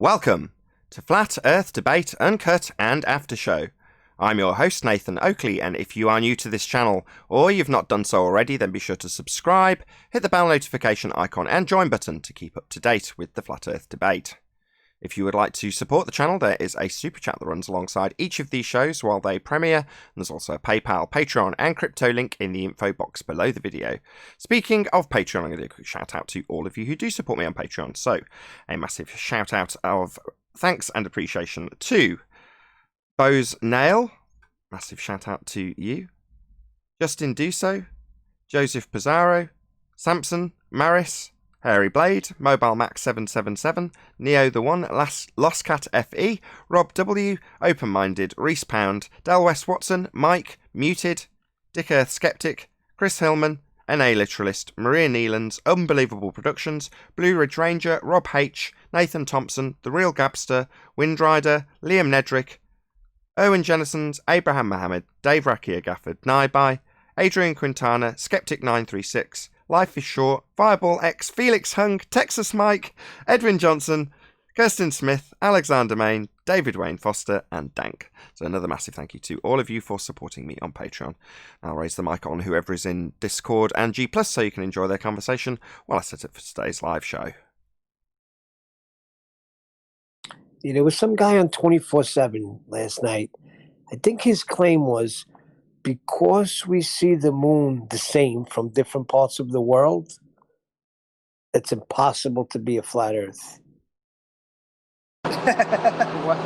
Welcome to Flat Earth Debate Uncut and After Show. I'm your host Nathan Oakley, and if you are new to this channel or you've not done so already, then be sure to subscribe, hit the bell notification icon and join button to keep up to date with the Flat Earth Debate. If you would like to support the channel, there is a super chat that runs alongside each of these shows while they premiere, and there's also a PayPal, Patreon and crypto link in the info box below the video. Speaking of Patreon, I'm going to do a quick shout out to all of you who do support me on Patreon. So, a massive shout out of thanks and appreciation to Bose Nail, massive shout out to you, Justin Duso, Joseph Pizarro, Samson, Maris, Hairy Blade, Mobile Max 777, Neo the One, Lost Cat FE, Rob W, Open Minded, Reese Pound, Del West Watson, Mike, Muted, Dick Earth Skeptic, Chris Hillman, NA Literalist, Maria Neelands, Unbelievable Productions, Blue Ridge Ranger, Rob H, Nathan Thompson, The Real Gabster, Windrider, Liam Nedrick, Owen Jennisons, Abraham Mohammed, Dave Rakia Gafford, Naibai, Adrian Quintana, Skeptic 936, Life is Short, Fireball X, Felix Hung, Texas Mike, Edwin Johnson, Kirsten Smith, Alexander Main, David Wayne Foster, and Dank. So another massive thank you to all of you for supporting me on Patreon. I'll raise the mic on whoever is in Discord and G+, so you can enjoy their conversation while I set up for today's live show. Yeah, there was some guy on 24/7 last night. I think his claim was, because we see the moon the same from different parts of the world, it's impossible to be a flat Earth. What?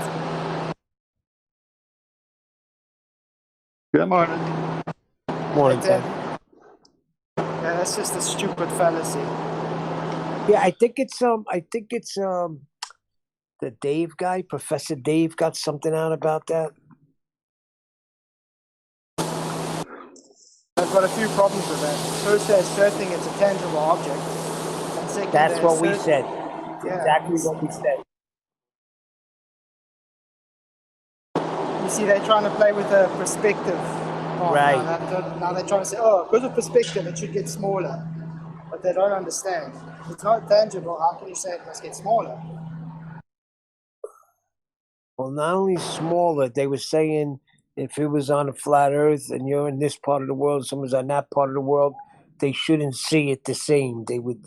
Good morning. Morning, Ted. Yeah, that's just a stupid fallacy. Yeah, I think it's the Dave guy, Professor Dave, got something out about that. I've got a few problems with that. First, they're asserting it's a tangible object. And second, That's what we said. Yeah. Exactly what we said. You see, they're trying to play with the perspective. Oh, Right. Now they're trying to say, oh, because of perspective, it should get smaller. But they don't understand. If it's not tangible, how can you say it must get smaller? Well, not only smaller, they were saying if it was on a flat Earth and you're in this part of the world, someone's on that part of the world, they shouldn't see it the same. They would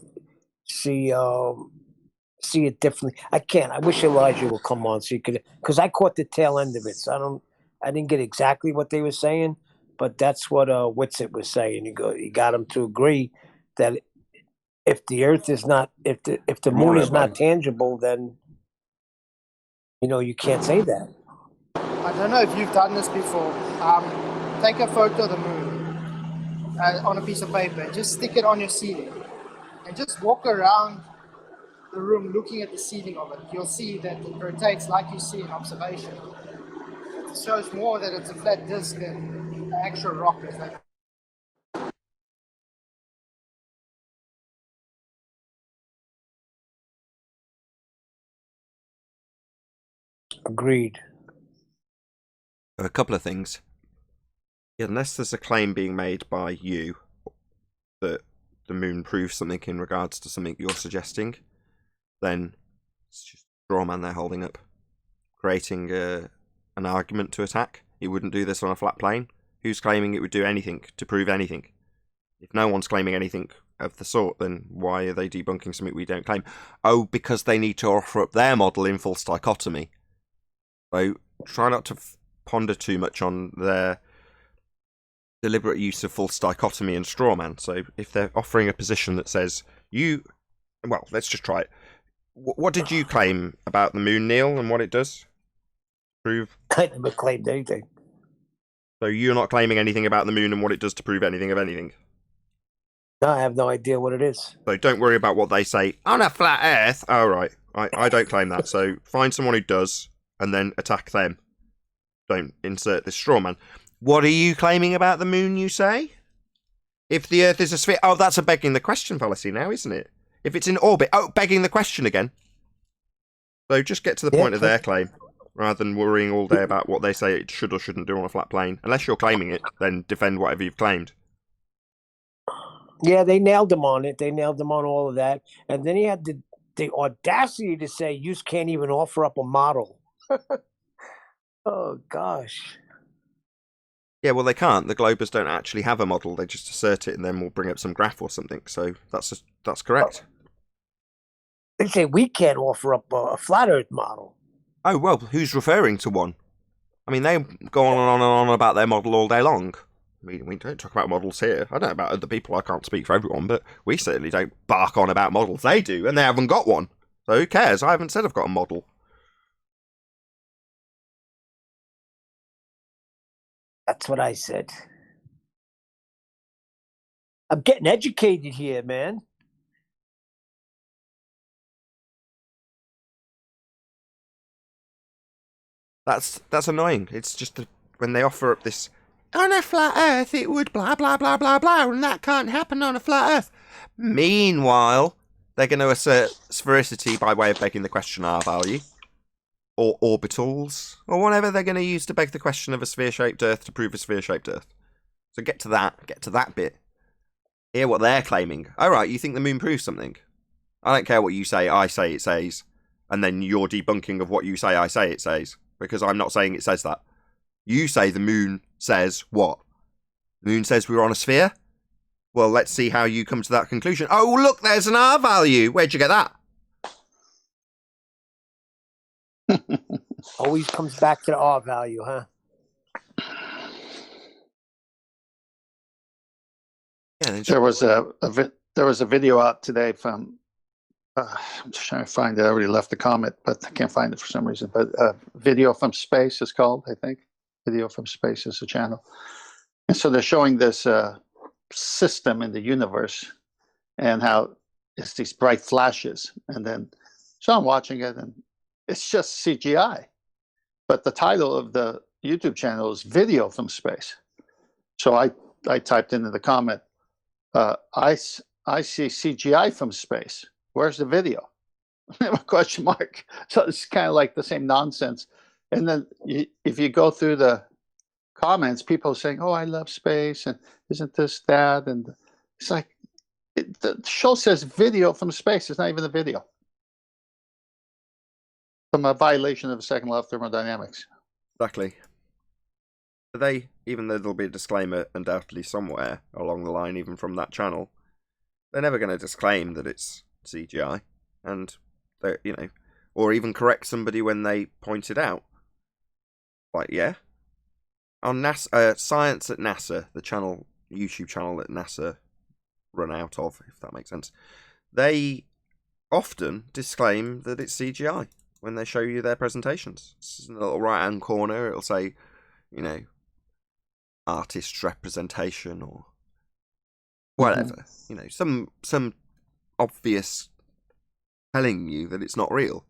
see it differently. I wish Elijah would come on so you could, because I caught the tail end of it. So I didn't get exactly what they were saying, but that's what Whitsitt was saying. He got him to agree that if the Earth is not, if the moon is not tangible, then you can't say that. I don't know if you've done this before. Take a photo of the moon on a piece of paper and just stick it on your ceiling. And just walk around the room looking at the ceiling of it. You'll see that it rotates like you see in observation. It shows more that it's a flat disk than an actual rock. Agreed. A couple of things. Unless there's a claim being made by you that the moon proves something in regards to something you're suggesting, then it's just a straw man they're holding up, creating an argument to attack. It wouldn't do this on a flat plane. Who's claiming it would do anything to prove anything? If no one's claiming anything of the sort, then why are they debunking something we don't claim? Oh, because they need to offer up their model in false dichotomy. So try not to ponder too much on their deliberate use of false dichotomy and straw man. So if they're offering a position that says well, let's just try it. What did you claim about the moon, Neil, and what it does? Prove? I never claimed anything. So you're not claiming anything about the moon and what it does to prove anything of anything? No, I have no idea what it is. So don't worry about what they say on a flat Earth. Oh, right. I don't claim that. So find someone who does and then attack them. Don't insert this straw man. What are you claiming about the moon, you say? If the Earth is a sphere... Oh, that's a begging the question fallacy now, isn't it? If it's in orbit... Oh, begging the question again. So just get to the point of their claim, rather than worrying all day about what they say it should or shouldn't do on a flat plane. Unless you're claiming it, then defend whatever you've claimed. Yeah, they nailed him on it. They nailed him on all of that. And then he had the audacity to say you can't even offer up a model. Oh gosh. Yeah, well, they can't. The Globers don't actually have a model. They just assert it and then we'll bring up some graph or something. So that's correct. They say we can't offer up a flat Earth model. Oh, well, who's referring to one? I mean, they go on and on about their model all day long. I mean, we don't talk about models here. I don't know about other people. I can't speak for everyone, but we certainly don't bark on about models. They do, and they haven't got one. So who cares? I haven't said I've got a model. That's what I said. I'm getting educated here, man. That's annoying. It's just when they offer up this, on a flat Earth it would blah blah blah blah blah, and that can't happen on a flat Earth. Meanwhile, they're going to assert sphericity by way of begging the question R value, or orbitals, or whatever they're going to use to beg the question of a sphere-shaped Earth to prove a sphere-shaped Earth. So get to that bit. Hear what they're claiming. Alright, you think the moon proves something? I don't care what you say, I say it says, and then you're debunking of what you say, I say it says, because I'm not saying it says that. You say the moon says what? The moon says we're on a sphere? Well, let's see how you come to that conclusion. Oh, look, there's an R value. Where'd you get that? Always comes back to the R value, huh? Yeah, There was a video out today from. I'm just trying to find it. I already left the comment, but I can't find it for some reason. But Video from Space is called, I think. Video from Space is a channel, and so they're showing this system in the universe and how it's these bright flashes, and then so I'm watching it, and it's just CGI. But the title of the YouTube channel is Video from Space. So I typed into the comment, I see CGI from space. Where's the video? Question mark. So it's kind of like the same nonsense. And then if you go through the comments, people saying, "Oh, I love space," and isn't this that? And it's like the show says video from space. It's not even a video. From a violation of the second law of thermodynamics. Exactly. They, even though there'll be a disclaimer undoubtedly somewhere along the line, even from that channel, they're never going to disclaim that it's CGI, and they, or even correct somebody when they point it out. Like, yeah, on NASA, Science at NASA, the YouTube channel that NASA run out of, if that makes sense, they often disclaim that it's CGI when they show you their presentations. It's in the little right-hand corner. It'll say, artist representation or whatever. Some obvious telling you that it's not real.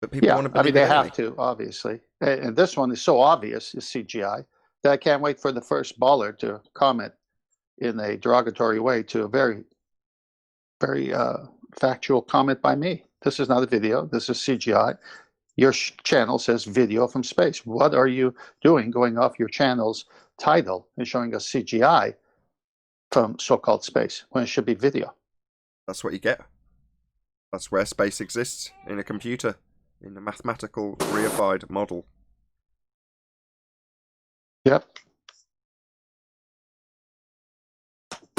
But people want to believe they it have anyway. to, obviously. And this one is so obvious, is CGI, that I can't wait for the first baller to comment in a derogatory way to a very, very factual comment by me. This is not a video. This is CGI. Your channel says video from space. What are you doing going off your channel's title and showing us CGI from so-called space when it should be video? That's what you get. That's where space exists, in a computer, in a mathematical reified model. Yep.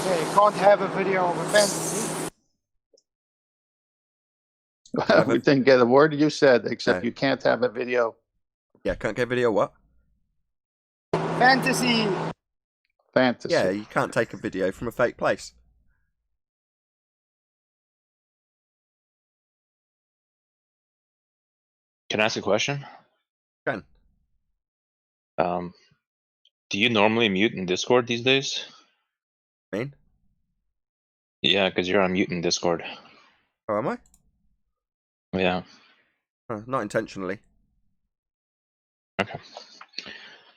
Yeah, you can't have a video of a fantasy. We didn't get a word you said, except No. you can't have a video. Yeah, can't get video what? Fantasy. Fantasy. Yeah, you can't take a video from a fake place. Can I ask a question? Can. Do you normally mute in Discord these days? Mean? Yeah, because you're on mute in Discord. Oh, am I? Yeah. Not intentionally. Okay.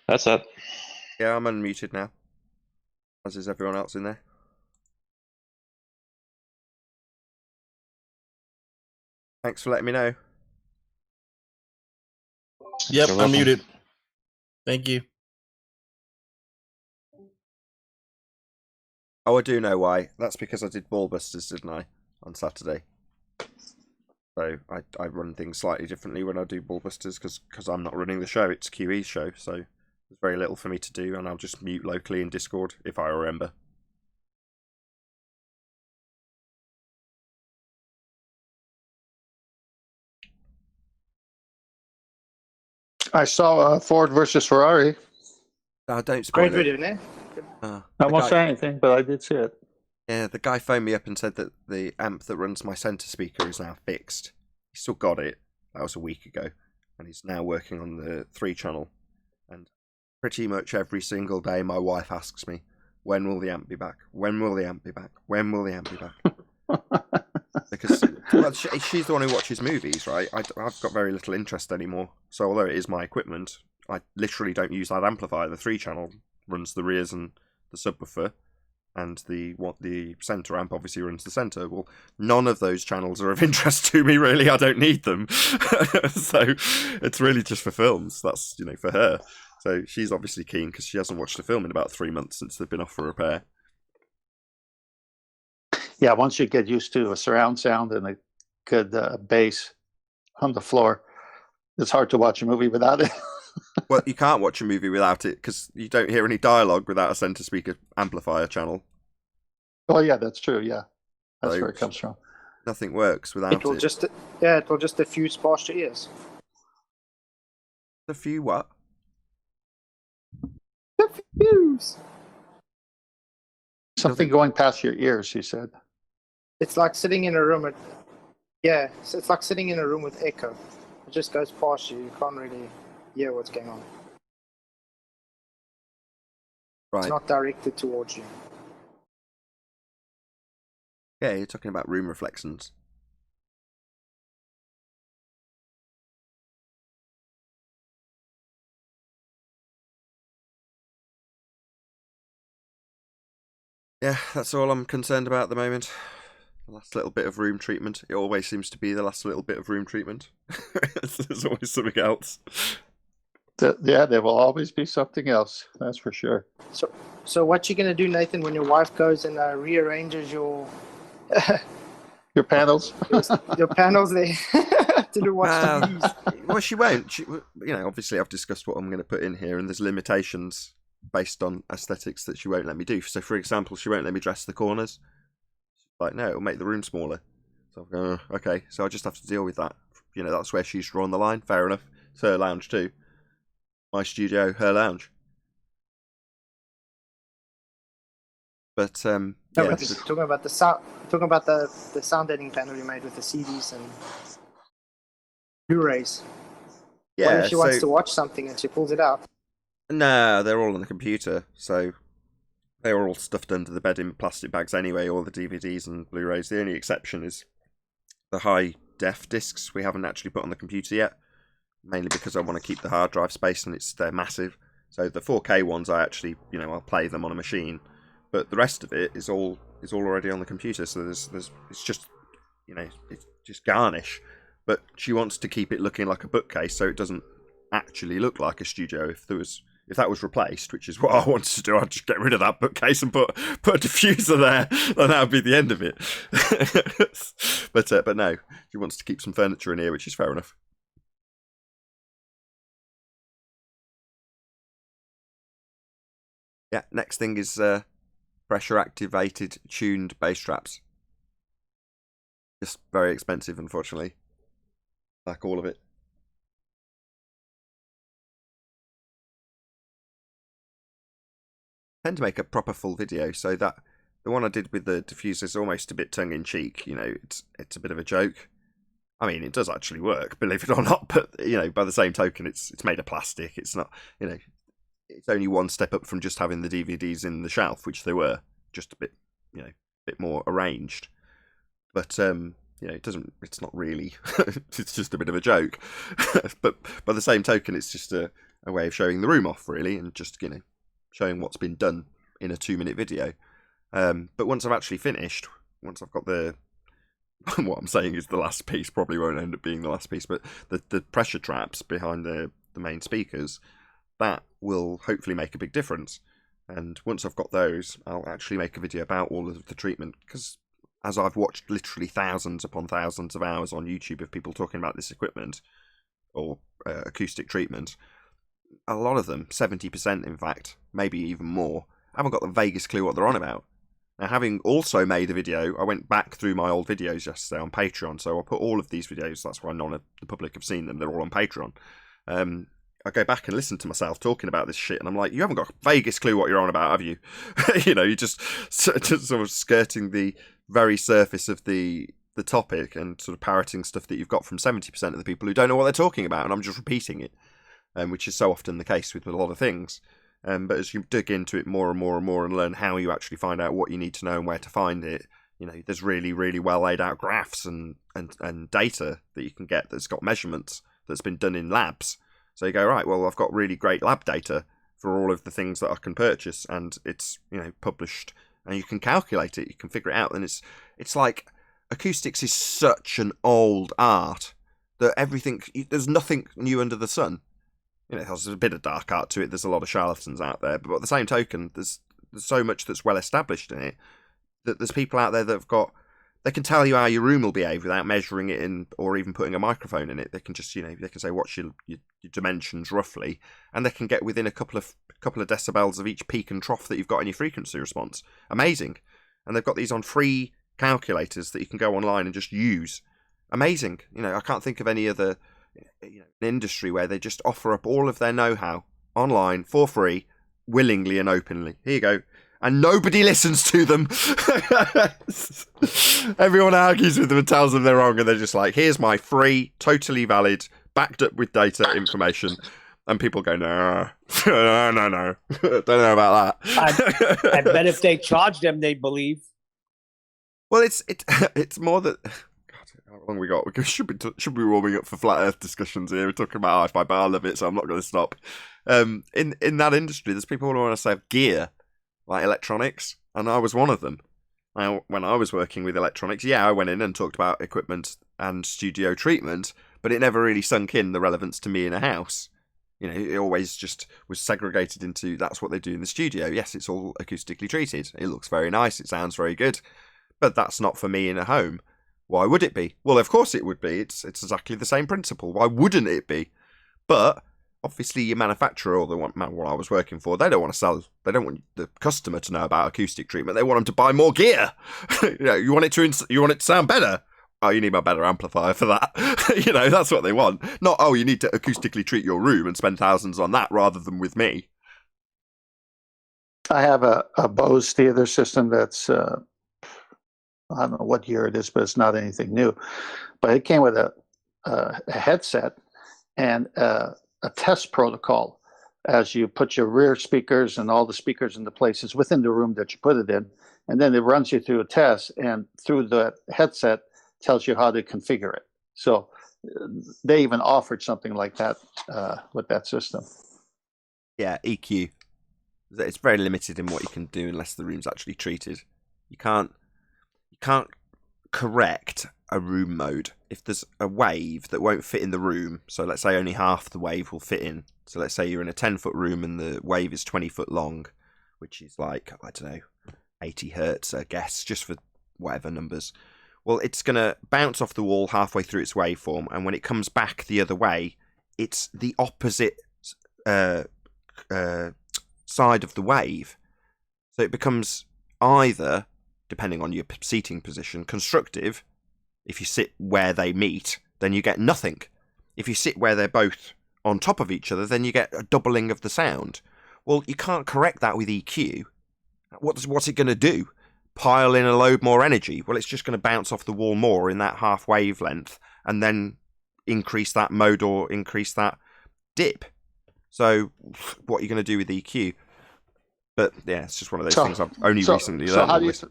That's that. Yeah, I'm unmuted now. As is everyone else in there. Thanks for letting me know. Yep, You're I'm welcome. muted. Thank you. Oh, I do know why. That's because I did Ballbusters, didn't I? on Saturday. So I run things slightly differently when I do Ballbusters because I'm not running the show, it's QE's show, so there's very little for me to do, and I'll just mute locally in Discord if I remember. I saw Ford versus Ferrari. Don't spoil Great it. video, no? I won't say anything, but I did see it. Yeah, the guy phoned me up and said that the amp that runs my centre speaker is now fixed. He still got it. That was a week ago. And he's now working on the 3-channel. And pretty much every single day my wife asks me, when will the amp be back? When will the amp be back? When will the amp be back? Because well, she's the one who watches movies, right? I've got very little interest anymore. So although it is my equipment, I literally don't use that amplifier. The 3-channel runs the rears and the subwoofer. And the centre amp obviously runs the centre. Well, none of those channels are of interest to me, really. I don't need them. So it's really just for films. That's, for her. So she's obviously keen because she hasn't watched a film in about 3 months since they've been off for repair. Yeah, once you get used to a surround sound and a good bass on the floor, it's hard to watch a movie without it. Well, you can't watch a movie without it because you don't hear any dialogue without a centre speaker amplifier channel. Oh, yeah, that's true. Yeah, that's So where it comes from. Nothing works without it. It will just diffuse past your ears. A few what? Diffuse. Something going past your ears, he said. It's like sitting in a room with, it's like sitting in a room with echo. It just goes past you. You can't really hear what's going on. Right. It's not directed towards you. Yeah, you're talking about room reflections. Yeah, that's all I'm concerned about at the moment. The last little bit of room treatment. It always seems to be the last little bit of room treatment. There's always something else. Yeah, there will always be something else. That's for sure. So what you gonna do, Nathan, when your wife goes and rearranges your Your panels? your panels there to watch TVs? Well, she won't. Obviously I've discussed what I'm going to put in here, and there's limitations based on aesthetics that she won't let me do. So, for example, she won't let me dress the corners. Like, no, it'll make the room smaller. So I'm going, okay, so I just have to deal with that. That's where she's drawn the line. Fair enough. It's her lounge too. My studio, her lounge. But Talking about the sound, talking about the sound editing panel you made with the CDs and Blu-rays. yeah. What if she wants to watch something and she pulls it out? No, they're all on the computer, so they were all stuffed under the bed in plastic bags anyway, all the DVDs and Blu-rays. The only exception is the high-def discs we haven't actually put on the computer yet, mainly because I want to keep the hard drive space and they're massive. So the 4K ones, I actually, I'll play them on a machine, but the rest of it is all already on the computer. So there's it's just, it's just garnish. But she wants to keep it looking like a bookcase, so it doesn't actually look like a studio. If that was replaced, which is what I wanted to do, I'd just get rid of that bookcase and put a diffuser there, and that would be the end of it. But no, she wants to keep some furniture in here, which is fair enough. Yeah, next thing is pressure activated tuned bass traps. Just very expensive, unfortunately. Like all of it. I tend to make a proper full video, so that the one I did with the diffuser is almost a bit tongue-in-cheek. It's a bit of a joke. I mean, it does actually work, believe it or not. But by the same token, it's made of plastic. It's not, it's only one step up from just having the DVDs in the shelf, which they were, just a bit, bit more arranged. But it doesn't. It's not really. It's just a bit of a joke. But by the same token, it's just a way of showing the room off, really, and just showing what's been done in a 2-minute video. But once I've actually finished, once I've got the what I'm saying is the last piece, probably won't end up being the last piece, but the pressure traps behind the main speakers, that will hopefully make a big difference. And once I've got those, I'll actually make a video about all of the treatment, because as I've watched literally thousands upon thousands of hours on YouTube of people talking about this equipment or acoustic treatment, a lot of them, 70% in fact, maybe even more, haven't got the vaguest clue what they're on about. Now, having also made a video, I went back through my old videos yesterday on Patreon, so I'll put all of these videos, that's why none of the public have seen them, they're all on Patreon. I go back and listen to myself talking about this shit, and I'm like, you haven't got the vaguest clue what you're on about, have you? You're just sort of skirting the very surface of the topic and sort of parroting stuff that you've got from 70% of the people who don't know what they're talking about, and I'm just repeating it, which is so often the case with a lot of things. But as you dig into it more and more and more and learn how you actually find out what you need to know and where to find it, there's really, really well laid out graphs and data that you can get that's got measurements that's been done in labs. So you go, right, well, I've got really great lab data for all of the things that I can purchase, and it's, published, and you can calculate it, you can figure it out. And it's like acoustics is such an old art that there's nothing new under the sun. There's a bit of dark art to it. There's a lot of charlatans out there, but by the same token, there's so much that's well established in it that there's people out there they can tell you how your room will behave without measuring it in or even putting a microphone in it. They can just, they can say what's your dimensions roughly, and they can get within a couple of decibels of each peak and trough that you've got in your frequency response. Amazing. And they've got these on free calculators that you can go online and just use. Amazing. I can't think of any other an industry where they just offer up all of their know-how online for free, willingly and openly. Here you go. And nobody listens to them. Everyone argues with them and tells them they're wrong, and they're just like, here's my free, totally valid, backed up with data information. And people go, no. Don't know about that. I bet if they charge them, they believe. Well, it's more that... How long we got? We should be warming up for flat Earth discussions here. We're talking about hi-fi, but I love it, so I'm not going to stop. In that industry, there's people who want to save gear, like electronics, and I was one of them. Now, when I was working with electronics, I went in and talked about equipment and studio treatment, but it never really sunk in the relevance to me in a house. It always just was segregated into that's what they do in the studio. Yes, it's all acoustically treated. It looks very nice. It sounds very good, but that's not for me in a home. Why would it be? Well, of course it would be. It's exactly the same principle. Why wouldn't it be? But obviously, your manufacturer or the one I was working for, they don't want to sell. They don't want the customer to know about acoustic treatment. They want them to buy more gear. You want it to sound better. Oh, you need my better amplifier for that. That's what they want. Not you need to acoustically treat your room and spend thousands on that rather than with me. I have a Bose theater system that's. I don't know what year it is, but it's not anything new. But it came with a headset and a test protocol as you put your rear speakers and all the speakers in the places within the room that you put it in. And then it runs you through a test, and through the headset tells you how to configure it. So they even offered something like that with that system. Yeah, EQ. It's very limited in what you can do unless the room's actually treated. You can't correct a room mode if there's a wave that won't fit in the room. So let's say only half the wave will fit in. So let's say you're in a 10-foot room and the wave is 20 foot long, which is like, 80 hertz, I guess, just for whatever numbers. Well, it's going to bounce off the wall halfway through its waveform, and when it comes back the other way, it's the opposite side of the wave. So it becomes either, depending on your seating position, constructive. If you sit where they meet, then you get nothing. If you sit where they're both on top of each other, then you get a doubling of the sound. Well, you can't correct that with EQ. What's it going to do? Pile in a load more energy? Well, it's just going to bounce off the wall more in that half wavelength and then increase that mode or increase that dip. So what are you going to do with EQ? But yeah, it's just one of those things I've only recently learned.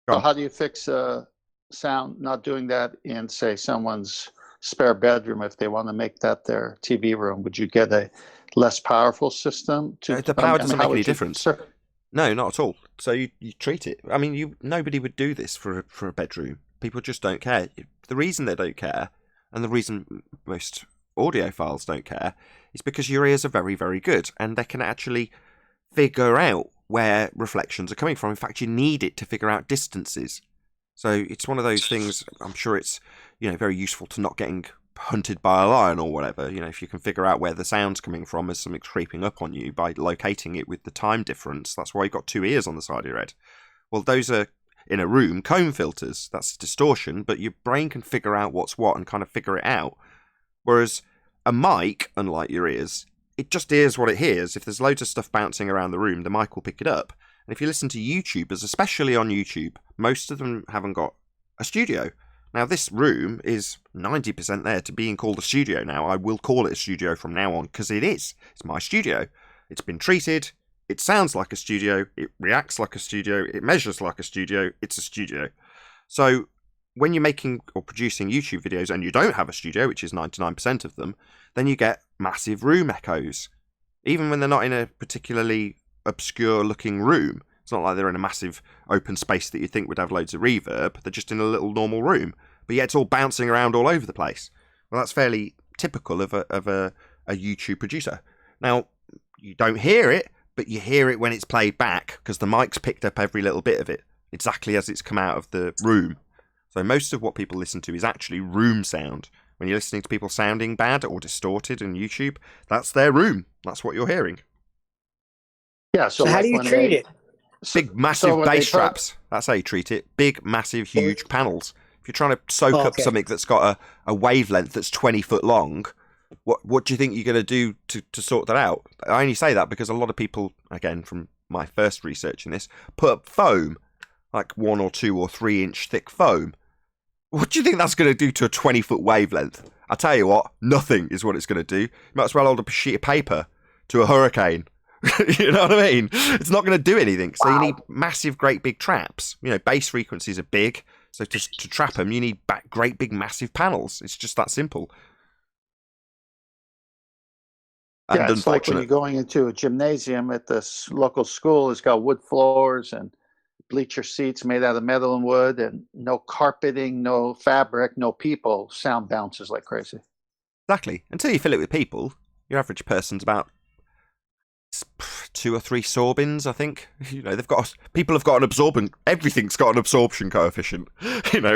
How do you fix sound not doing that in, say, someone's spare bedroom if they want to make that their TV room? Would you get a less powerful system? The power doesn't make any difference. No, not at all. So you treat it. I mean, nobody would do this for a bedroom. People just don't care. The reason they don't care, and the reason most audiophiles don't care, is because your ears are very, very good, and they can actually figure out where reflections are coming from. In fact, you need it to figure out distances. So it's one of those things. I'm sure it's, very useful to not getting hunted by a lion or whatever. If you can figure out where the sound's coming from as something's creeping up on you by locating it with the time difference. That's why you've got two ears on the side of your head. Well, those are, in a room, comb filters. That's distortion, but your brain can figure out what's what and kind of figure it out. Whereas a mic, unlike your ears, it just hears what it hears. If there's loads of stuff bouncing around the room, the mic will pick it up. And if you listen to YouTubers, especially on YouTube, most of them haven't got a studio. Now, this room is 90% there to being called a studio now. I will call it a studio from now on, because it is. It's my studio. It's been treated. It sounds like a studio. It reacts like a studio. It measures like a studio. It's a studio. So when you're making or producing YouTube videos and you don't have a studio, which is 99% of them, then you get massive room echoes. Even when they're not in a particularly obscure looking room. It's not like they're in a massive open space that you think would have loads of reverb. They're just in a little normal room. But yet it's all bouncing around all over the place. Well, that's fairly typical of a YouTube producer. Now, you don't hear it, but you hear it when it's played back, because the mic's picked up every little bit of it, exactly as it's come out of the room. So most of what people listen to is actually room sound. When you're listening to people sounding bad or distorted on YouTube, that's their room. That's what you're hearing. Yeah. So how like do you when treat it? Big, massive when bass they talk- traps. That's how you treat it. Big, massive, huge panels. If you're trying to soak up Okay. something that's got a wavelength that's 20 foot long, what do you think you're going to do to sort that out? I only say that because a lot of people, again, from my first research in this, put up foam, like 1 or 2 or 3 inch thick foam. What do you think that's going to do to a 20-foot wavelength? I tell you what, nothing is what it's going to do. You might as well hold up a sheet of paper to a hurricane. You know what I mean? It's not going to do anything. So you need massive, great big traps. Bass frequencies are big. So to trap them, you need great big, massive panels. It's just that simple. And Yeah, it's like when you're going into a gymnasium at this local school. It's got wood floors and bleacher seats made out of metal and wood, and no carpeting, no fabric, no people. Sound bounces like crazy. Exactly. Until you fill it with people, your average person's about 2 or 3 sorbins, I think. People have got an absorbent. Everything's got an absorption coefficient.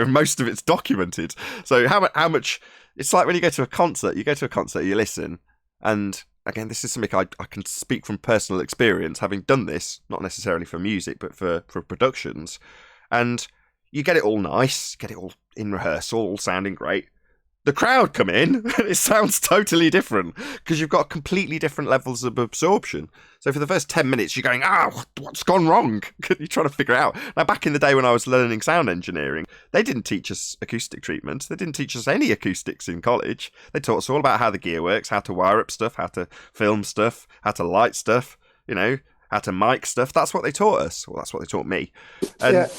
Most of it's documented. So how much? It's like when you go to a concert. You go to a concert, you listen, and again, this is something I can speak from personal experience, having done this, not necessarily for music, but for productions. And you get it all nice, get it all in rehearsal, all sounding great. The crowd come in, and it sounds totally different, because you've got completely different levels of absorption. So for the first 10 minutes, you're going, what's gone wrong? You're trying to figure it out. Now, back in the day when I was learning sound engineering, they didn't teach us acoustic treatment. They didn't teach us any acoustics in college. They taught us all about how the gear works, how to wire up stuff, how to film stuff, how to light stuff, how to mic stuff. That's what they taught us. Well, that's what they taught me. And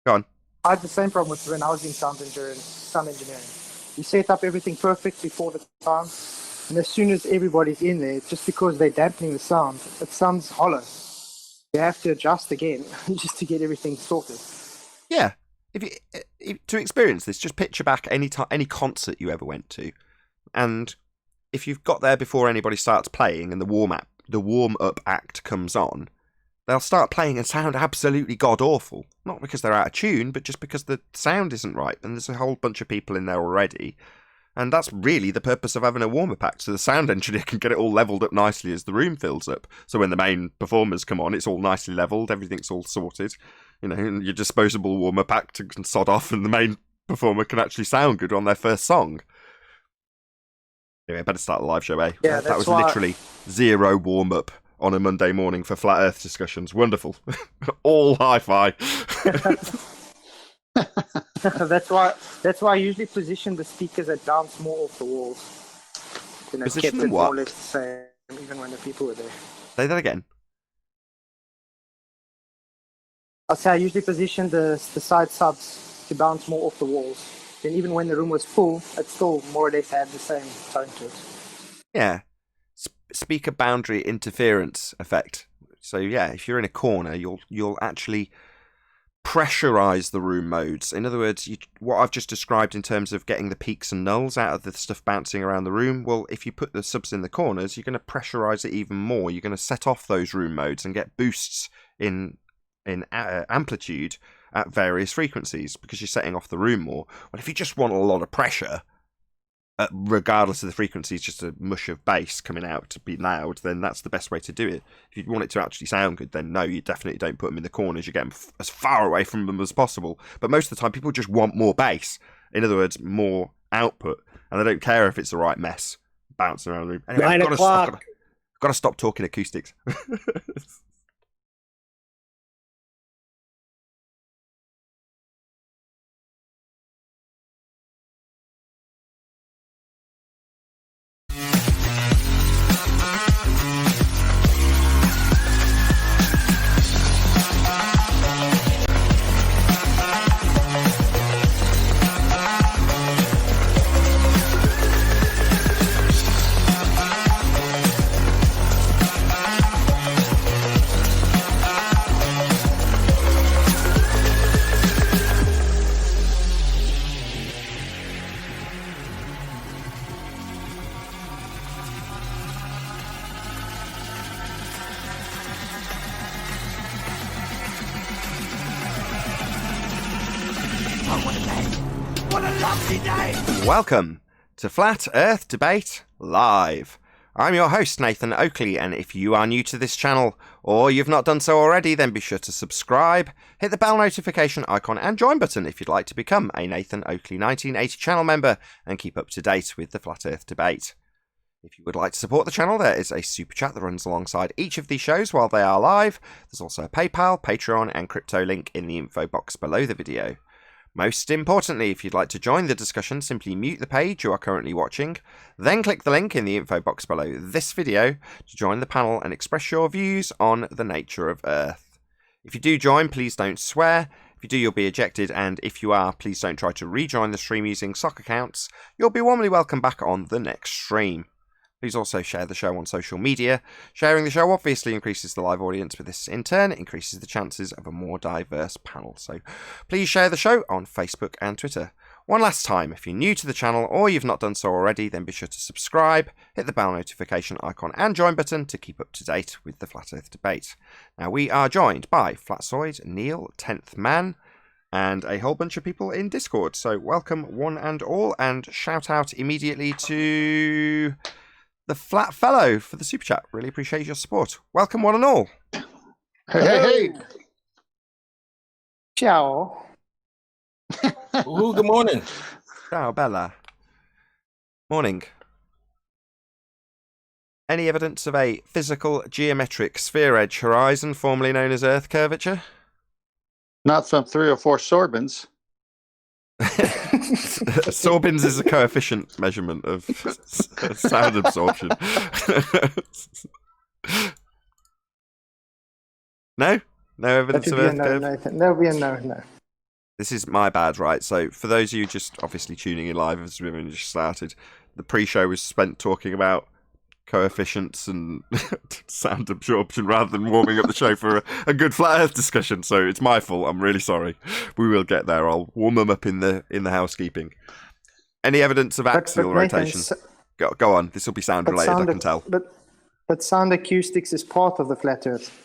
Go on. I had the same problem with when I was in sound engineering. You set up everything perfect before the time, and as soon as everybody's in there, just because they're dampening the sound, it sounds hollow. You have to adjust again just to get everything sorted. Yeah. To experience this, just picture back any concert you ever went to, and if you've got there before anybody starts playing and the warm-up act comes on, they'll start playing and sound absolutely god-awful. Not because they're out of tune, but just because the sound isn't right, and there's a whole bunch of people in there already. And that's really the purpose of having a warm-up act, so the sound engineer can get it all levelled up nicely as the room fills up. So when the main performers come on, it's all nicely levelled, everything's all sorted. And your disposable warm-up act can sod off, and the main performer can actually sound good on their first song. Anyway, I better start the live show, eh? Yeah, that was literally zero warm-up on a Monday morning for flat Earth discussions. Wonderful. All hi-fi. That's why I usually position the speakers that bounce more off the walls. Position kept them it what? more or less the same, even when the people were there. Say that again. I'll say I usually position the side subs to bounce more off the walls. Then even when the room was full, it still more or less had the same tone to it. Yeah. Speaker boundary interference effect. So yeah, if you're in a corner, you'll actually pressurize the room modes. In other words, what I've just described in terms of getting the peaks and nulls out of the stuff bouncing around the room, well, if you put the subs in the corners, you're going to pressurize it even more. You're going to set off those room modes and get boosts in amplitude at various frequencies because you're setting off the room more. Well, if you just want a lot of pressure, regardless of the frequency, it's just a mush of bass coming out to be loud, then that's the best way to do it. If you want it to actually sound good, then no, you definitely don't put them in the corners. You get them as far away from them as possible. But most of the time, people just want more bass. In other words, more output. And they don't care if it's the right mess bouncing around the room. Anyway, 9 o'clock. I've got to stop talking acoustics. Welcome to Flat Earth Debate Live. I'm your host, Nathan Oakley, and if you are new to this channel, or you've not done so already, then be sure to subscribe, hit the bell notification icon and join button if you'd like to become a Nathan Oakley 1980 channel member and keep up to date with the Flat Earth Debate. If you would like to support the channel, there is a super chat that runs alongside each of these shows while they are live. There's also a PayPal, Patreon, and crypto link in the info box below the video. Most importantly, if you'd like to join the discussion, simply mute the page you are currently watching, then click the link in the info box below this video to join the panel and express your views on the nature of Earth. If you do join, please don't swear. If you do, you'll be ejected, and if you are, please don't try to rejoin the stream using sock accounts. You'll be warmly welcome back on the next stream. Please also share the show on social media. Sharing the show obviously increases the live audience, but this in turn increases the chances of a more diverse panel. So please share the show on Facebook and Twitter. One last time, if you're new to the channel or you've not done so already, then be sure to subscribe, hit the bell notification icon and join button to keep up to date with the Flat Earth Debate. Now we are joined by Flatsoid, Neil, 10th Man, and a whole bunch of people in Discord. So welcome one and all, and shout out immediately to the Flat Fellow for the super chat. Really appreciate your support. Welcome one and all. Hey. Ciao. Ooh, good morning. Ciao, Bella. Morning. Any evidence of a physical geometric sphere edge horizon, formerly known as Earth curvature? Not from 3 or 4 sorbins. Sorbins is a coefficient measurement of sound absorption. No? No evidence of Earth curve? That'll be a no. This is my bad, right? So, for those of you just obviously tuning in live as we've only just started, the pre-show was spent talking about coefficients and sound absorption rather than warming up the show for a good flat Earth discussion. So it's my fault. I'm really sorry. We will get there. I'll warm them up in the housekeeping. Any evidence of axial rotation? Go on. This will be sound related. I can tell. But sound acoustics is part of the flat Earth.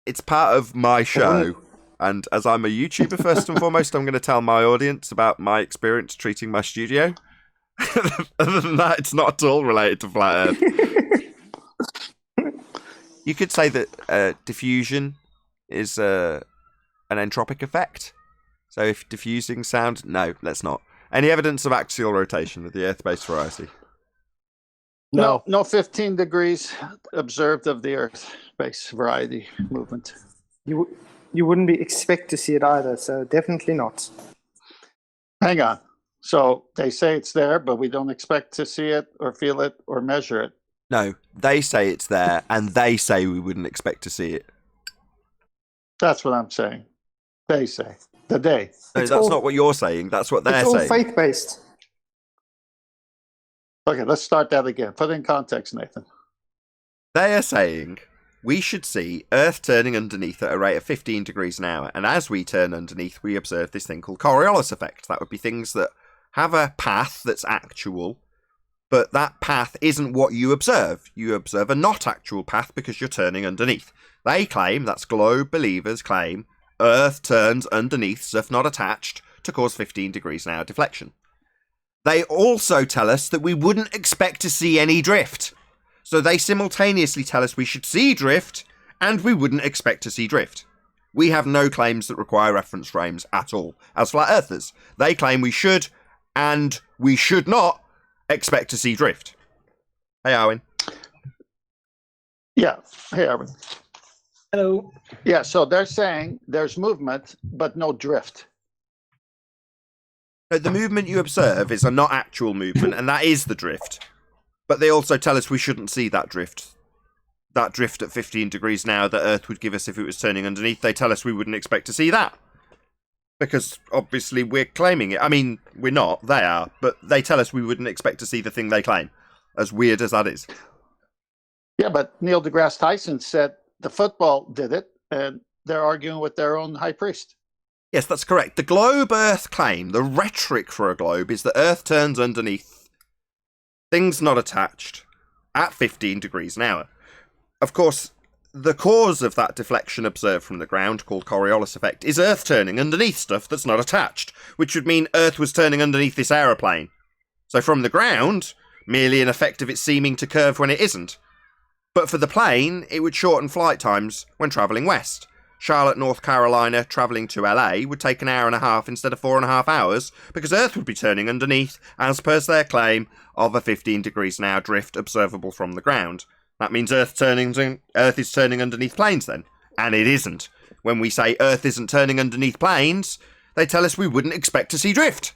It's part of my show. And as I'm a YouTuber, first and foremost, I'm going to tell my audience about my experience treating my studio. Other than that, it's not at all related to flat Earth. You could say that diffusion is an entropic effect. So if diffusing sound, no, let's not. Any evidence of axial rotation of the Earth-based variety? No 15 degrees observed of the Earth-based variety movement. You wouldn't expect to see it either, so definitely not. Hang on. So they say it's there, but we don't expect to see it or feel it or measure it. No, they say it's there, and they say we wouldn't expect to see it. That's what I'm saying. They say. No, that's not what you're saying. That's what they're saying. It's all faith-based. Okay, let's start that again. Put it in context, Nathan. They are saying we should see Earth turning underneath at a rate of 15 degrees an hour, and as we turn underneath, we observe this thing called Coriolis effect. That would be things that have a path that's actual, but that path isn't what you observe. You observe a not actual path because you're turning underneath. They claim, that's Globe Believers claim, Earth turns underneath, stuff not attached, to cause 15 degrees an hour deflection. They also tell us that we wouldn't expect to see any drift. So they simultaneously tell us we should see drift, and we wouldn't expect to see drift. We have no claims that require reference frames at all, as flat earthers. They claim we should, and we should not expect to see drift. Hey, Arwen. Yeah. Hey, Arwen. Hello. Yeah, so they're saying there's movement, but no drift. No, the movement you observe is a not actual movement, and that is the drift. But they also tell us we shouldn't see that drift. That drift at 15 degrees now that Earth would give us if it was turning underneath, they tell us we wouldn't expect to see that. Because, obviously, we're claiming it. I mean, we're not, they are, but they tell us we wouldn't expect to see the thing they claim. As weird as that is. Yeah, but Neil deGrasse Tyson said the football did it, and they're arguing with their own high priest. Yes, that's correct. The globe Earth claim, the rhetoric for a globe, is that Earth turns underneath, things not attached, at 15 degrees an hour. Of course, the cause of that deflection observed from the ground, called Coriolis effect, is Earth turning underneath stuff that's not attached, which would mean Earth was turning underneath this aeroplane. So from the ground, merely an effect of it seeming to curve when it isn't. But for the plane, it would shorten flight times when travelling west. Charlotte, North Carolina, travelling to LA would take an hour and a half instead of 4.5 hours, because Earth would be turning underneath, as per their claim, of a 15 degrees an hour drift observable from the ground. That means Earth is turning underneath planes then. And it isn't. When we say Earth isn't turning underneath planes, they tell us we wouldn't expect to see drift.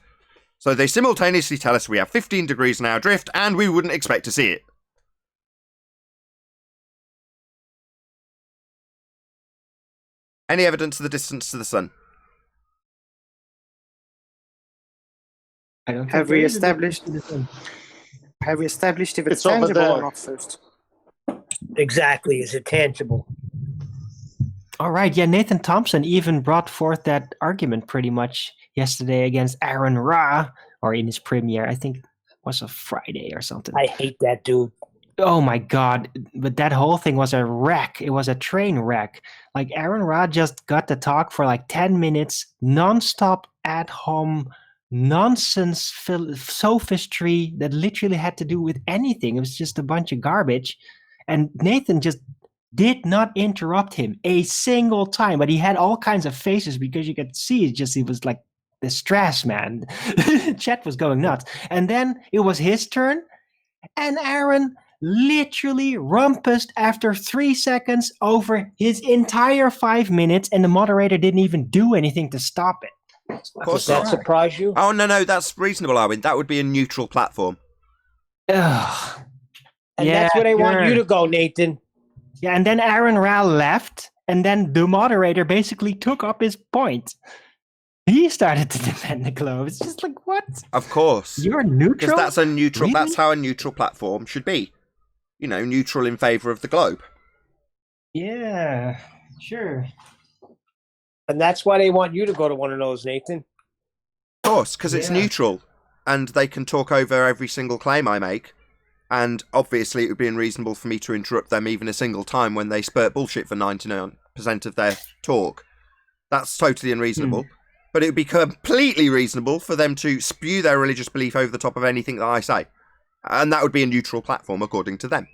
So they simultaneously tell us we have 15 degrees an hour drift, and we wouldn't expect to see it. Any evidence of the distance to the sun? I don't Have think we there is a established? difference in the Have we established if it's It's over tangible or there. not first? Exactly. Is it tangible? All right. Yeah, Nathan Thompson even brought forth that argument pretty much yesterday against Aaron Ra, or in his premiere. I think it was a Friday or something. I hate that dude. Oh my God. But that whole thing was a wreck. It was a train wreck. Like Aaron Ra just got to talk for like 10 minutes, nonstop at home nonsense sophistry that literally had to do with anything. It was just a bunch of garbage. And Nathan just did not interrupt him a single time, but he had all kinds of faces because you could see it just, he was like the stress, man. Chet was going nuts. And then it was his turn, and Aaron literally rumpused after 3 seconds over his entire 5 minutes, and the moderator didn't even do anything to stop it. Of course Does that not. surprise you? Oh, no, that's reasonable, Arwen. That would be a neutral platform. Ugh. And Yeah, that's where they want sure. you to go, Nathan. Yeah, and then Aaron Ra left, and then the moderator basically took up his point. He started to defend the globe. It's just like, what? Of course. You're Because neutral? that's a neutral. Really? That's how a neutral platform should be. You know, neutral in favour of the globe. Yeah, sure. And that's why they want you to go to one of those, Nathan. Of course, because it's Yeah. neutral, and they can talk over every single claim I make. And obviously, it would be unreasonable for me to interrupt them even a single time when they spurt bullshit for 99% of their talk. That's totally unreasonable. But it would be completely reasonable for them to spew their religious belief over the top of anything that I say. And that would be a neutral platform, according to them.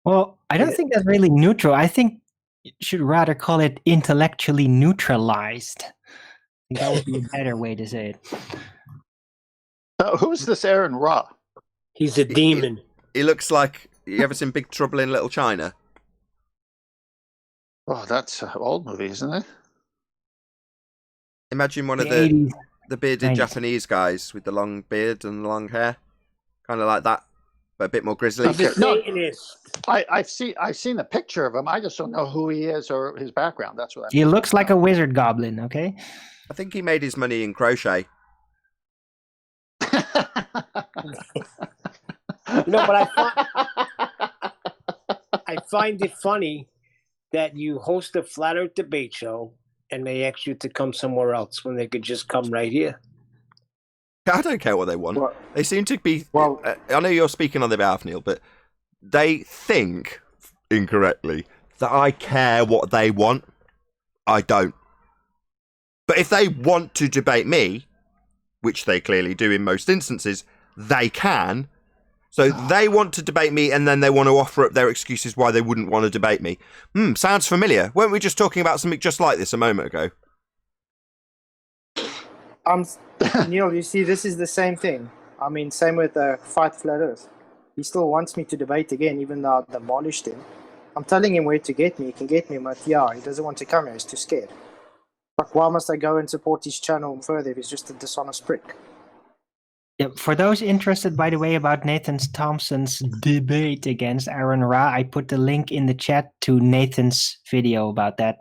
Well, I don't think that's really neutral. I think you should rather call it intellectually neutralized. I think that would be a better way to say it. Who's this Aaron Ra? He's a demon. He looks like... You ever seen Big Trouble in Little China? Oh, that's an old movie, isn't it? Imagine one of The the 80s. bearded 90s. Japanese guys with the long beard and long hair. Kind of like that, but a bit more grizzly. He's a No. Satanist. I've seen a picture of him. I just don't know who he is or his background. That's what He looks like a wizard goblin, okay? I think he made his money in crochet. No, but I find it funny that you host a flat earth debate show and they ask you to come somewhere else when they could just come right here. I don't care what they want. Well- They seem to be... well- I know you're speaking on their behalf, Neil, but they think, incorrectly, that I care what they want. I don't. But if they want to debate me, which they clearly do in most instances, they can. So they want to debate me, and then they want to offer up their excuses why they wouldn't want to debate me. Sounds familiar. Weren't we just talking about something just like this a moment ago? Neil, you see, this is the same thing. I mean, same with Fight Flat Earth. He still wants me to debate again, even though I demolished him. I'm telling him where to get me. He can get me, but yeah, he doesn't want to come here. He's too scared. Like, why must I go and support his channel further if he's just a dishonest prick? Yeah, for those interested, by the way, about Nathan Thompson's debate against Aaron Ra, I put the link in the chat to Nathan's video about that.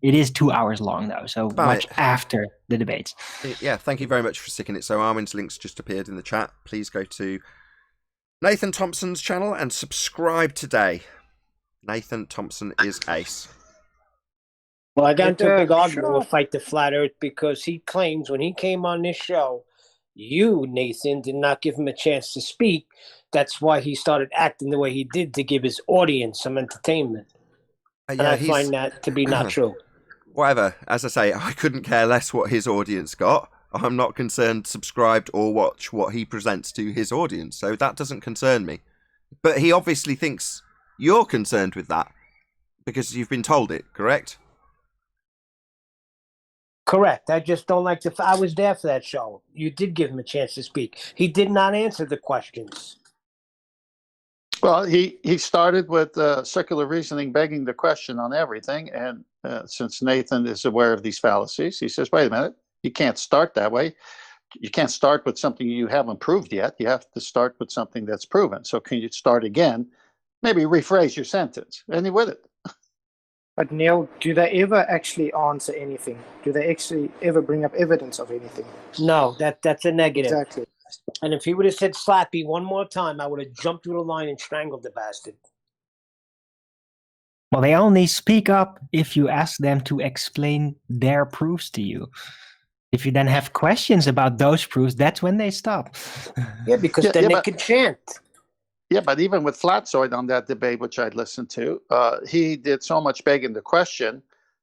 It is 2 hours long, though, so watch after the debates. Yeah, thank you very much for sticking it. So Armin's links just appeared in the chat. Please go to Nathan Thompson's channel and subscribe today. Nathan Thompson is ace. Well, I got into a big argument sure. with Fight the Flat Earth because he claims when he came on this show, you, Nathan, did not give him a chance to speak. That's why he started acting the way he did to give his audience some entertainment. And I find that to be not true. Whatever. As I say, I couldn't care less what his audience got. I'm not concerned, subscribed, or watch what he presents to his audience. So that doesn't concern me. But he obviously thinks you're concerned with that because you've been told it, correct? Correct. I just don't like the. I was there for that show. You did give him a chance to speak. He did not answer the questions. Well, he started with circular reasoning begging the question on everything. And since Nathan is aware of these fallacies, he says, wait a minute, you can't start that way. You can't start with something you haven't proved yet. You have to start with something that's proven. So can you start again? Maybe rephrase your sentence. And he with it. But Neil, do they ever actually answer anything? Do they actually ever bring up evidence of anything? No, that's a negative. Exactly. And if he would have said Slappy one more time, I would have jumped through the line and strangled the bastard. Well, they only speak up if you ask them to explain their proofs to you. If you then have questions about those proofs, that's when they stop. Yeah, because then they could chant. Yeah, but even with Flatzoid on that debate, which I'd listened to, he did so much begging the question.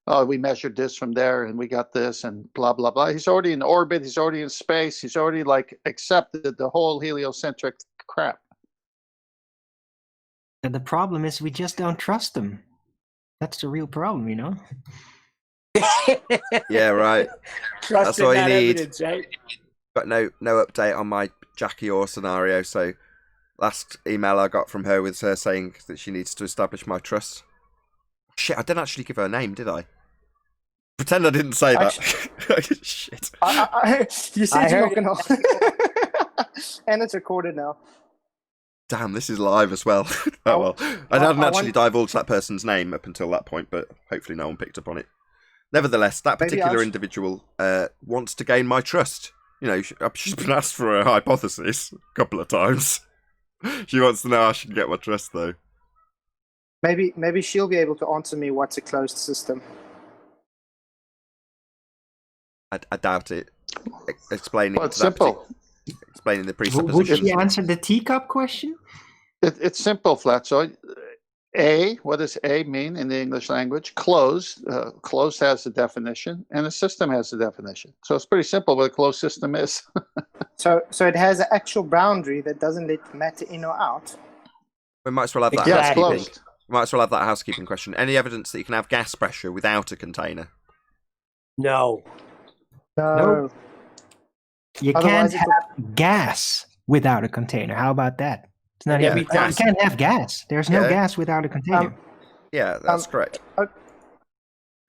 Oh, we measured this from there and we got this and blah, blah, blah. He's already in orbit. He's already in space. He's already like accepted the whole heliocentric crap. And the problem is we just don't trust them. That's the real problem, you know? Yeah, right. Trust That's all you need. evidence, right? Got no update on my Jackie Orr scenario, so last email I got from her was her saying that she needs to establish my trust. Shit, I didn't actually give her a name, did I? Pretend I didn't say that. Shit. You said you're not going to. And it's recorded now. Damn, this is live as well. Oh well. I hadn't actually divulged that person's name up until that point, but hopefully no one picked up on it. Nevertheless, that particular individual wants to gain my trust. You know, she's been asked for a hypothesis a couple of times. She wants to know how she can get my trust, though. Maybe she'll be able to answer me what's a closed system. I doubt it. Explaining. Well, it's simple. Explaining the Would presuppositions. she answer the teacup question? It's simple, Flatzoid. What does A mean in the English language? Closed. Closed has a definition, and a system has a definition. So it's pretty simple what a closed system is. So it has an actual boundary that doesn't let matter in or out. We might as well have that Yeah, it's housekeeping. closed. We might as well have that housekeeping question. Any evidence that you can have gas pressure without a container? No. No. You Otherwise can't have gas without a container. How about that? It's not Yeah, even, you gas. can't have gas. There's no Yeah. gas without a container. Yeah, that's correct.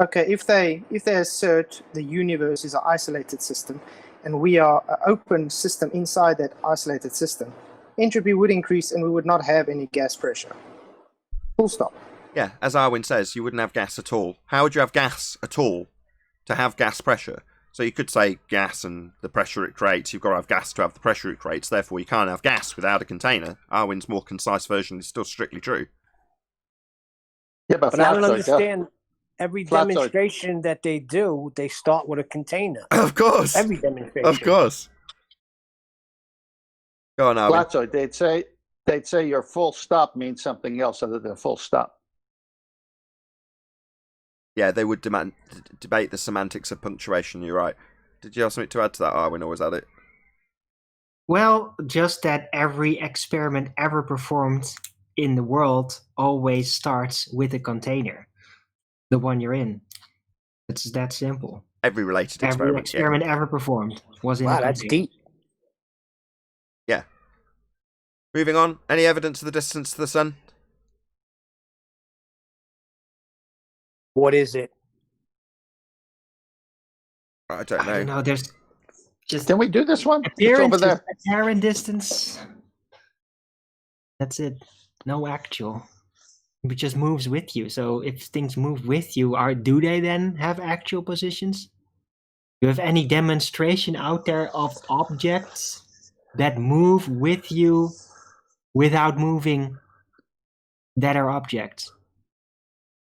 Okay, if they assert the universe is an isolated system, and we are an open system inside that isolated system, entropy would increase and we would not have any gas pressure. Full stop. Yeah, as Arwin says, you wouldn't have gas at all. How would you have gas at all to have gas pressure? So you could say gas and the pressure it creates. You've got to have gas to have the pressure it creates. Therefore, you can't have gas without a container. Arwin's more concise version is still strictly true. Yeah, but I don't Flatzoid, understand. Every Flatzoid. demonstration that they do, they start with a container. Of course. Every demonstration. Of course. Go on, Arwin. Flatzoid, they'd say your full stop means something else other than full stop. Yeah, they would debate the semantics of punctuation. You're right. Did you have something to add to that, Arwin, or was that it? Well, just that every experiment ever performed in the world always starts with a container, the one you're in. It's that simple. Every related Every experiment. experiment ever performed was in a Wow, container. that's deep. Yeah. Moving on. Any evidence of the distance to the sun? What is it? I don't know. I don't know. There's just Can we do this one? It's over appearances, there. apparent distance. That's it. No actual. It just moves with you. So if things move with you, do they then have actual positions? Do you have any demonstration out there of objects that move with you without moving that are objects?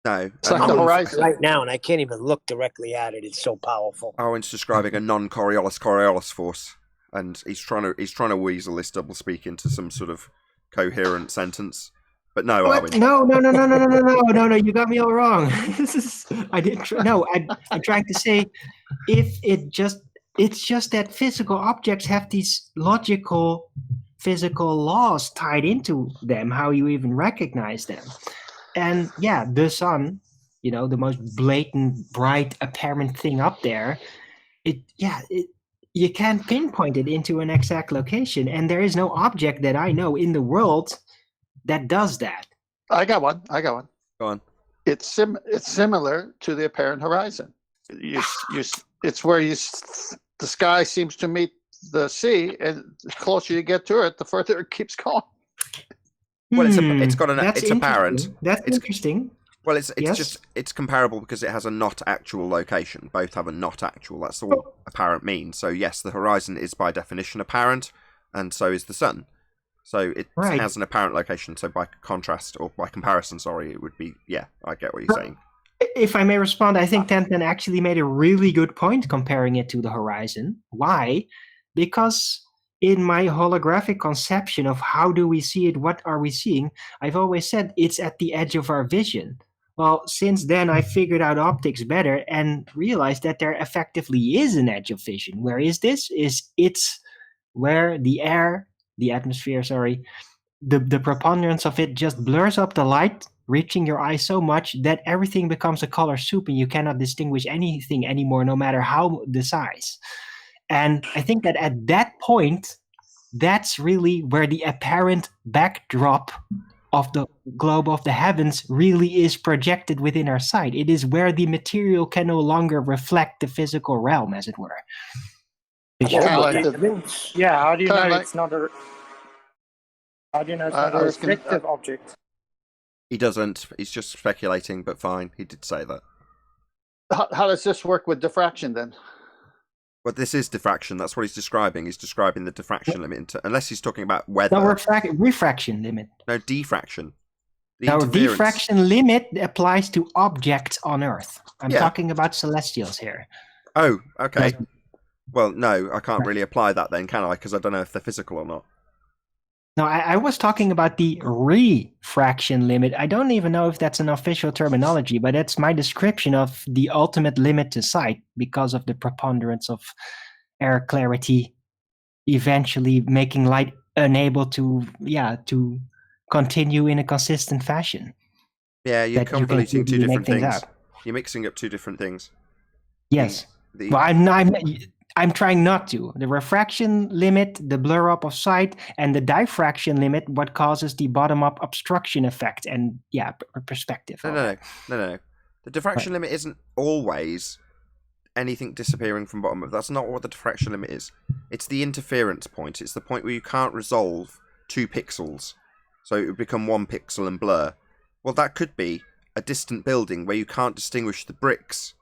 No. It's like the horizon. Right now, and I can't even look directly at it. It's so powerful. Arwin's describing a non-Coriolis force, and he's trying to weasel this double speak into some sort of coherent sentence. But no, Arwin. No, you got me all wrong. I'm trying to say it's just that physical objects have these logical physical laws tied into them, how you even recognize them. And yeah, the sun, the most blatant, bright, apparent thing up there, you can't pinpoint it into an exact location. And there is no object that I know in the world that does that. I got one. Go on. It's similar to the apparent horizon. It's where the sky seems to meet the sea, and the closer you get to it, the further it keeps going. Well, it's apparent. That's interesting. Well, it's comparable because it has a not actual location. Both have a not actual. That's all apparent means. So yes, the horizon is by definition apparent, and so is the sun. So it has an apparent location. So by contrast, or by comparison, it would be, I get what you're saying. If I may respond, I think Tantan actually made a really good point comparing it to the horizon. Why? Because in my holographic conception of how do we see it, what are we seeing, I've always said it's at the edge of our vision. Well, since then, I figured out optics better and realized that there effectively is an edge of vision. Where is this? It's where the atmosphere, the preponderance of it just blurs up the light, reaching your eye so much that everything becomes a color soup and you cannot distinguish anything anymore, no matter how the size. And I think that at that point, that's really where the apparent backdrop of the globe of the heavens really is projected within our sight. It is where the material can no longer reflect the physical realm, as it were. How do you know it's not a reflective object? He doesn't. He's just speculating, but fine. He did say that. How does this work with diffraction then? Well, this is diffraction. That's what he's describing. He's describing the diffraction limit, unless he's talking about weather. No, refraction limit. No, diffraction. Diffraction limit applies to objects on Earth. I'm talking about celestials here. Oh, okay. Well, no, I can't really apply that then, can I? Because I don't know if they're physical or not. No, I was talking about the refraction limit. I don't even know if that's an official terminology, but that's my description of the ultimate limit to sight because of the preponderance of air clarity, eventually making light unable to continue in a consistent fashion. Yeah, you're convoluting two different things. You're mixing up two different things. Yes. Well, I'm trying not to. The refraction limit, the blur up of sight, and the diffraction limit, what causes the bottom-up obstruction effect and, perspective. No. The diffraction limit isn't always anything disappearing from bottom up. That's not what the diffraction limit is. It's the interference point. It's the point where you can't resolve 2 pixels. So it would become 1 pixel and blur. Well, that could be a distant building where you can't distinguish the bricks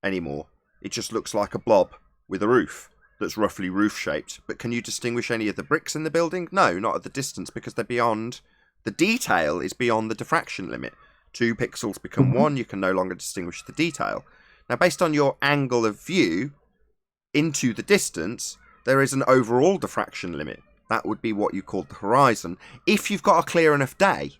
anymore. It just looks like a blob with a roof that's roughly roof-shaped. But can you distinguish any of the bricks in the building? No, not at the distance, because they're beyond... The detail is beyond the diffraction limit. 2 pixels become 1, you can no longer distinguish the detail. Now, based on your angle of view into the distance, there is an overall diffraction limit. That would be what you call the horizon, if you've got a clear enough day.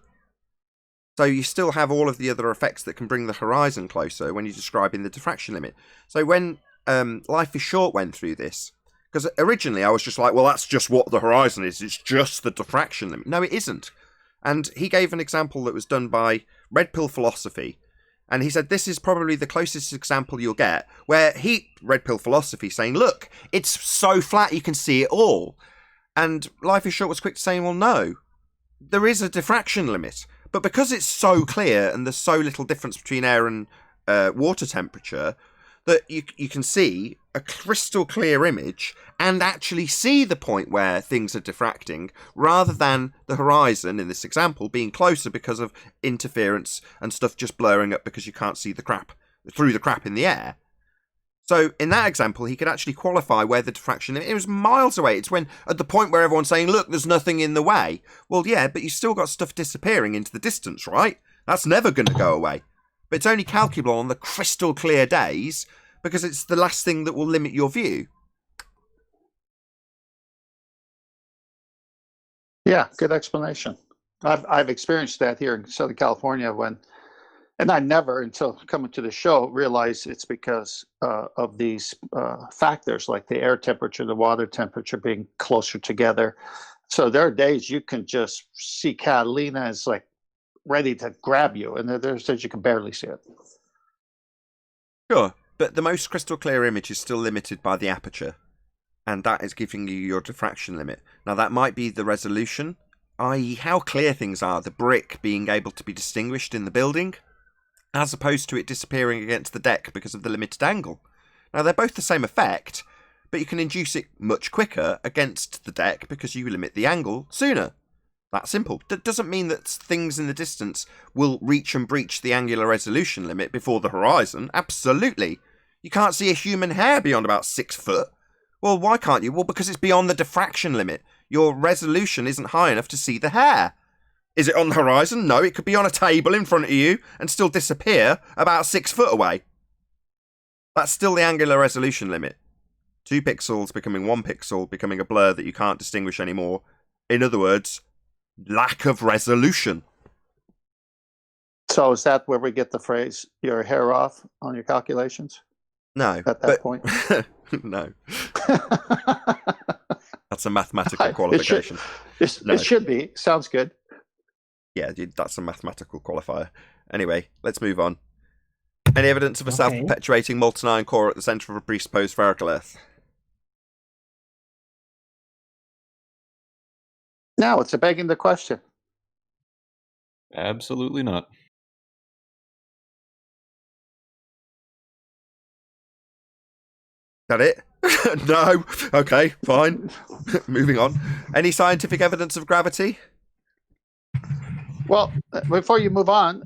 So you still have all of the other effects that can bring the horizon closer when you're describing the diffraction limit. So when Life is Short went through this, because originally I was just like, well, that's just what the horizon is. It's just the diffraction limit. No, it isn't. And he gave an example that was done by Red Pill Philosophy. And he said this is probably the closest example you'll get where Red Pill Philosophy, saying, look, it's so flat you can see it all. And Life is Short was quick to say, well, no, there is a diffraction limit. But because it's so clear and there's so little difference between air and water temperature, that you can see a crystal clear image and actually see the point where things are diffracting, rather than the horizon, in this example, being closer because of interference and stuff just blurring up because you can't see the crap through the crap in the air. So in that example, he could actually qualify where the diffraction, it was miles away. It's when at the point where everyone's saying, look, there's nothing in the way. Well, yeah, but you still got stuff disappearing into the distance, right? That's never going to go away. But it's only calculable on the crystal clear days because it's the last thing that will limit your view. Yeah, good explanation. I've experienced that here in Southern California and I never, until coming to the show, realized it's because of these factors like the air temperature, the water temperature being closer together. So there are days you can just see Catalina as like ready to grab you, and there's days you can barely see it. Sure, but the most crystal clear image is still limited by the aperture, and that is giving you your diffraction limit. Now that might be the resolution, i.e. how clear things are, the brick being able to be distinguished in the building, as opposed to it disappearing against the deck because of the limited angle. Now, they're both the same effect, but you can induce it much quicker against the deck because you limit the angle sooner. That simple. That doesn't mean that things in the distance will reach and breach the angular resolution limit before the horizon. Absolutely. You can't see a human hair beyond about 6 foot. Well, why can't you? Well, because it's beyond the diffraction limit. Your resolution isn't high enough to see the hair. Is it on the horizon? No, it could be on a table in front of you and still disappear about 6 foot away. That's still the angular resolution limit. 2 pixels becoming 1 pixel, becoming a blur that you can't distinguish anymore. In other words, lack of resolution. So is that where we get the phrase, your hair off on your calculations? No. At that point? No. That's a mathematical qualification. It should be. Sounds good. Yeah, that's a mathematical qualifier. Anyway, let's move on. Any evidence of a self-perpetuating molten iron core at the centre of a presupposed spherical Earth? No, it's begging the question. Absolutely not. That it? No. Okay, fine. Moving on. Any scientific evidence of gravity? Well, before you move on,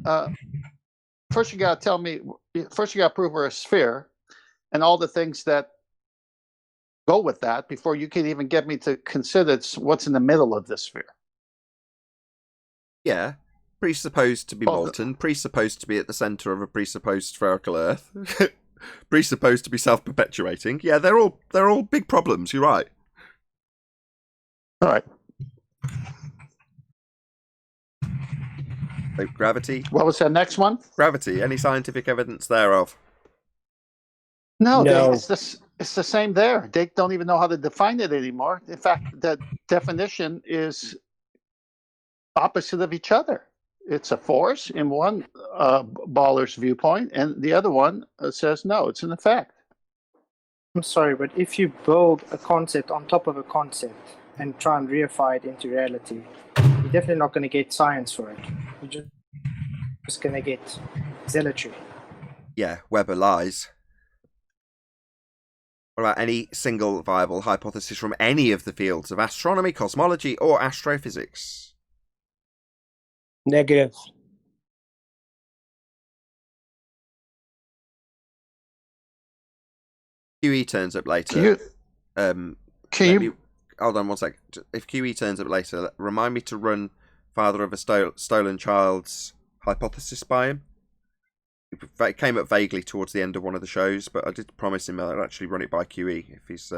first you got to prove we're a sphere and all the things that go with that before you can even get me to consider what's in the middle of this sphere. Yeah. Presupposed to be molten, presupposed to be at the centre of a presupposed spherical Earth, presupposed to be self-perpetuating. Yeah, they're all big problems, you're right. All right. So, gravity. What was that next one? Gravity. Any scientific evidence thereof? No. It's the same there. They don't even know how to define it anymore. In fact, the definition is opposite of each other. It's a force in one baller's viewpoint, and the other one says no, it's an effect. I'm sorry, but if you build a concept on top of a concept and try and reify it into reality, you're definitely not going to get science for it. You're just going to get zealotry. Yeah, Weber lies. What about any single viable hypothesis from any of the fields of astronomy, cosmology, or astrophysics? Negative. QE turns up later. Hold on 1 sec. If QE turns up later, remind me to run Father of a Stolen Child's hypothesis by him. It came up vaguely towards the end of one of the shows, but I did promise him I'd actually run it by QE if he's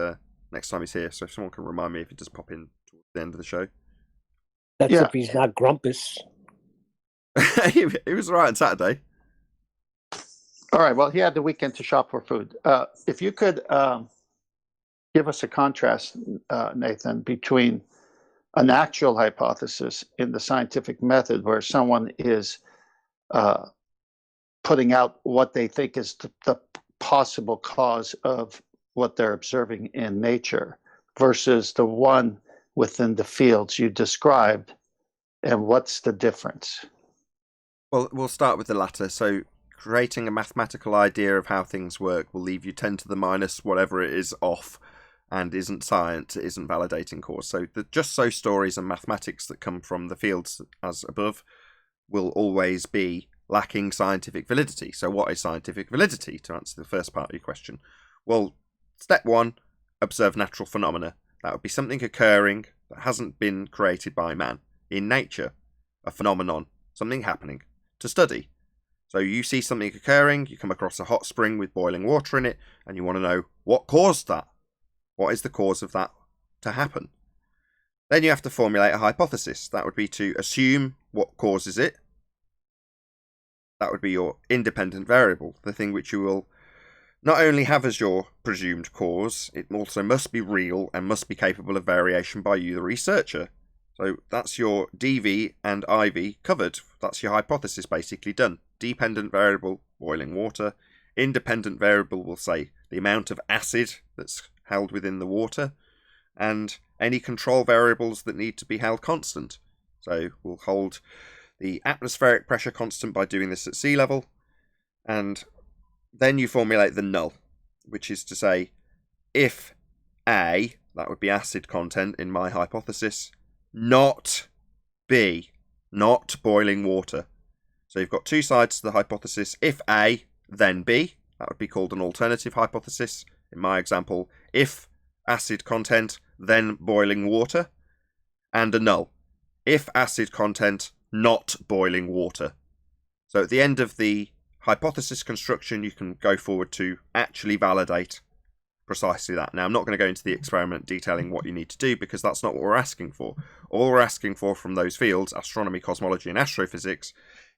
next time he's here. So if someone can remind me if it does pop in towards the end of the show. That's if he's not grumpus. He was all right on Saturday. All right. Well, he had the weekend to shop for food. If you could give us a contrast, Nathan, between an actual hypothesis in the scientific method where someone is putting out what they think is the possible cause of what they're observing in nature versus the one within the fields you described, and what's the difference? Well, we'll start with the latter. So, creating a mathematical idea of how things work will leave you 10 to the minus whatever it is off, and isn't science, it isn't validating cause. So the just so stories and mathematics that come from the fields as above will always be lacking scientific validity. So what is scientific validity, to answer the first part of your question? Well, step one, observe natural phenomena. That would be something occurring that hasn't been created by man. In nature, a phenomenon, something happening, to study. So you see something occurring, you come across a hot spring with boiling water in it, and you want to know what caused that. What is the cause of that to happen? Then you have to formulate a hypothesis. That would be to assume what causes it. That would be your independent variable, the thing which you will not only have as your presumed cause, it also must be real and must be capable of variation by you, the researcher. So that's your DV and IV covered. That's your hypothesis basically done. Dependent variable, boiling water. Independent variable will say the amount of acid that's held within the water, and any control variables that need to be held constant. So we'll hold the atmospheric pressure constant by doing this at sea level, and then you formulate the null, which is to say, if A, that would be acid content in my hypothesis, not B, not boiling water. So you've got two sides to the hypothesis. If A, then B. That would be called an alternative hypothesis. In my example, if acid content, then boiling water. And a null. If acid content, not boiling water. So at the end of the hypothesis construction, you can go forward to actually validate precisely that. Now, I'm not going to go into the experiment detailing what you need to do, because that's not what we're asking for. All we're asking for from those fields, astronomy, cosmology, and astrophysics,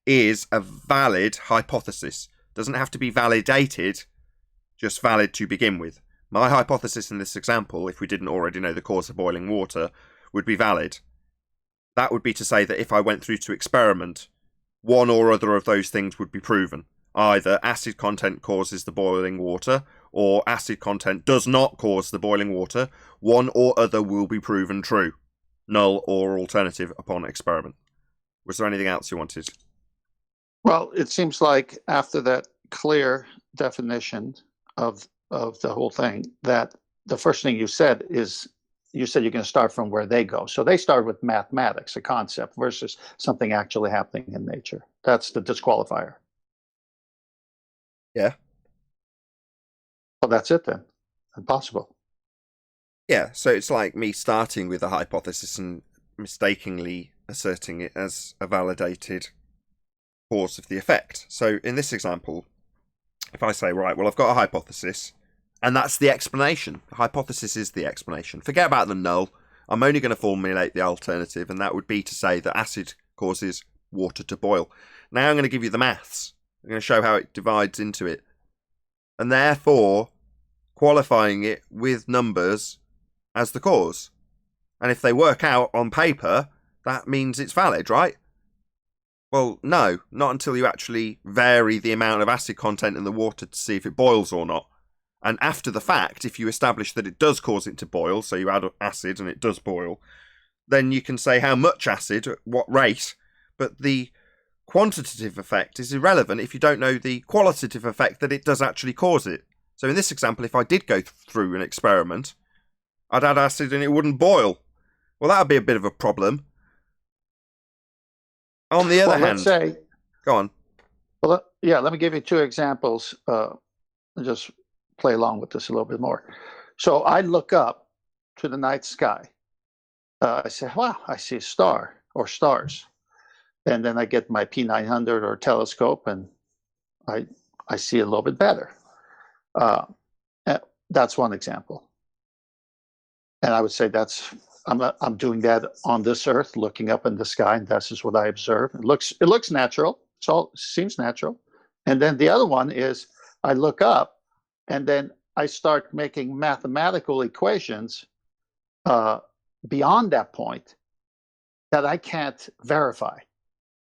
is a valid hypothesis. Doesn't have to be validated, just valid to begin with. My hypothesis in this example, if we didn't already know the cause of boiling water, would be valid. That would be to say that if I went through to experiment, one or other of those things would be proven. Either acid content causes the boiling water, or acid content does not cause the boiling water. One or other will be proven true. Null or alternative upon experiment. Was there anything else you wanted? Well, it seems like after that clear definition of the whole thing, that the first thing you said is, you said you're going to start from where they go. So they start with mathematics, a concept, versus something actually happening in nature. That's the disqualifier. Yeah. Well, that's it then. Impossible. Yeah, so it's like me starting with a hypothesis and mistakenly asserting it as a validated cause of the effect. So in this example, if I say, right, well, I've got a hypothesis, and that's the explanation. The hypothesis is the explanation. Forget about the null. I'm only going to formulate the alternative, and that would be to say that acid causes water to boil. Now I'm going to give you the maths. I'm going to show how it divides into it. And therefore, qualifying it with numbers as the cause. And if they work out on paper, that means it's valid, right? Well, no, not until you actually vary the amount of acid content in the water to see if it boils or not. And after the fact, if you establish that it does cause it to boil, so you add acid and it does boil, then you can say how much acid, at what rate, but the quantitative effect is irrelevant if you don't know the qualitative effect that it does actually cause it. So in this example, if I did go through an experiment, I'd add acid and it wouldn't boil. Well, that would be a bit of a problem. On the other hand, let's say, go on. Well, yeah, let me give you two examples. Just play along with this a little bit more. So I look up to the night sky. I say, wow, I see a star or stars. And then I get my P900 or telescope and I see a little bit better. That's one example. And I would say that's I'm doing that on this earth, looking up in the sky, and that's just what I observe. It looks natural. It seems natural. And then the other one is I look up, and then I start making mathematical equations beyond that point that I can't verify,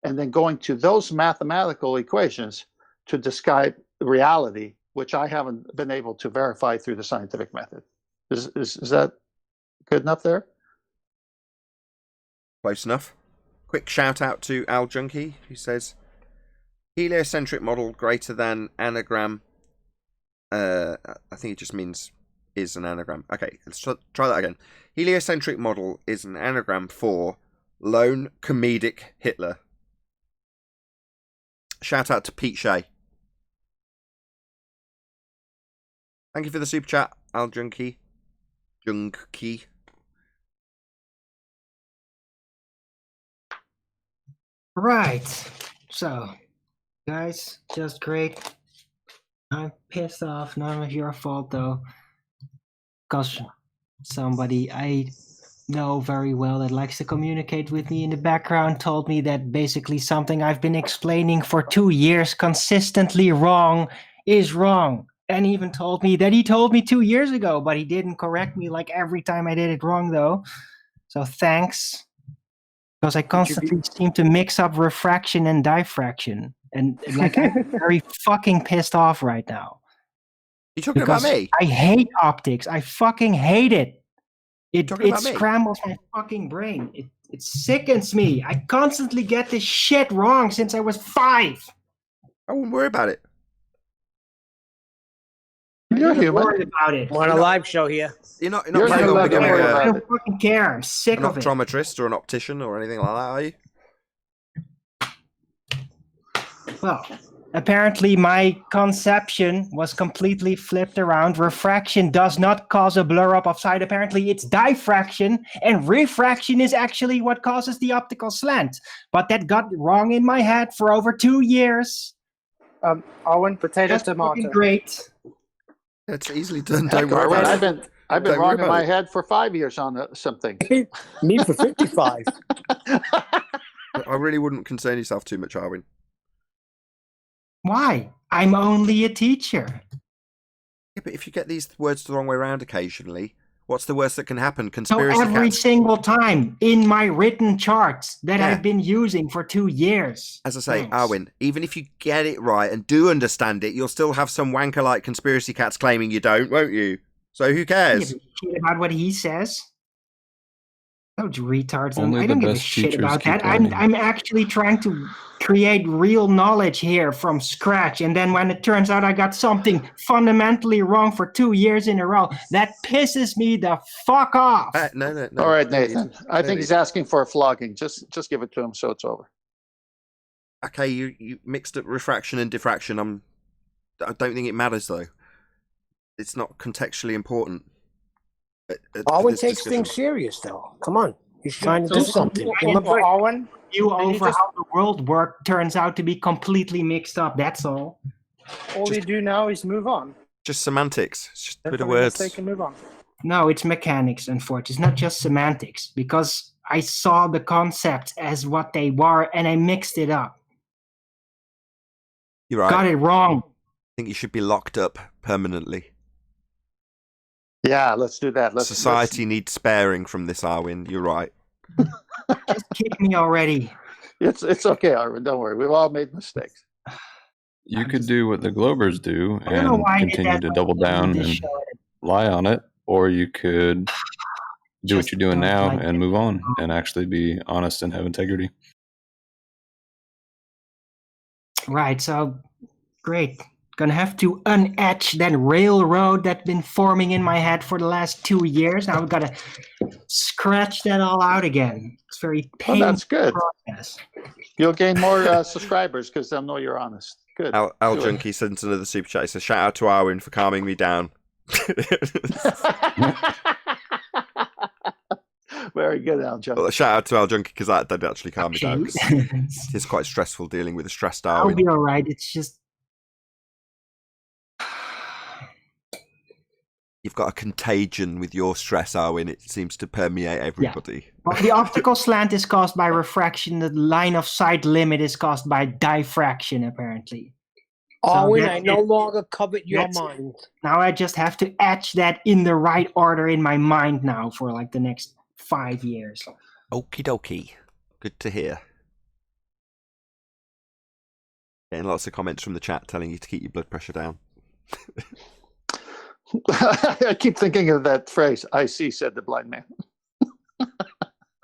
and then going to those mathematical equations to describe reality, which I haven't been able to verify through the scientific method. Is that good enough there? Close enough. Quick shout out to Al Junkie, who says heliocentric model greater than anagram. I think it just means is an anagram. Okay, let's try that again. Heliocentric model is an anagram for lone comedic Hitler. Shout out to Pete Shea. Thank you for the super chat, Al Junkie. Right. So, guys, just great. I'm pissed off. None of your fault, though. Because somebody I know very well that likes to communicate with me in the background told me that basically something I've been explaining for 2 years consistently wrong is wrong. And even told me that he told me 2 years ago, but he didn't correct me like every time I did it wrong, though. So thanks. Because I constantly seem to mix up refraction and diffraction. And like I'm very fucking pissed off right now. You talking about me? I hate optics. I fucking hate it. It about me? scrambles my fucking brain. It sickens me. I constantly get this shit wrong since I was 5. I wouldn't worry about it. You're I'm human. worried about it. We're on a live show here. You're not You're planning on human, becoming don't worry I about don't it. fucking care. I'm sick an of it. optometrist or an optician or anything like that, are you? Well, apparently my conception was completely flipped around. Refraction does not cause a blur up of sight. Apparently it's diffraction, and refraction is actually what causes the optical slant. But that got wrong in my head for over 2 years. Owen, potato, That's fucking tomato. great. It's easily done. Heck, Don't worry Arwen, about it. I've been Don't worry wrong in about my it. head for 5 years on something. Me for 55. I really wouldn't concern yourself too much, Arwen. Why? I'm only a teacher. Yeah, but if you get these words the wrong way around occasionally, what's the worst that can happen? So Conspiracy every cats. single time in my written charts that Yeah. I've been using for 2 years. As I say, Thanks. Arwen, even if you get it right and do understand it, you'll still have some wanker like conspiracy cats claiming you don't, won't you? So who I cares? don't give a shit about what he says. Those retards. Only I don't the give a best shit teachers about keep that. learning. I'm actually trying to create real knowledge here from scratch. And then when it turns out I got something fundamentally wrong for 2 years in a row, that pisses me the fuck off. No. All right, no need. Nathan. I No think he's need. asking for a flogging. Just give it to him so it's over. Okay, you mixed up refraction and diffraction. I don't think it matters though. It's not contextually important. For Owen this takes discussion. things serious, though. Come on. He's trying to do something. Give him a Well, break. Owen, You Can you over just- how the world worked turns out to be completely mixed up. That's all. all you do now is move on. Just semantics. It's just a bit of Definitely words. mistake and move on. No, it's mechanics, unfortunately. It's not just semantics, because I saw the concepts as what they were and I mixed it up. You're right. Got it wrong. I think you should be locked up permanently. Yeah, let's do that. Society needs sparing from this, Arwen. You're right. Just kick me already. It's okay, Arwen. Don't worry. We've all made mistakes. You could do what the Globers do I don't know and why I did continue that to when double I did down this and show. lie on it, or you could do what Just you're doing don't now like and it. move on and actually be honest and have integrity. Right, so great. Gonna have to unetch that railroad that's been forming in my head for the last 2 years. Now I've gotta scratch that all out again. It's very Oh, painful that's good. process. You'll gain more subscribers because they'll know you're honest. Good. Al Do it. Junkie sends another super chat. He says, shout out to Arwen for calming me down. Very good, Al Junkie. Well, shout out to Al Junkie because that did actually calm me down. 'Cause Okay. it's quite stressful dealing with a stressed I'll Arwen. be alright. It's just You've got a contagion with your stress, Arwin. It seems to permeate everybody. Well, the optical slant is caused by refraction. The line of sight limit is caused by diffraction, apparently. Owen, that's I no it. longer covet your That's- mind. Now I just have to etch that in the right order in my mind now for like the next 5 years. Okie dokie. Good to hear. Getting lots of comments from the chat telling you to keep your blood pressure down. I keep thinking of that phrase, I see, said the blind man. It's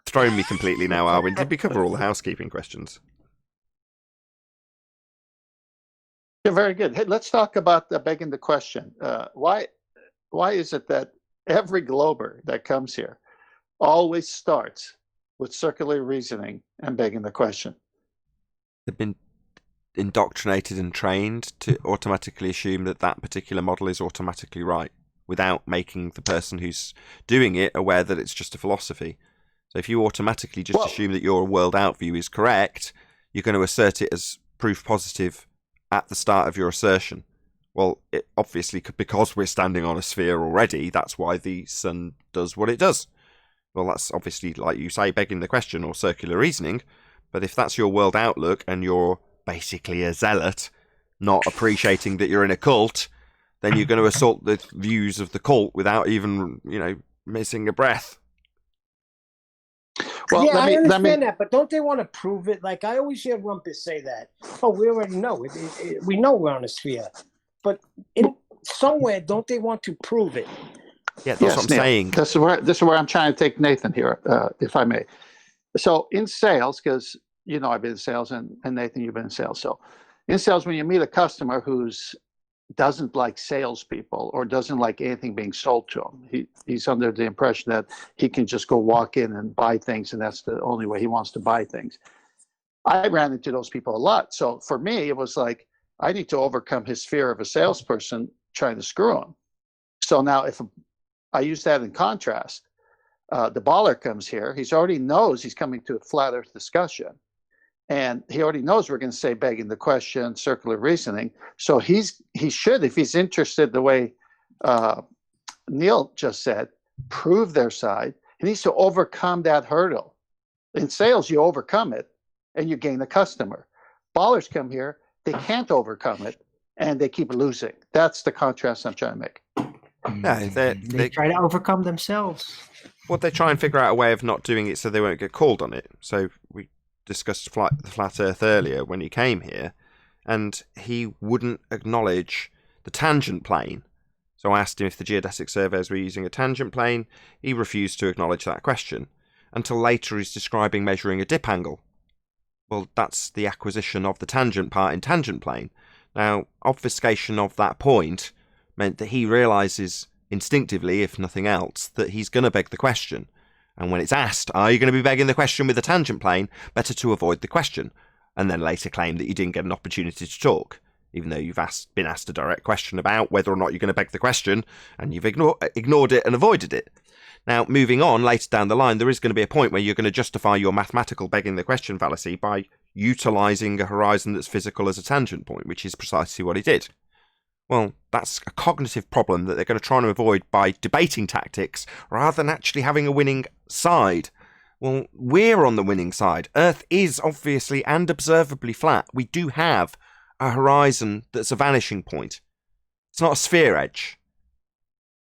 thrown me completely now, Arwin. Did we cover all the housekeeping questions? Yeah, very good. Hey, let's talk about begging the question. Why is it that every glober that comes here always starts with circular reasoning and begging the question? They've been indoctrinated and trained to automatically assume that that particular model is automatically right without making the person who's doing it aware that it's just a philosophy. So if you automatically just assume that your world out view is correct, you're going to assert it as proof positive at the start of your assertion. Well, it obviously, because we're standing on a sphere already, that's why the sun does what it does. Well, that's obviously, like you say, begging the question or circular reasoning. But if that's your world outlook and you're basically a zealot, not appreciating that you're in a cult, then you're going to assault the views of the cult without even, missing a breath. Well, yeah, I understand that, but don't they want to prove it? Like, I always hear Rumpus say that. Oh, we already know. We know we're on a sphere. But somewhere, don't they want to prove it? Yeah, that's what I'm saying. This is where I'm trying to take Nathan here, if I may. So in sales, because, I've been in sales, and Nathan, you've been in sales. So in sales, when you meet a customer who's doesn't like salespeople or doesn't like anything being sold to him, he's under the impression that he can just go walk in and buy things, and that's the only way he wants to buy things. I ran into those people a lot. So for me, it was like, I need to overcome his fear of a salesperson trying to screw him. So now if I use that in contrast, the baller comes here, he already knows he's coming to a flat earth discussion. And he already knows we're going to say begging the question, circular reasoning. So he should, if he's interested the way Neil just said, prove their side. He needs to overcome that hurdle. In sales, you overcome it and you gain a customer. Ballers come here, they can't overcome it and they keep losing. That's the contrast I'm trying to make. No, they try to overcome themselves. Well, they try and figure out a way of not doing it so they won't get called on it. So we discussed the flat earth earlier when he came here, and he wouldn't acknowledge the tangent plane. So I asked him if the geodesic surveys were using a tangent plane. He refused to acknowledge that question until later he's describing measuring a dip angle. Well, that's the acquisition of the tangent part in tangent plane. Now, obfuscation of that point meant that he realises instinctively, if nothing else, that he's going to beg the question. And when it's asked, are you going to be begging the question with the tangent plane, better to avoid the question, and then later claim that you didn't get an opportunity to talk, even though you've been asked a direct question about whether or not you're going to beg the question, and you've ignored it and avoided it. Now, moving on, later down the line, there is going to be a point where you're going to justify your mathematical begging the question fallacy by utilising a horizon that's physical as a tangent point, which is precisely what he did. Well, that's a cognitive problem that they're going to try to avoid by debating tactics rather than actually having a winning side. Well, we're on the winning side. Earth is obviously and observably flat. We do have a horizon that's a vanishing point. It's not a sphere edge.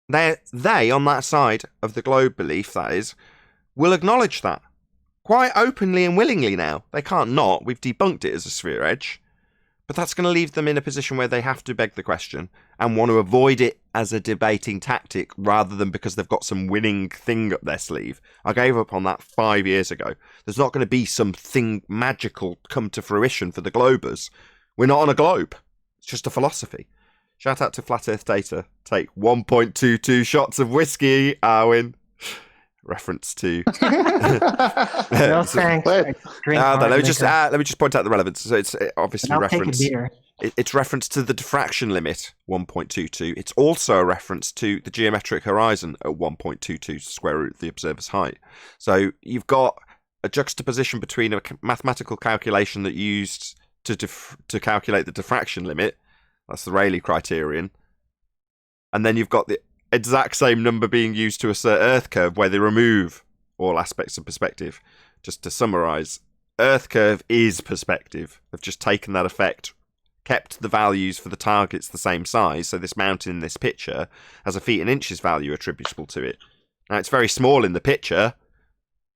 They, on that side of the globe belief, that is, will acknowledge that. Quite openly and willingly now. They can't not. We've debunked it as a sphere edge. But that's going to leave them in a position where they have to beg the question and want to avoid it as a debating tactic rather than because they've got some winning thing up their sleeve. I gave up on that 5 years ago. There's not going to be something magical come to fruition for the globers. We're not on a globe. It's just a philosophy. Shout out to Flat Earth Data. Take 1.22 shots of whiskey, Arwin. Reference to No thanks. Let me just point out the relevance. So it's obviously reference. It's reference to the diffraction limit 1.22. It's also a reference to the geometric horizon at 1.22 square root of the observer's height. So you've got a juxtaposition between a mathematical calculation that you used to calculate the diffraction limit. That's the Rayleigh criterion. And then you've got exact same number being used to assert Earth curve, where they remove all aspects of perspective. Just to summarise, Earth curve is perspective. They've just taken that effect, kept the values for the targets the same size, so this mountain in this picture has a feet and inches value attributable to it. Now, it's very small in the picture,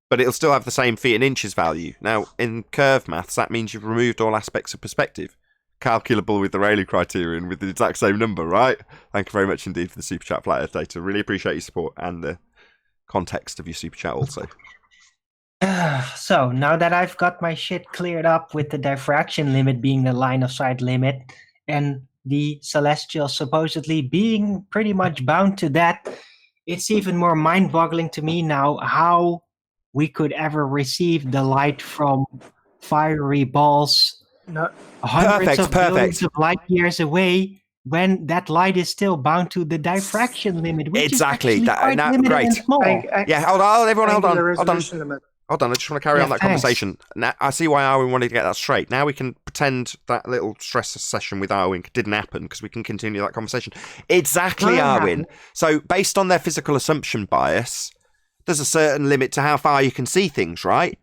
but it'll still have the same feet and inches value. Now, in curve maths, that means you've removed all aspects of perspective. Calculable with the Rayleigh criterion with the exact same number, right? Thank you very much indeed for the Super Chat, Flat Earth Data. Really appreciate your support and the context of your Super Chat also. So now that I've got my shit cleared up with the diffraction limit being the line of sight limit and the celestial supposedly being pretty much bound to that, it's even more mind-boggling to me now how we could ever receive the light from fiery balls hundreds of billions of light years away when that light is still bound to the diffraction limit, which Exactly. is actually quite limited and small. Yeah, hold on, everyone, hold on. Limit. Hold on, I just want to carry on that thanks. conversation. Now, I see why Arwin wanted to get that straight. Now we can pretend that little stress session with Arwin didn't happen because we can continue that conversation. Exactly, Arwin. So, based on their physical assumption bias, there's a certain limit to how far you can see things, right?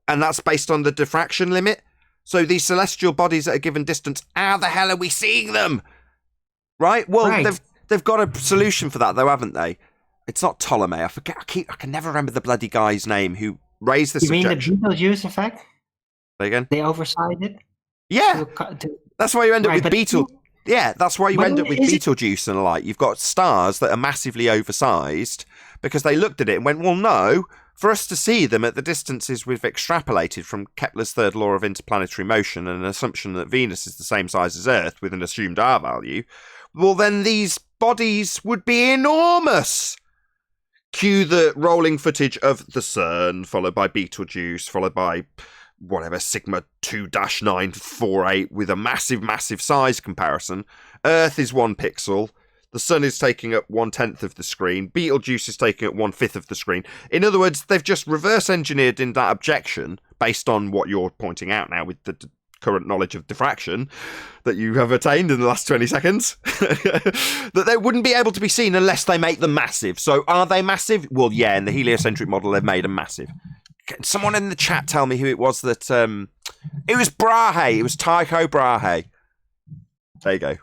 And that's based on the diffraction limit. So, these celestial bodies at a given distance, how the hell are we seeing them? Right? Well, Right. they've got a solution for that, though, haven't they? It's not Ptolemy. I forget. I can never remember the bloody guy's name who raised this You mean the objection. Beetlejuice effect? Say again? They oversized it? Yeah, that's why you end up with Beetle. Yeah, that's why you end up with is it- Beetlejuice and Light. You've got stars that are massively oversized because they looked at it and went, well, no, for us to see them at the distances we've extrapolated from Kepler's third law of interplanetary motion and an assumption that Venus is the same size as Earth with an assumed R value, well, then these bodies would be enormous. Cue the rolling footage of the CERN, followed by Beetlejuice, followed by whatever, Sigma 2-948 with a massive size comparison. Earth is 1 pixel. The Sun is taking up 1/10 of the screen. Beetlejuice is taking up 1/5 of the screen. In other words, they've just reverse engineered in that objection based on what you're pointing out now with the current knowledge of diffraction that you have attained in the last 20 seconds, that they wouldn't be able to be seen unless they make them massive. So are they massive? Well, yeah, in the heliocentric model, they've made them massive. Can someone in the chat tell me who it was that... it was Brahe. It was Tycho Brahe. There you go.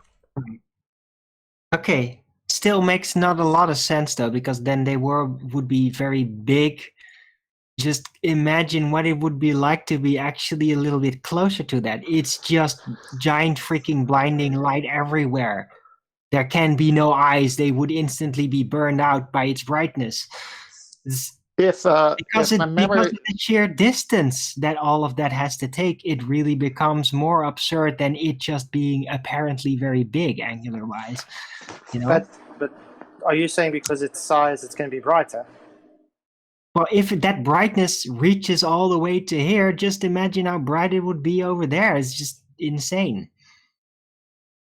Okay, still makes not a lot of sense though, because then they would be very big. Just imagine what it would be like to be actually a little bit closer to that. It's just giant freaking blinding light everywhere. There can be no eyes. They would instantly be burned out by its brightness. Because of the sheer distance that all of that has to take, it really becomes more absurd than it just being apparently very big angular-wise. You know? But are you saying because its size, it's going to be brighter? Well, if that brightness reaches all the way to here, just imagine how bright it would be over there. It's just insane.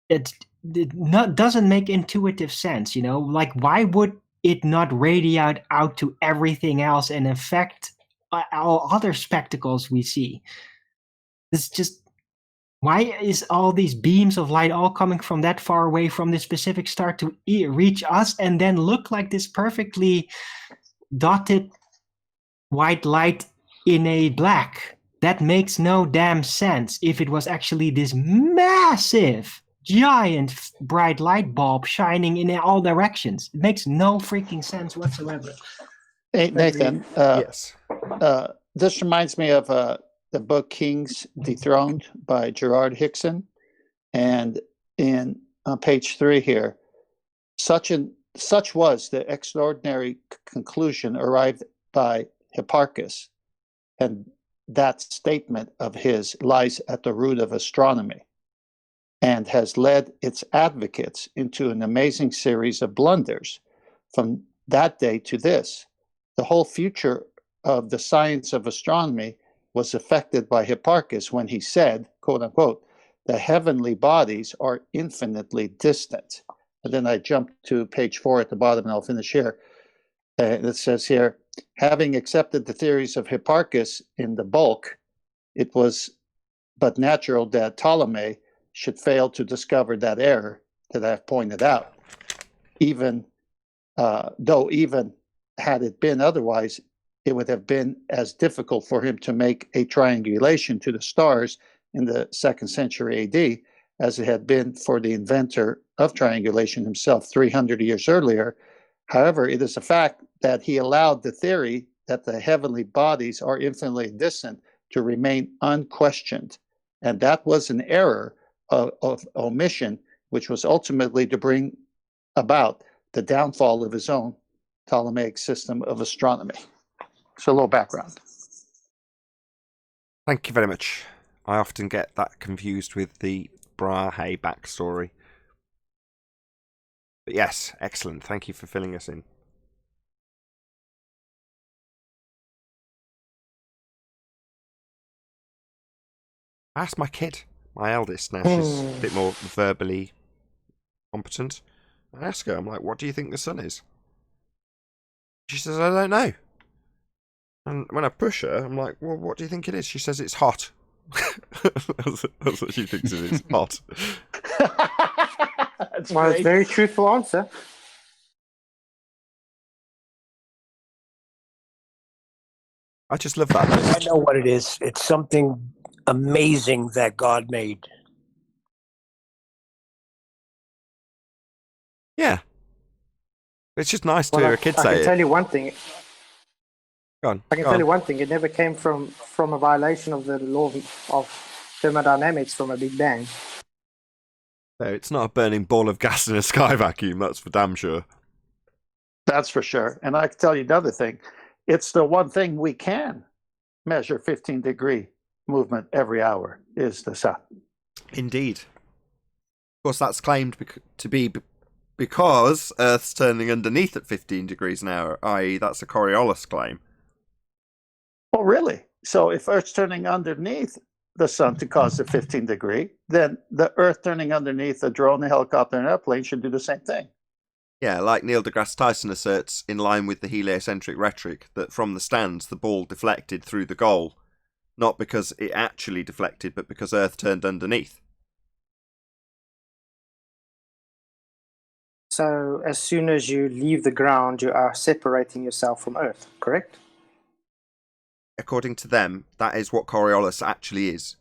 It doesn't make intuitive sense, you know? Like, why would it not radiate out to everything else and affect all other spectacles we see? It's just, why is all these beams of light all coming from that far away from this specific star to reach us and then look like this perfectly dotted white light in a black? That makes no damn sense if it was actually this massive, giant, bright light bulb shining in all directions. It makes no freaking sense whatsoever. Hey, Nathan, Yes. this reminds me of the book Kings Dethroned by Gerard Hickson. And on page 3 here, such was the extraordinary conclusion arrived by Hipparchus, and that statement of his lies at the root of astronomy and has led its advocates into an amazing series of blunders from that day to this. The whole future of the science of astronomy was affected by Hipparchus when he said, quote unquote, the heavenly bodies are infinitely distant. And then I jumped to page 4 at the bottom, and I'll finish here. It says here, having accepted the theories of Hipparchus in the bulk, it was but natural that Ptolemy should fail to discover that error that I've pointed out. Even though even had it been otherwise, it would have been as difficult for him to make a triangulation to the stars in the 2nd century AD as it had been for the inventor of triangulation himself 300 years earlier. However, it is a fact that he allowed the theory that the heavenly bodies are infinitely distant to remain unquestioned. And that was an error of omission, which was ultimately to bring about the downfall of his own Ptolemaic system of astronomy. So a little background. Thank you very much. I often get that confused with the Brahe backstory. But yes, excellent. Thank you for filling us in. I asked my kid, my eldest, now she's a bit more verbally competent. I ask her, I'm like, what do you think the sun is? She says, I don't know. And when I push her, I'm like, well, what do you think it is? She says it's hot. That's what she thinks it is, hot. Well, it's a very truthful answer. I just love that. I know what it is. It's something amazing that God made. Yeah. It's just nice to Well, hear a kid I say can it. tell you one thing. Go on. I can tell you one thing. It never came from a violation of the law of thermodynamics from a Big Bang. No, it's not a burning ball of gas in a sky vacuum, that's for damn sure. That's for sure. And I can tell you another thing. It's the one thing we can measure 15-degree movement every hour is the sun. Indeed. Of course, that's claimed to be because Earth's turning underneath at 15 degrees an hour, i.e. that's a Coriolis claim. Oh, really? So if Earth's turning underneath the sun to cause the 15-degree, then the Earth turning underneath a drone, a helicopter, and an airplane should do the same thing. Yeah, like Neil deGrasse Tyson asserts, in line with the heliocentric rhetoric, that from the stands the ball deflected through the goal, not because it actually deflected, but because Earth turned underneath. So as soon as you leave the ground, you are separating yourself from Earth, correct? According to them, that is what Coriolis actually is.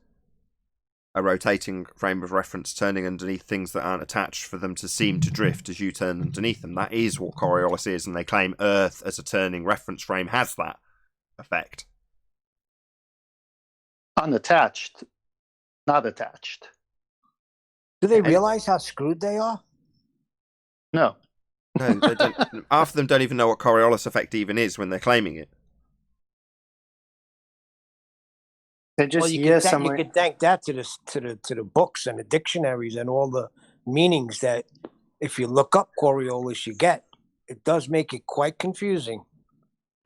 A rotating frame of reference turning underneath things that aren't attached for them to seem to drift as you turn underneath them. That is what Coriolis is, and they claim Earth as a turning reference frame has that effect. Unattached, not attached. Do they realize how screwed they are? No. No, they don't. Half of them don't even know what Coriolis effect even is when they're claiming it. They just Well, you could thank that to the books and the dictionaries and all the meanings that, if you look up Coriolis, you get. It does make it quite confusing.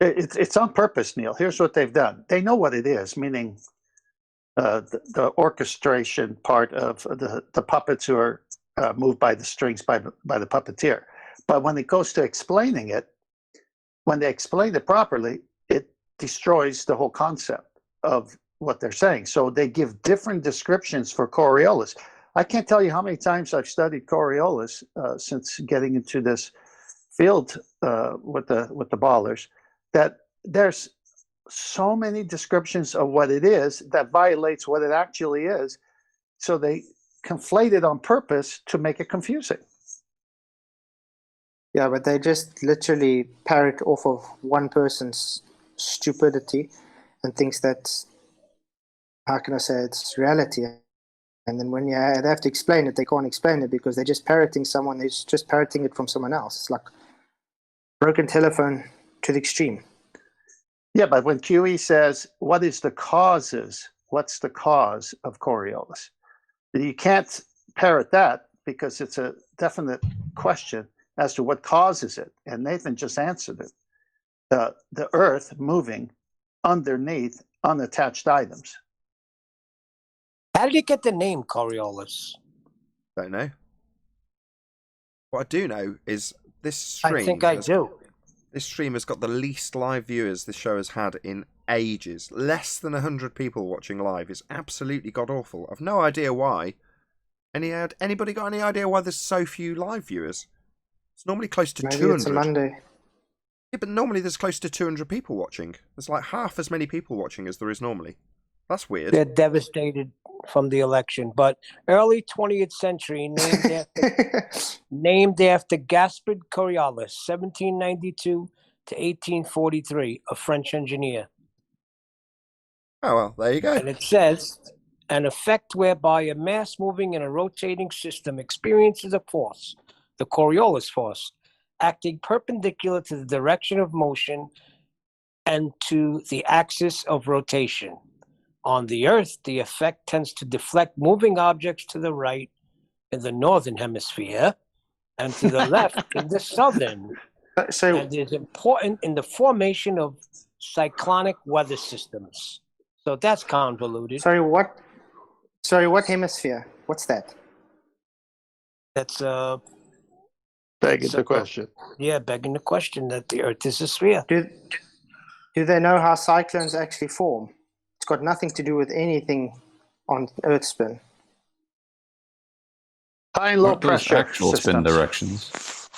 It's on purpose, Neil. Here's what they've done. They know what it is, meaning the orchestration part of the puppets who are moved by the strings by the puppeteer. But when it goes to explaining it, when they explain it properly, it destroys the whole concept of what they're saying. So they give different descriptions for Coriolis. I can't tell you how many times I've studied Coriolis since getting into this field with the ballers, that there's so many descriptions of what it is that violates what it actually is. So they conflate it on purpose to make it confusing. Yeah, but they just literally parrot off of one person's stupidity and thinks that, how can I say, it's reality. And then when they have to explain it, they can't explain it because they're just parroting someone who's just parroting it from someone else. It's like broken telephone to the extreme. Yeah, but when QE says, what is the causes? What's the cause of Coriolis? You can't parrot that because it's a definite question as to what causes it. And Nathan just answered it. The Earth moving underneath unattached items. How did it get the name Coriolis? Don't know. What I do know is this stream. I think I do. This stream has got the least live viewers this show has had in ages. Less than 100 people watching live is absolutely god-awful. I've no idea why. Anybody got any idea why there's so few live viewers? It's normally close to Maybe 200. it's a Monday. Yeah, but normally there's close to 200 people watching. There's like half as many people watching as there is normally. That's weird. They're devastated from the election. But early 20th century, named after Gaspard Coriolis, 1792 to 1843, a French engineer. Oh, well, there you go. And it says, an effect whereby a mass moving in a rotating system experiences a force, the Coriolis force, acting perpendicular to the direction of motion and to the axis of rotation. On the Earth, the effect tends to deflect moving objects to the right in the northern hemisphere and to the left in the southern. So, And is important in the formation of cyclonic weather systems. So that's convoluted. sorry, what? Sorry, what hemisphere? What's that? That's Begging So- the question. begging the question that the Earth is a sphere. Do they know how cyclones actually form? It's got nothing to do with anything on Earth spin. High and low Aren't those pressure actual spin systems. directions.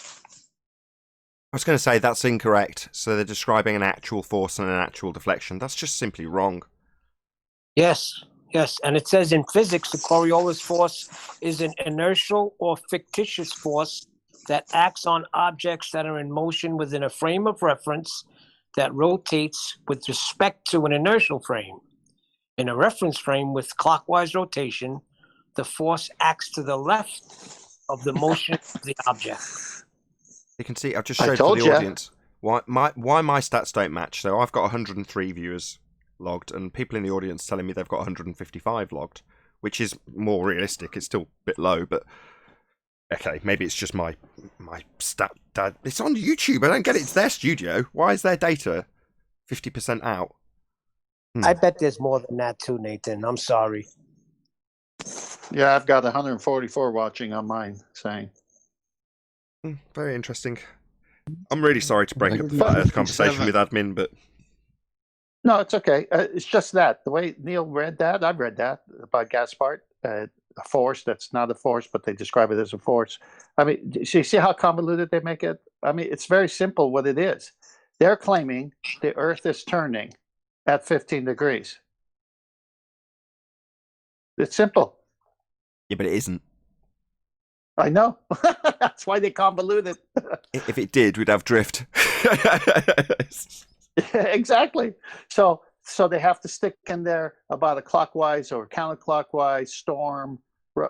I was going to say that's incorrect. So they're describing an actual force and an actual deflection. That's just simply wrong. Yes. And it says in physics, the Coriolis force is an inertial or fictitious force that acts on objects that are in motion within a frame of reference that rotates with respect to an inertial frame. In a reference frame with clockwise rotation, the force acts to the left of the motion of the object. You can see I've just I showed told to the ya. audience why my stats don't match. So I've got 103 viewers logged, and people in the audience telling me they've got 155 logged, which is more realistic. It's still a bit low, but okay, maybe it's just my stat. It's on YouTube. I don't get it. It's their studio. Why is their data 50% out? I bet there's more than that too, Nathan. I'm sorry. Yeah, I've got 144 watching on mine saying. Very interesting. I'm really sorry to break Like up the flat Earth 57. conversation with admin, but No, it's okay. It's just that. The way Neil read that, I've read that about Gaspard, a force that's not a force, but they describe it as a force. I mean, you see how convoluted they make it? I mean, it's very simple what it is. They're claiming the Earth is turning at 15 degrees. It's simple. yeah, but it isn't. I know. That's why they convolute it. If it did, we'd have drift. Exactly. So they have to stick in there about a clockwise or counterclockwise storm.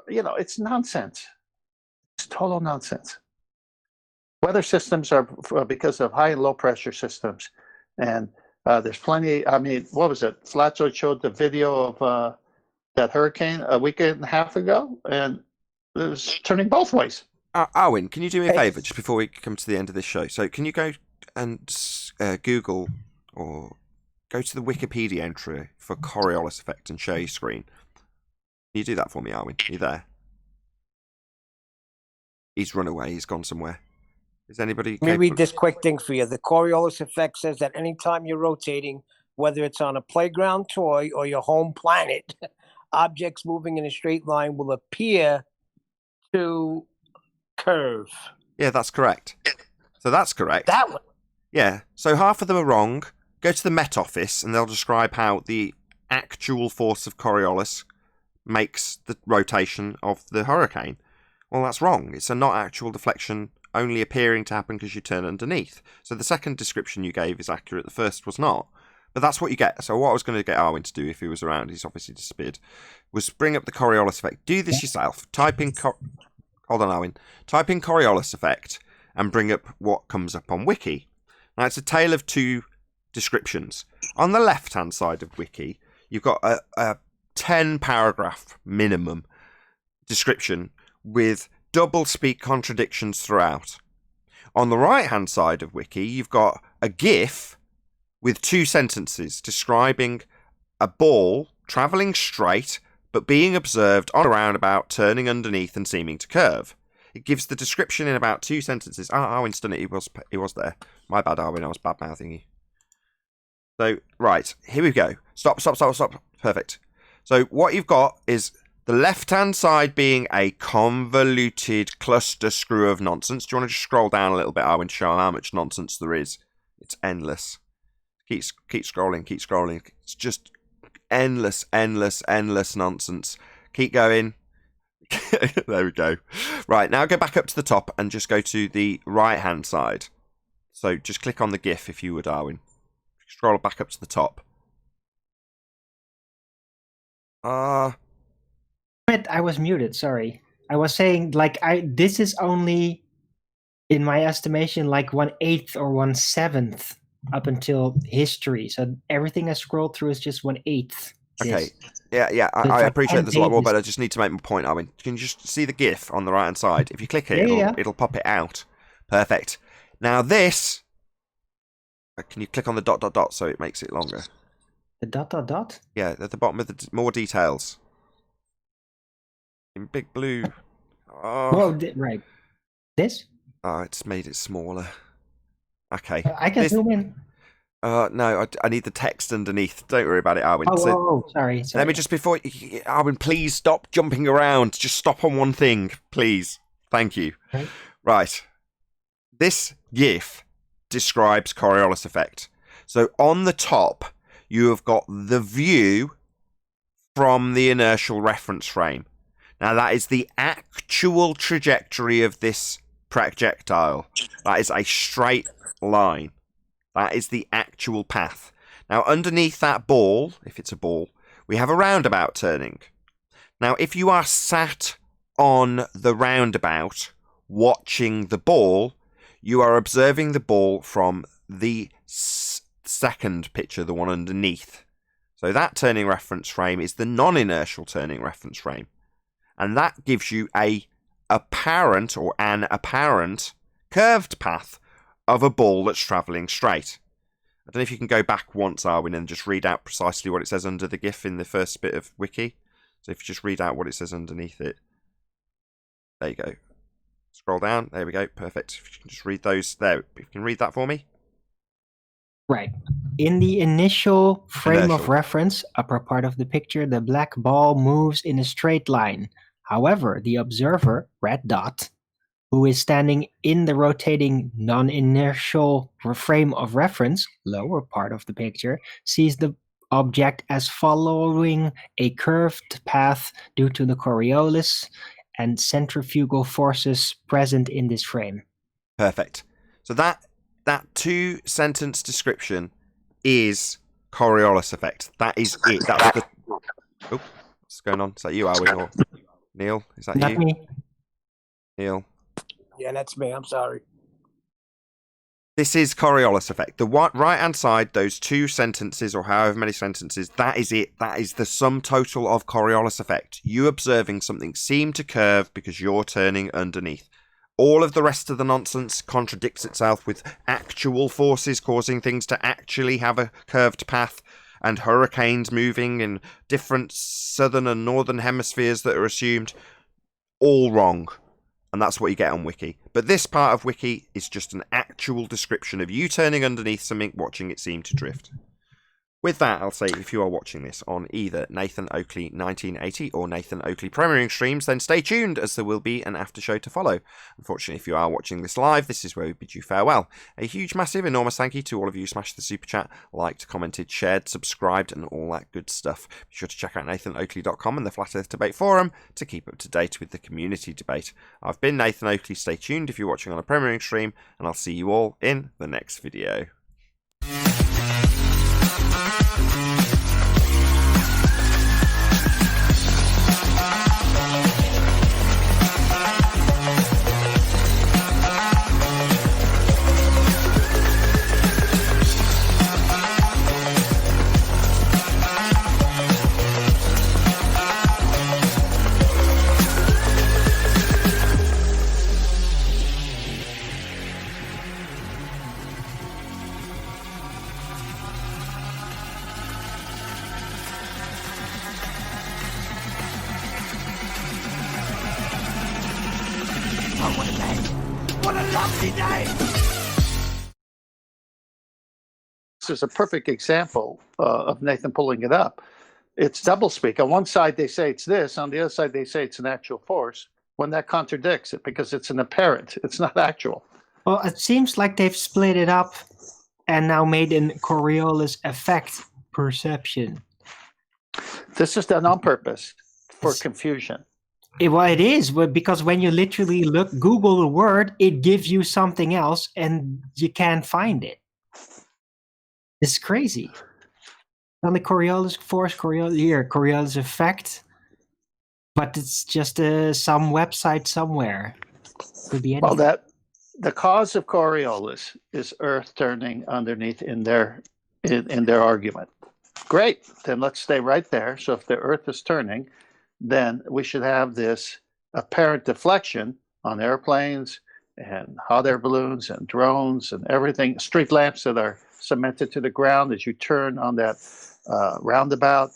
You know, it's nonsense. It's total nonsense. Weather systems are because of high and low pressure systems, and there's plenty. I mean, what was it? Flatjoy showed the video of that hurricane a week and a half ago, and it was turning both ways. Arwin, can you do me a Hey. favour just before we come to the end of this show? So can you go and Google or go to the Wikipedia entry for Coriolis effect and share your screen? Can you do that for me, Arwin? Are you there? He's run away. He's gone somewhere. Is anybody Let me read capable- this quick thing for you. The Coriolis effect says that anytime you're rotating, whether it's on a playground toy or your home planet, objects moving in a straight line will appear to curve. Yeah, that's correct. So that's correct. That one. Yeah. So half of them are wrong. Go to the Met Office and they'll describe how the actual force of Coriolis makes the rotation of the hurricane. Well, that's wrong. It's a not actual deflection only appearing to happen because you turn underneath. So the second description you gave is accurate. The first was not. But that's what you get. So what I was going to get Arwin to do if he was around, he's obviously disappeared, was bring up the Coriolis effect. Do this yourself. Type in... Hold on, Arwin. Type in Coriolis effect and bring up what comes up on Wiki. Now, it's a tale of two descriptions. On the left-hand side of Wiki, you've got a 10-paragraph minimum description with double-speak contradictions throughout. On the right-hand side of Wiki, you've got a GIF with two sentences describing a ball travelling straight but being observed on a roundabout, turning underneath and seeming to curve. It gives the description in about two sentences. Arwin's done it. He was there. My bad, Arwin. I was bad-mouthing you. So, right. Here we go. Stop. Perfect. So, what you've got is The left-hand side being a convoluted cluster screw of nonsense. Do you want to just scroll down a little bit, Arwin, to show how much nonsense there is? It's endless. Keep scrolling, keep scrolling. It's just endless nonsense. Keep going. There we go. Right, now go back up to the top and just go to the right-hand side. So just click on the GIF if you would, Arwin. Scroll back up to the top. I was muted, sorry. I was saying, like, this is only, in my estimation, like 1/8 or 1/7 up until history. So everything I scrolled through is just 1/8. Okay. Yeah. I appreciate there's a lot more, but I just need to make my point, Arwin. Can you just see the GIF on the right-hand side? If you click it, it'll pop it out. Perfect. Now this... Can you click on the ... so it makes it longer? The ... Yeah, at the bottom of the more details. In big blue. Oh. Whoa, right. This? Oh, it's made it smaller. Okay. I can zoom in. No, I need the text underneath. Don't worry about it, Arwin. Sorry. Let me just, before... Arwin, please stop jumping around. Just stop on one thing, please. Thank you. Okay. Right. This GIF describes Coriolis effect. So on the top, you have got the view from the inertial reference frame. Now, that is the actual trajectory of this projectile. That is a straight line. That is the actual path. Now, underneath that ball, if it's a ball, we have a roundabout turning. Now, if you are sat on the roundabout watching the ball, you are observing the ball from the second picture, the one underneath. So that turning reference frame is the non-inertial turning reference frame. And that gives you an apparent curved path of a ball that's travelling straight. I don't know if you can go back once, Arwin, and just read out precisely what it says under the GIF in the first bit of Wiki. So if you just read out what it says underneath it. There you go. Scroll down. There we go. Perfect. If you can just read those. There. If you can read that for me. Right. In the initial frame of reference, upper part of the picture, the black ball moves in a straight line. However, the observer, red dot, who is standing in the rotating non-inertial frame of reference, lower part of the picture, sees the object as following a curved path due to the Coriolis and centrifugal forces present in this frame. Perfect. So that 2-sentence description is Coriolis effect. That is it. That's the... Oh, what's going on? Is that you, Arwin, or Neil? Is that Not you? me. Neil? Yeah, that's me. I'm sorry. This is Coriolis effect. The right-hand side, those 2 sentences or however many sentences, that is it. That is the sum total of Coriolis effect. You observing something seem to curve because you're turning underneath. All of the rest of the nonsense contradicts itself with actual forces causing things to actually have a curved path and hurricanes moving in different southern and northern hemispheres that are assumed. All wrong. And that's what you get on Wiki. But this part of Wiki is just an actual description of you turning underneath something, watching it seem to drift. With that, I'll say if you are watching this on either Nathan Oakley 1980 or Nathan Oakley premiering streams, then stay tuned as there will be an after show to follow. Unfortunately, if you are watching this live, this is where we bid you farewell. A huge, massive, enormous thank you to all of you who smashed the super chat, liked, commented, shared, subscribed, and all that good stuff. Be sure to check out nathanoakley.com and the Flat Earth Debate Forum to keep up to date with the community debate. I've been Nathan Oakley. Stay tuned if you're watching on a premiering stream, and I'll see you all in the next video. This is a perfect example of Nathan pulling it up, It's doublespeak. On one side they say it's this, on the other side they say it's an actual force. When that contradicts it, because it's an apparent, it's not actual. Well, it seems like they've split it up and now made an Coriolis effect perception. This is done on purpose for confusion. Well, it is, but because when you literally Google the word, it gives you something else, and you can't find it. It's crazy. On the Coriolis force, Coriolis effect, but it's just some website somewhere. Could be anything. Well, the cause of Coriolis is Earth turning underneath in their argument. Great, then let's stay right there. So if the Earth is turning, then we should have this apparent deflection on airplanes and hot air balloons and drones and everything, street lamps that are cemented to the ground as you turn on that roundabout.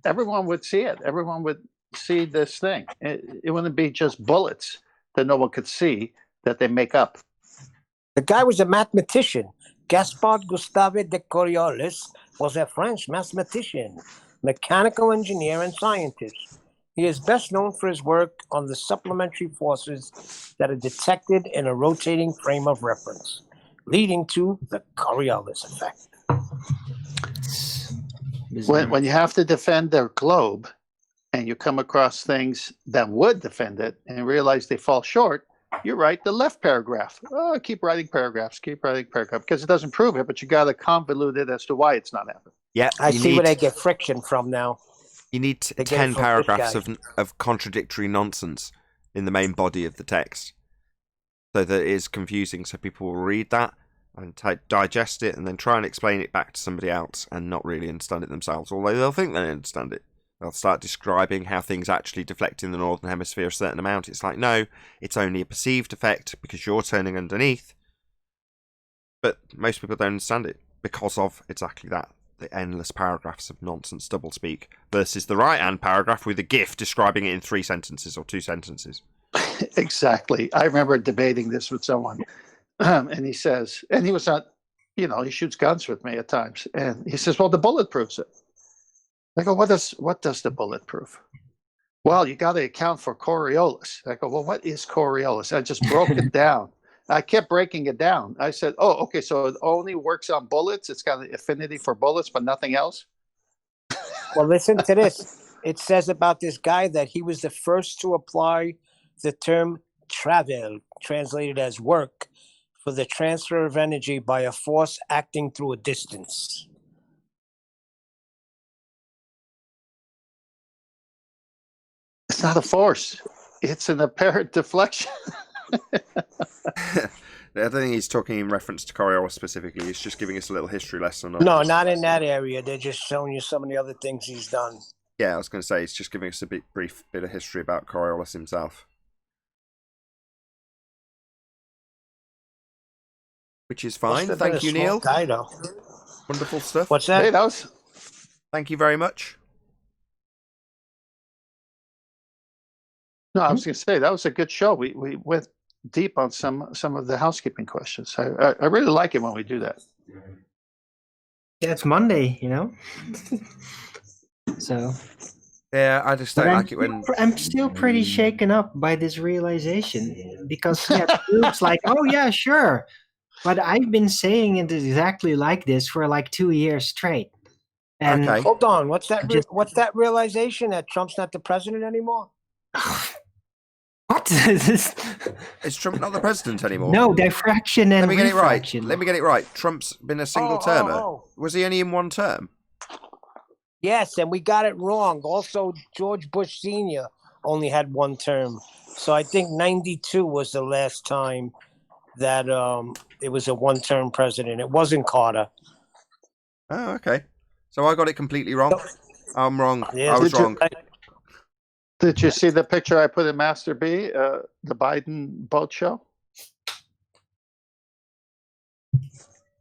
Everyone would see it. Everyone would see this thing. It wouldn't be just bullets that no one could see that they make up. The guy was a mathematician. Gaspard Gustave de Coriolis was a French mathematician, mechanical engineer, and scientist. He is best known for his work on the supplementary forces that are detected in a rotating frame of reference, leading to the Coriolis effect. When you have to defend their globe and you come across things that would defend it and realize they fall short, you write the left paragraph. Oh, keep writing paragraphs, because it doesn't prove it, but you got to convolute it as to why it's not happening. Yeah, I see where they get friction from now. You need 10 paragraphs of contradictory nonsense in the main body of the text, so that it is confusing, so people will read that and digest it and then try and explain it back to somebody else and not really understand it themselves, although they'll think they understand it. They'll start describing how things actually deflect in the northern hemisphere a certain amount. It's like, no, it's only a perceived effect because you're turning underneath. But most people don't understand it because of exactly that. The endless paragraphs of nonsense doublespeak versus the right-hand paragraph with a GIF describing it in 3 sentences or 2 sentences. Exactly. I remember debating this with someone, and he says, and he was not, he shoots guns with me at times, and he says, well, the bullet proves it. I go, what does the bullet prove? Well, you got to account for Coriolis. I go, well, what is Coriolis? I just broke it down. I kept breaking it down. I said, oh, okay, so it only works on bullets. It's got an affinity for bullets, but nothing else. Well, listen to this. It says about this guy that he was the first to apply the term travel, translated as work, for the transfer of energy by a force acting through a distance. It's not a force. It's an apparent deflection. I don't think he's talking in reference to Coriolis specifically. He's just giving us a little history lesson. No, not in that area. They're just showing you some of the other things he's done. Yeah, I was going to say, he's just giving us a brief bit of history about Coriolis himself. Which is fine. Thank you, Neil. Wonderful stuff. What's that? Hey, that was... Thank you very much. No, I was going to say, that was a good show. We went deep on some of the housekeeping questions. I really like it when we do that. Yeah, it's Monday, So. Yeah, I just don't like it when... I'm still pretty shaken up by this realization. Because, it's like, oh, yeah, sure. But I've been saying it exactly like this for like 2 years straight. And okay. Hold on. What's that realization that Trump's not the president anymore? What? Is Trump not the president anymore? No, diffraction and Let me get refraction. Let me get it right. Trump's been a single termer. Was he only in one term? Yes, and we got it wrong. Also, George Bush Sr. only had one term. So I think 92 was the last time that it was a one-term president. It wasn't Carter. Oh, okay. So I got it completely wrong. I'm wrong. Yeah, I was wrong. Did you see the picture I put in Master B, the Biden boat show?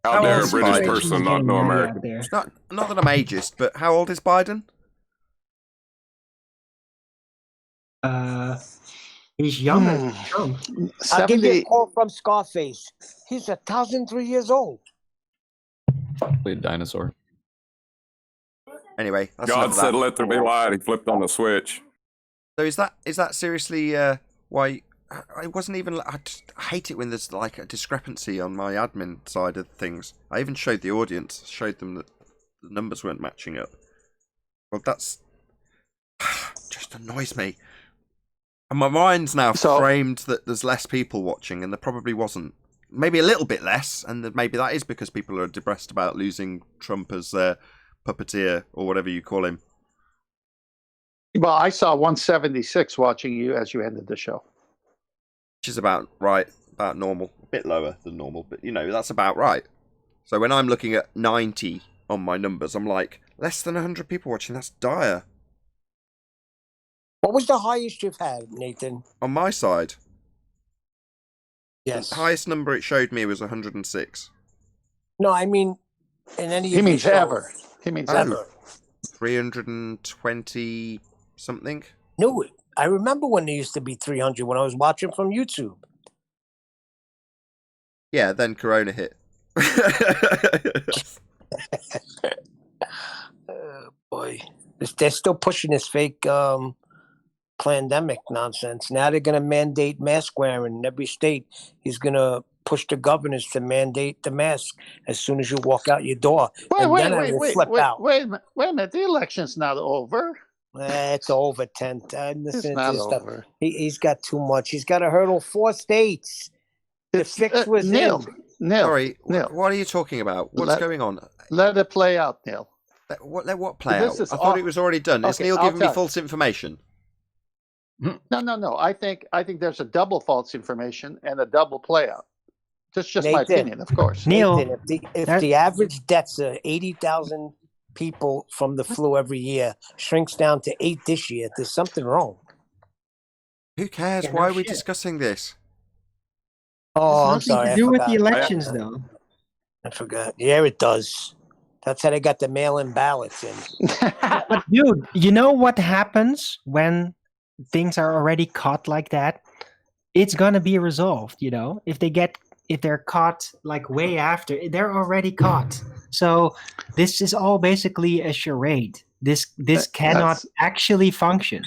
How dare a British person not know American? It's not that I'm ageist, but how old is Biden? He's younger than Trump. I'll give you a call from Scarface. He's 1,003 years old. Probably a dinosaur. Anyway, that's enough God of said, that. "Let there be light." He flipped on the switch. So is that seriously why? I wasn't even. I hate it when there's like a discrepancy on my admin side of things. I even showed the audience, showed them that the numbers weren't matching up. Well, that's just annoys me. And my mind's now framed that there's less people watching, and there probably wasn't. Maybe a little bit less, and maybe that is because people are depressed about losing Trump as their puppeteer or whatever you call him. Well, I saw 176 watching you as you ended the show. Which is about right, about normal. A bit lower than normal, but that's about right. So when I'm looking at 90 on my numbers, I'm like, less than 100 people watching, that's dire. What was the highest you've had, Nathan? On my side? Yes. The highest number it showed me was 106. No, I mean, in any He of means your ever. shows. He means Ever. 320 something? No, I remember when there used to be 300 when I was watching from YouTube. Yeah, then Corona hit. Boy, they're still pushing this fake pandemic nonsense. Now they're going to mandate mask wearing in every state. He's going to push the governors to mandate the mask as soon as you walk out your door. Wait a minute. The election's not over. It's over, Tent. It's not over. He's got too much. He's got to hurdle 4 states. The fix was Neil. Sorry, Neil. What are you talking about? What's going on? Let it play out, Neil. Let what play out? I thought it was already done. Is Neil giving me false information? No. I think there's a double false information and a double play out. That's just my opinion, of course. Neil, Nathan, if the average deaths of 80,000 people from the flu every year shrinks down to 8 this year, there's something wrong. Who cares? Why are we discussing this? Oh, I'm sorry. To do with the elections, though. I forgot. Yeah, it does. That's how they got the mail-in ballots in. But dude, you know what happens when things are already caught like that? It's gonna be resolved. If they're caught like way after, they're already caught. So this is all basically a charade. This cannot actually function.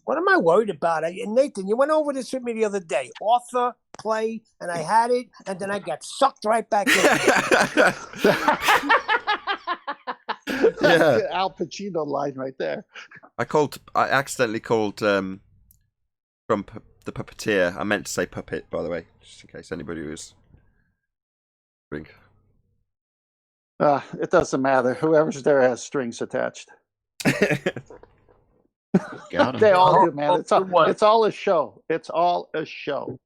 What am I worried about? Nathan, you went over this with me the other day. Author, play, and I had it, and then I got sucked right back in. Yeah, Al Pacino line right there. I accidentally called Trump the puppeteer. I meant to say puppet, by the way, just in case anybody was. It doesn't matter. Whoever's there has strings attached. They all do, man. It's all a show. It's all a show.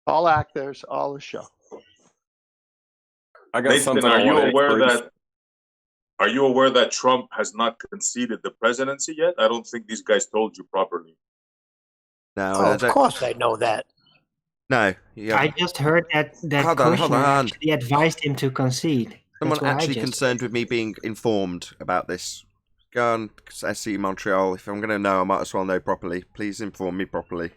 All actors, all a show. I got Nathan, something. are you aware that Trump has not conceded the presidency yet? I don't think these guys told you properly. No, of course I know that. No, yeah. I just heard that Hold on. actually advised him to concede. Someone actually concerned with me being informed about this. Go on, SC Montreal. If I'm going to know, I might as well know properly. Please inform me properly.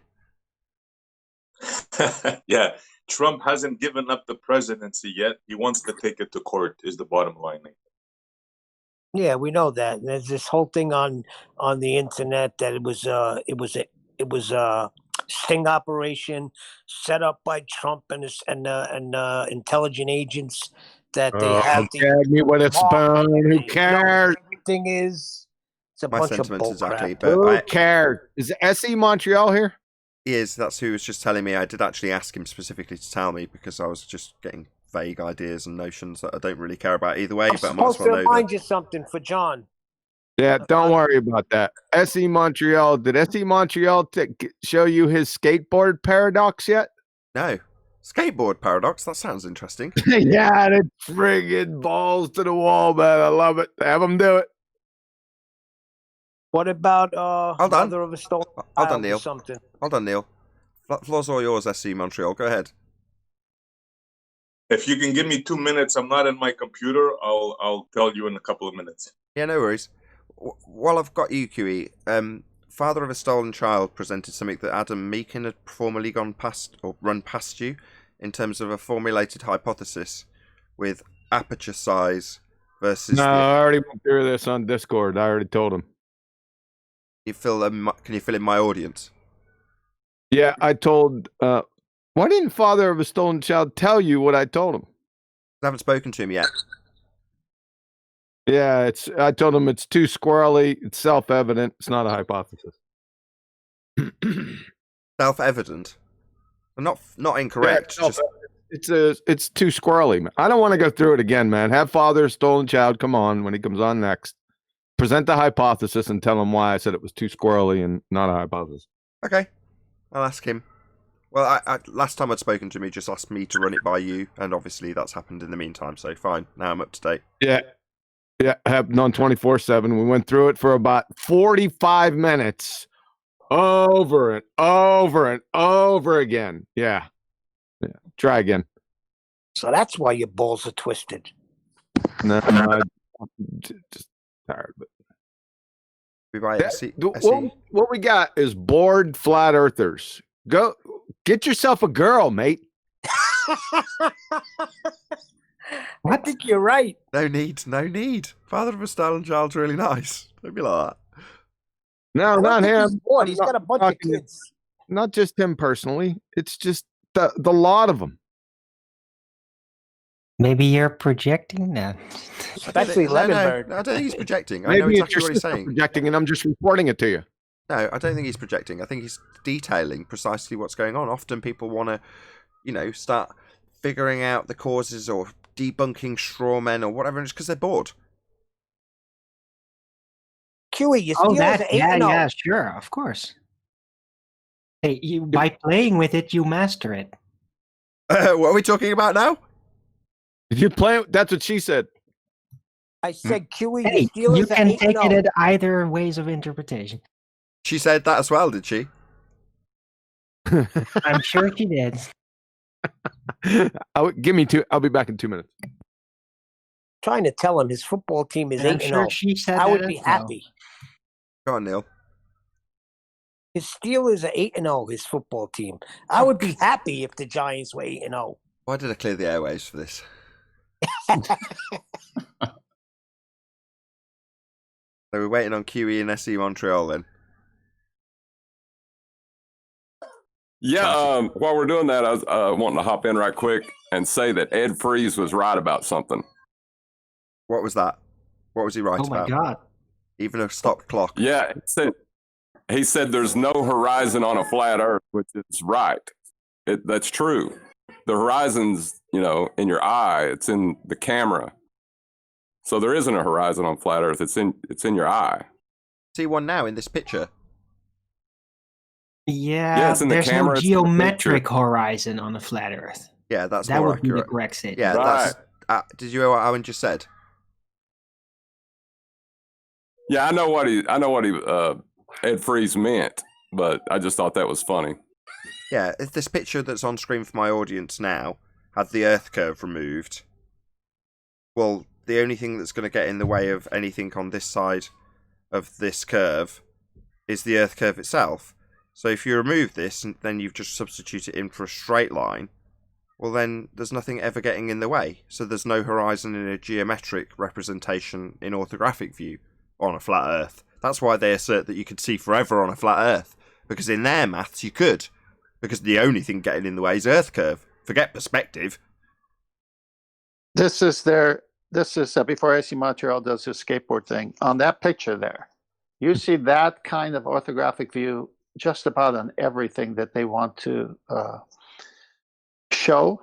Yeah, Trump hasn't given up the presidency yet. He wants to take it to court, is the bottom line. Yeah, we know that. There's this whole thing on the internet that it was a sting operation set up by Trump and intelligent agents that they have to tell me what it's about. Who cares? Everything is. It's a My bunch of sentiments bull exactly, crap. but Who cares? Is SE Montreal here? He is. That's who was just telling me. I did actually ask him specifically to tell me because I was just getting vague ideas and notions that I don't really care about either way. I'm But I might as supposed well to know remind that. you something for John. Yeah, don't worry about that. SE Montreal. Did SE Montreal show you his skateboard paradox yet? No. Skateboard paradox? That sounds interesting. Yeah, the friggin' balls to the wall, man. I love it. Have them do it. What about Hold on. Mother of a Stolen Hold Child on, Neil. or something? Hold on, Neil. Floor's all yours, SC Montreal. Go ahead. If you can give me 2 minutes, I'm not in my computer. I'll tell you in a couple of minutes. Yeah, no worries. While I've got you, QE, Father of a Stolen Child presented something that Adam Meakin had formerly run past you in terms of a formulated hypothesis with aperture size versus No, I already went through this on Discord. I already told him. Can you fill in my audience? Yeah, I told. Why didn't Father of a Stolen Child tell you what I told him? I haven't spoken to him yet. Yeah, I told him it's too squirrely. It's self-evident. It's not a hypothesis. Self-evident. Not incorrect. Yeah, it's too squirrely. Man. I don't want to go through it again, man. Have Father of Stolen Child come on when he comes on next. Present the hypothesis and tell him why I said it was too squirrely and not a hypothesis. Okay, I'll ask him. Well, I last time I'd spoken to him, he just asked me to run it by you, and obviously that's happened in the meantime. So fine, now I'm up to date. Yeah, happened on 24/7. We went through it for about 45 minutes, over and over and over again. Yeah. Try again. So that's why your balls are twisted. No, I'm just tired. But what we got is bored flat earthers. Go get yourself a girl, mate. I think you're right. No need. Father of a Stolen Child's really nice. Don't be like that. No, not him. He's got a bunch of kids. Not just him personally. It's just the lot of them. Maybe you're projecting that. Especially Lemonbird. No, I don't think he's projecting. I Maybe know exactly what he's saying. Projecting, and I'm just reporting it to you. No, I don't think he's projecting. I think he's detailing precisely what's going on. Often people want to, start figuring out the causes or debunking straw men or whatever, just because they're bored. QE, you steal that? the 8-0. Yeah, sure, of course. Hey, by playing with it, you master it. What are we talking about now? Did you play? That's what she said. I said QE, Hey, steal you the can 8-0. take it at either ways of interpretation. She said that as well, did she? I'm sure she did. Give me 2. I'll be back in 2 minutes. Trying to tell him his football team is 8-0. I'm sure she said I that would as be well. happy. Go on, Neil. His Steelers are 8-0, his football team. I would be happy if the Giants were 8-0. Why did I clear the airwaves for this? So we're waiting on QE and SE Montreal then. Yeah, while we're doing that, I was wanting to hop in right quick and say that Ed Freeze was right about something. What was that? What was he right about? Oh my God. Even a stopped clock. Yeah, he said there's no horizon on a flat Earth, which is right. That's true. The horizon's, in your eye. It's in the camera. So there isn't a horizon on flat Earth. It's in your eye. See one now in this picture. Yeah, it's in the there's camera, no it's in the geometric horizon on a flat Earth. Yeah, that would accurate. be the correct statement. Yeah, right. that's. Did you hear what Owen just said? Yeah, I know what Ed Freeze meant, but I just thought that was funny. Yeah, if this picture that's on screen for my audience now had the Earth curve removed, well, the only thing that's going to get in the way of anything on this side of this curve is the Earth curve itself. So if you remove this and then you've just substituted it in for a straight line, well then there's nothing ever getting in the way. So there's no horizon in a geometric representation in orthographic view on a flat Earth. That's why they assert that you could see forever on a flat Earth. Because in their maths you could. Because the only thing getting in the way is Earth curve. Forget perspective. This is before AC Montreal does his skateboard thing. On that picture there, you see that kind of orthographic view just about on everything that they want to show.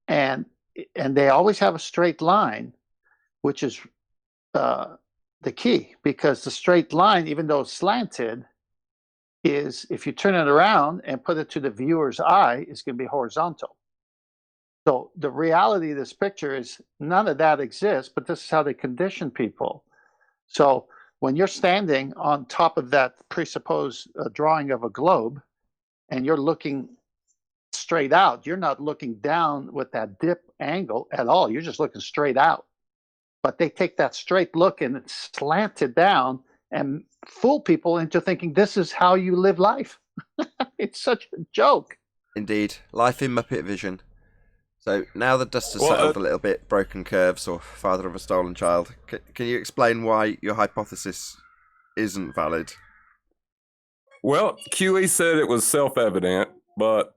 And they always have a straight line, which is the key, because the straight line, even though it's slanted, is, if you turn it around and put it to the viewer's eye, it's going to be horizontal. So the reality of this picture is none of that exists, but this is how they condition people. So when you're standing on top of that presupposed drawing of a globe and you're looking straight out, you're not looking down with that dip angle at all. You're just looking straight out. But they take that straight look and slant it down and fool people into thinking this is how you live life. It's such a joke. Indeed. Life in Muppet Vision. So now the dust has Well, settled a little bit, broken curves or father of a stolen child, can you explain why your hypothesis isn't valid? Well, QE said it was self-evident, but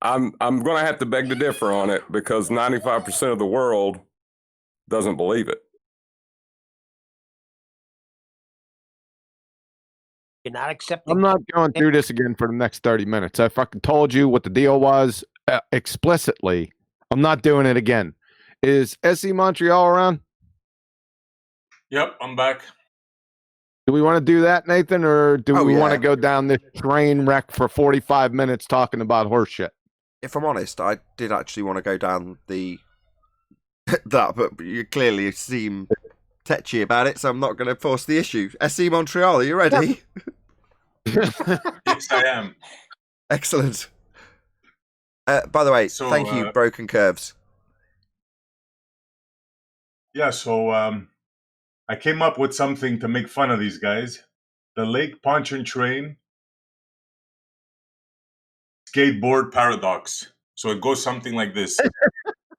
I'm going to have to beg to differ on it because 95% of the world doesn't believe it. You're not accepting. I'm not going through this again for the next 30 minutes. I fucking told you what the deal was explicitly. I'm not doing it again. Is SE Montreal around? Yep, I'm back. Do we want to do that, Nathan, or do we want yeah. to go down this train wreck for 45 minutes talking about horse shit? If I'm honest, I did actually want to go down the that, but you clearly seem tetchy about it, so I'm not going to force the issue. SE Montreal, are you ready? Yes, I am. Excellent. By the way, So, thank you, Broken Curves. Yeah, so I came up with something to make fun of these guys. The Lake Pontchartrain skateboard paradox. So it goes something like this.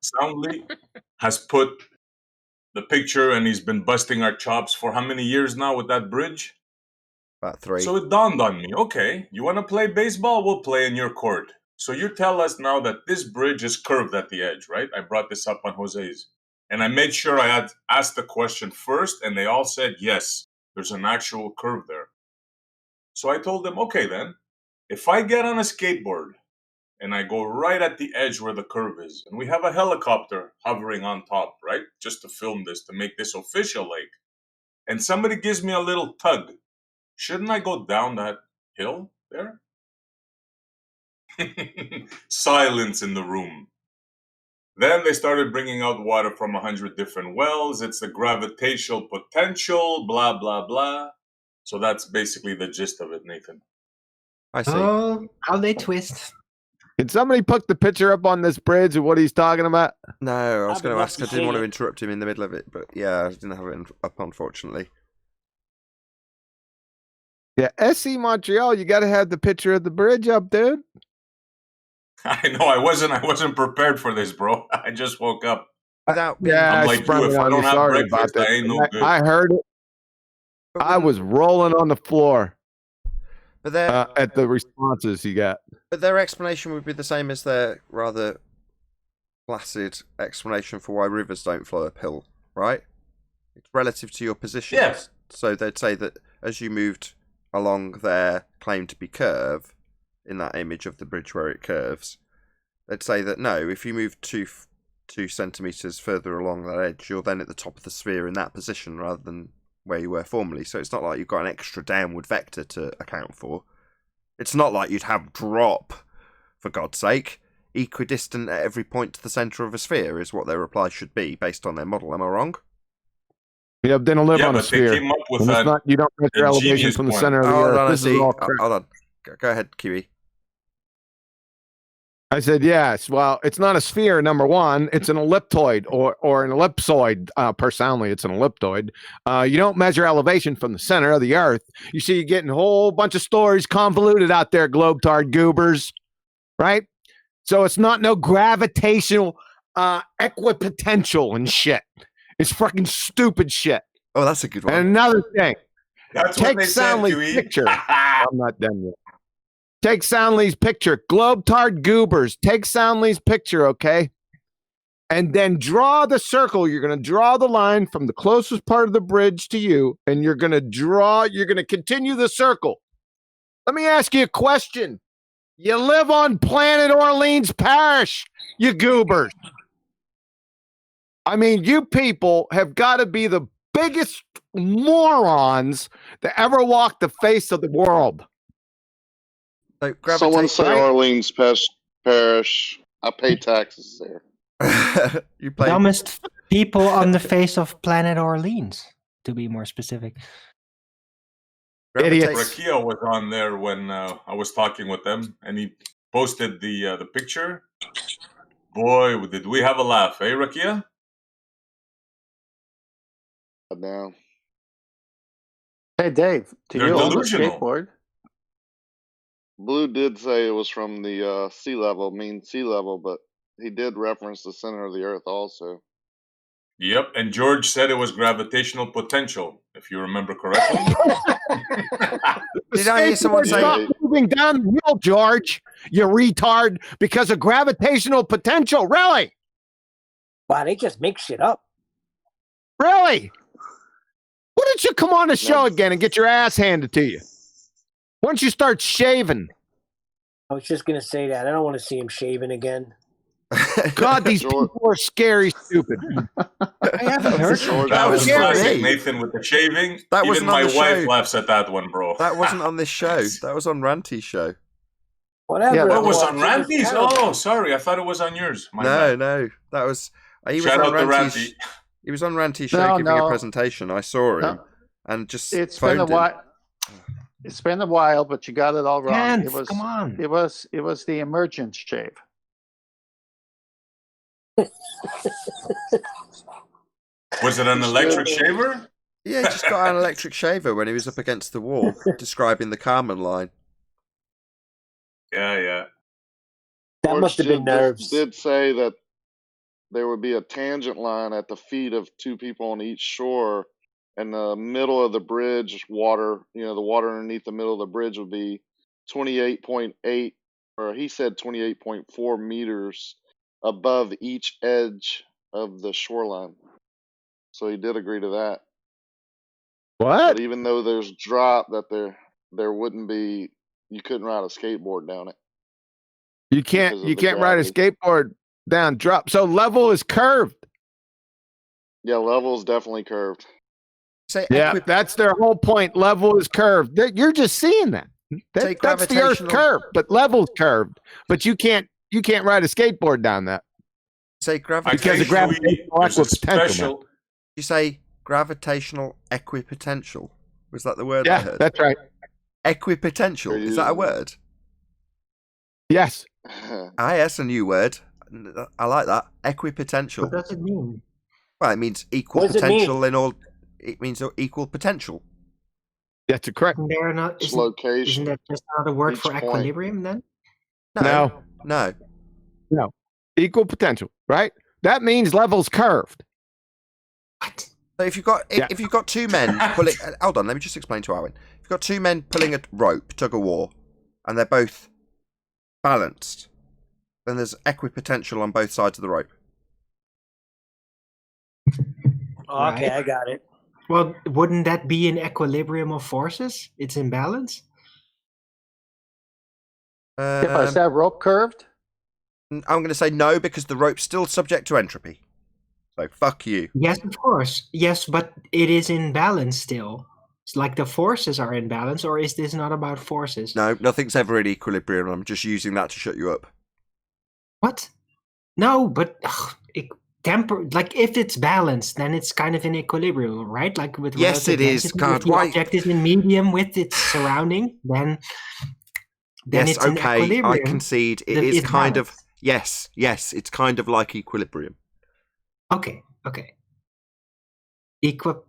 Soundly has put the picture, and he's been busting our chops for how many years now with that bridge? About 3. So it dawned on me, okay, you want to play baseball? We'll play in your court. So you tell us now that this bridge is curved at the edge, right? I brought this up on Jose's. And I made sure I had asked the question first, and they all said, yes, there's an actual curve there. So I told them, okay then, if I get on a skateboard and I go right at the edge where the curve is, and we have a helicopter hovering on top, right? Just to film this, to make this official lake. And somebody gives me a little tug. Shouldn't I go down that hill there? Silence in the room. Then they started bringing out water from 100 different wells. It's the gravitational potential, blah, blah, blah. So that's basically the gist of it, Nathan. I see. Oh, how they twist. Can somebody put the picture up on this bridge of what he's talking about? No, I was I'd going to love ask. to I didn't want see to it. interrupt him in the middle of it, but yeah, I didn't have it up, unfortunately. Yeah, SE Montreal, you got to have the picture of the bridge up, dude. I know I wasn't prepared for this, bro. I just woke up. Without being, Yeah, I'm I like sprung you. it If I on you. don't have Sorry about breakfast, that. I ain't no good. I heard it. but I was rolling on the floor but their at the responses you got. but their explanation would be the same as their rather placid explanation for why rivers don't flow uphill, right? It's relative to your positions. Yeah. So they'd say that as you moved along their claim to be curve, in that image of the bridge where it curves, they'd say that no, if you move 2 centimeters further along that edge, you're then at the top of the sphere in that position rather than where you were formerly. So it's not like you've got an extra downward vector to account for. It's not like you'd have drop, for God's sake. Equidistant at every point to the centre of a sphere is what their reply should be based on their model. Am I wrong? Yeah, they don't live Yeah, on a but sphere. they came up with And it's that. not, you don't measure elevation ingenious from the one. center of the Hold earth. on, I This see. is all crap. Hold on. Go ahead, Kiwi. I said, yes. Well, it's not a sphere, number one. It's an elliptoid or an ellipsoid. Per Soundly, it's an elliptoid. You don't measure elevation from the center of the earth. You see, you're getting a whole bunch of stories convoluted out there, globetard goobers, right? So it's not no gravitational equipotential and shit. It's fucking stupid shit. Oh, that's a good one. And another thing, That's what take they said, Soundly's QE. picture. I'm not done yet. Take Soundly's picture. Globetard goobers. Take Soundly's picture, okay? And then draw the circle. You're going to draw the line from the closest part of the bridge to you, and you're going to continue the circle. Let me ask you a question. You live on planet Orleans Parish, you goobers. I mean, you people have got to be the biggest morons that ever walked the face of the world. So, Someone say right? Orleans Parish. I pay taxes there. You play. Dumbest people on the face of planet Orleans, to be more specific. Idiots. Rakia was on there when I was talking with them, and he posted the picture. Boy, did we have a laugh, eh, Rakia? Now, Hey, Dave, do They're you own a delusional. skateboard? Blue did say it was from the sea level, mean sea level, but he did reference the center of the Earth also. Yep, and George said it was gravitational potential, if you remember correctly. Did I hear someone say stop moving down the hill, George? You retard, because of gravitational potential. Really? Wow, they just make shit up. Really? Why don't you come on the show again and get your ass handed to you? Why don't you start shaving? I was just gonna say that. I don't want to see him shaving again. God, these people are scary stupid. I haven't heard that was scary. classic, Nathan, with the shaving. That Even wasn't my on the wife show. laughs at that one, bro. That wasn't on this show. That was on Ranty's show. Whatever. Yeah, That was it on was Ranty's? terrible. Oh, sorry. I thought it was on yours. My No, bad. no. That was... He was Shout on out to Ranty's... Ranty. He was on Ranty's show No, giving a no. presentation. I saw him No. and just It's been a phoned him. while. It's been a while, but you got it all wrong. Can't, It was. come on. It was the emergence shave. Was it an electric shaver? Yeah, he just got an electric shaver when he was up against the wall, describing the Carmen line. Yeah, yeah. That George must have been nerves. Did say that there would be a tangent line at the feet of two people on each shore, and the middle of the bridge water, the water underneath the middle of the bridge would be 28.8, or he said 28.4 meters above each edge of the shoreline. So he did agree to that. What? But even though there's drop, that there wouldn't be, you couldn't ride a skateboard down it. You can't ride a skateboard down drop. So level is curved. Yeah, level is definitely curved. Say Yeah, that's their whole point. Level is curved. You're just seeing that. Say That's the Earth's gravitational- curved, but level's curved. But you can't ride a skateboard down that. Say Because of Occasionally, gravitational there's a equipotential, man. special. You say gravitational equipotential. Was that the word I Yeah, heard? that's right. Equipotential. Is that a word? Yes. That's a new word. I like that. What Equipotential. does it mean? Well, it means equal What does it mean? potential in all. It means equal potential. That's correct. Isn't there not? It's Isn't location. that just another word Each for point. equilibrium then? No. Equal potential, right? That means level's curved. What? So if you've got two men pulling, hold on, let me just explain to Owen. If you've got two men pulling a rope, tug of war, and they're both balanced, then there's equipotential on both sides of the rope. Okay, I got it. Well, wouldn't that be an equilibrium of forces? It's in balance. Is that rope curved? I'm going to say no because the rope's still subject to entropy. So fuck you. Yes, of course. Yes, but it is in balance still. It's like the forces are in balance, or is this not about forces? No, nothing's ever in equilibrium. I'm just using that to shut you up. What? No, but like if it's balanced, then it's kind of in equilibrium, right? Like with Yes, relative it is. density, God, if the why? object is in medium with its surrounding, then Yes, it's in okay. I equilibrium. concede. It Then is it's kind of balanced. yes. It's kind of like equilibrium. Okay.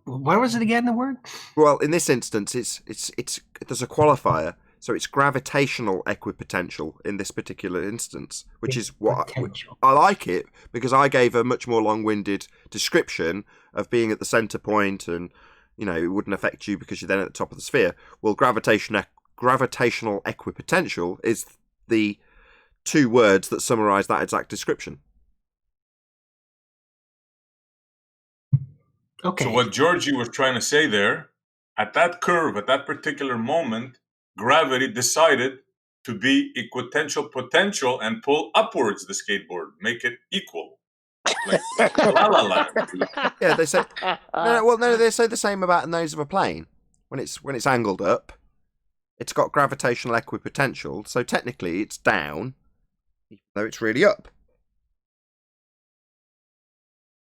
What was it again? The word? Well, in this instance, it's there's a qualifier, so it's gravitational equipotential in this particular instance, which is what I like it because I gave a much more long-winded description of being at the center point, and it wouldn't affect you because you're then at the top of the sphere. Well, gravitational equipotential is the two words that summarize that exact description. Okay. So what Georgie was trying to say there, at that curve, at that particular moment, gravity decided to be equipotential potential and pull upwards the skateboard, make it equal. Like, la la la. Yeah, they say they say the same about the nose of a plane. When it's angled up, it's got gravitational equipotential, so technically it's down, even though it's really up.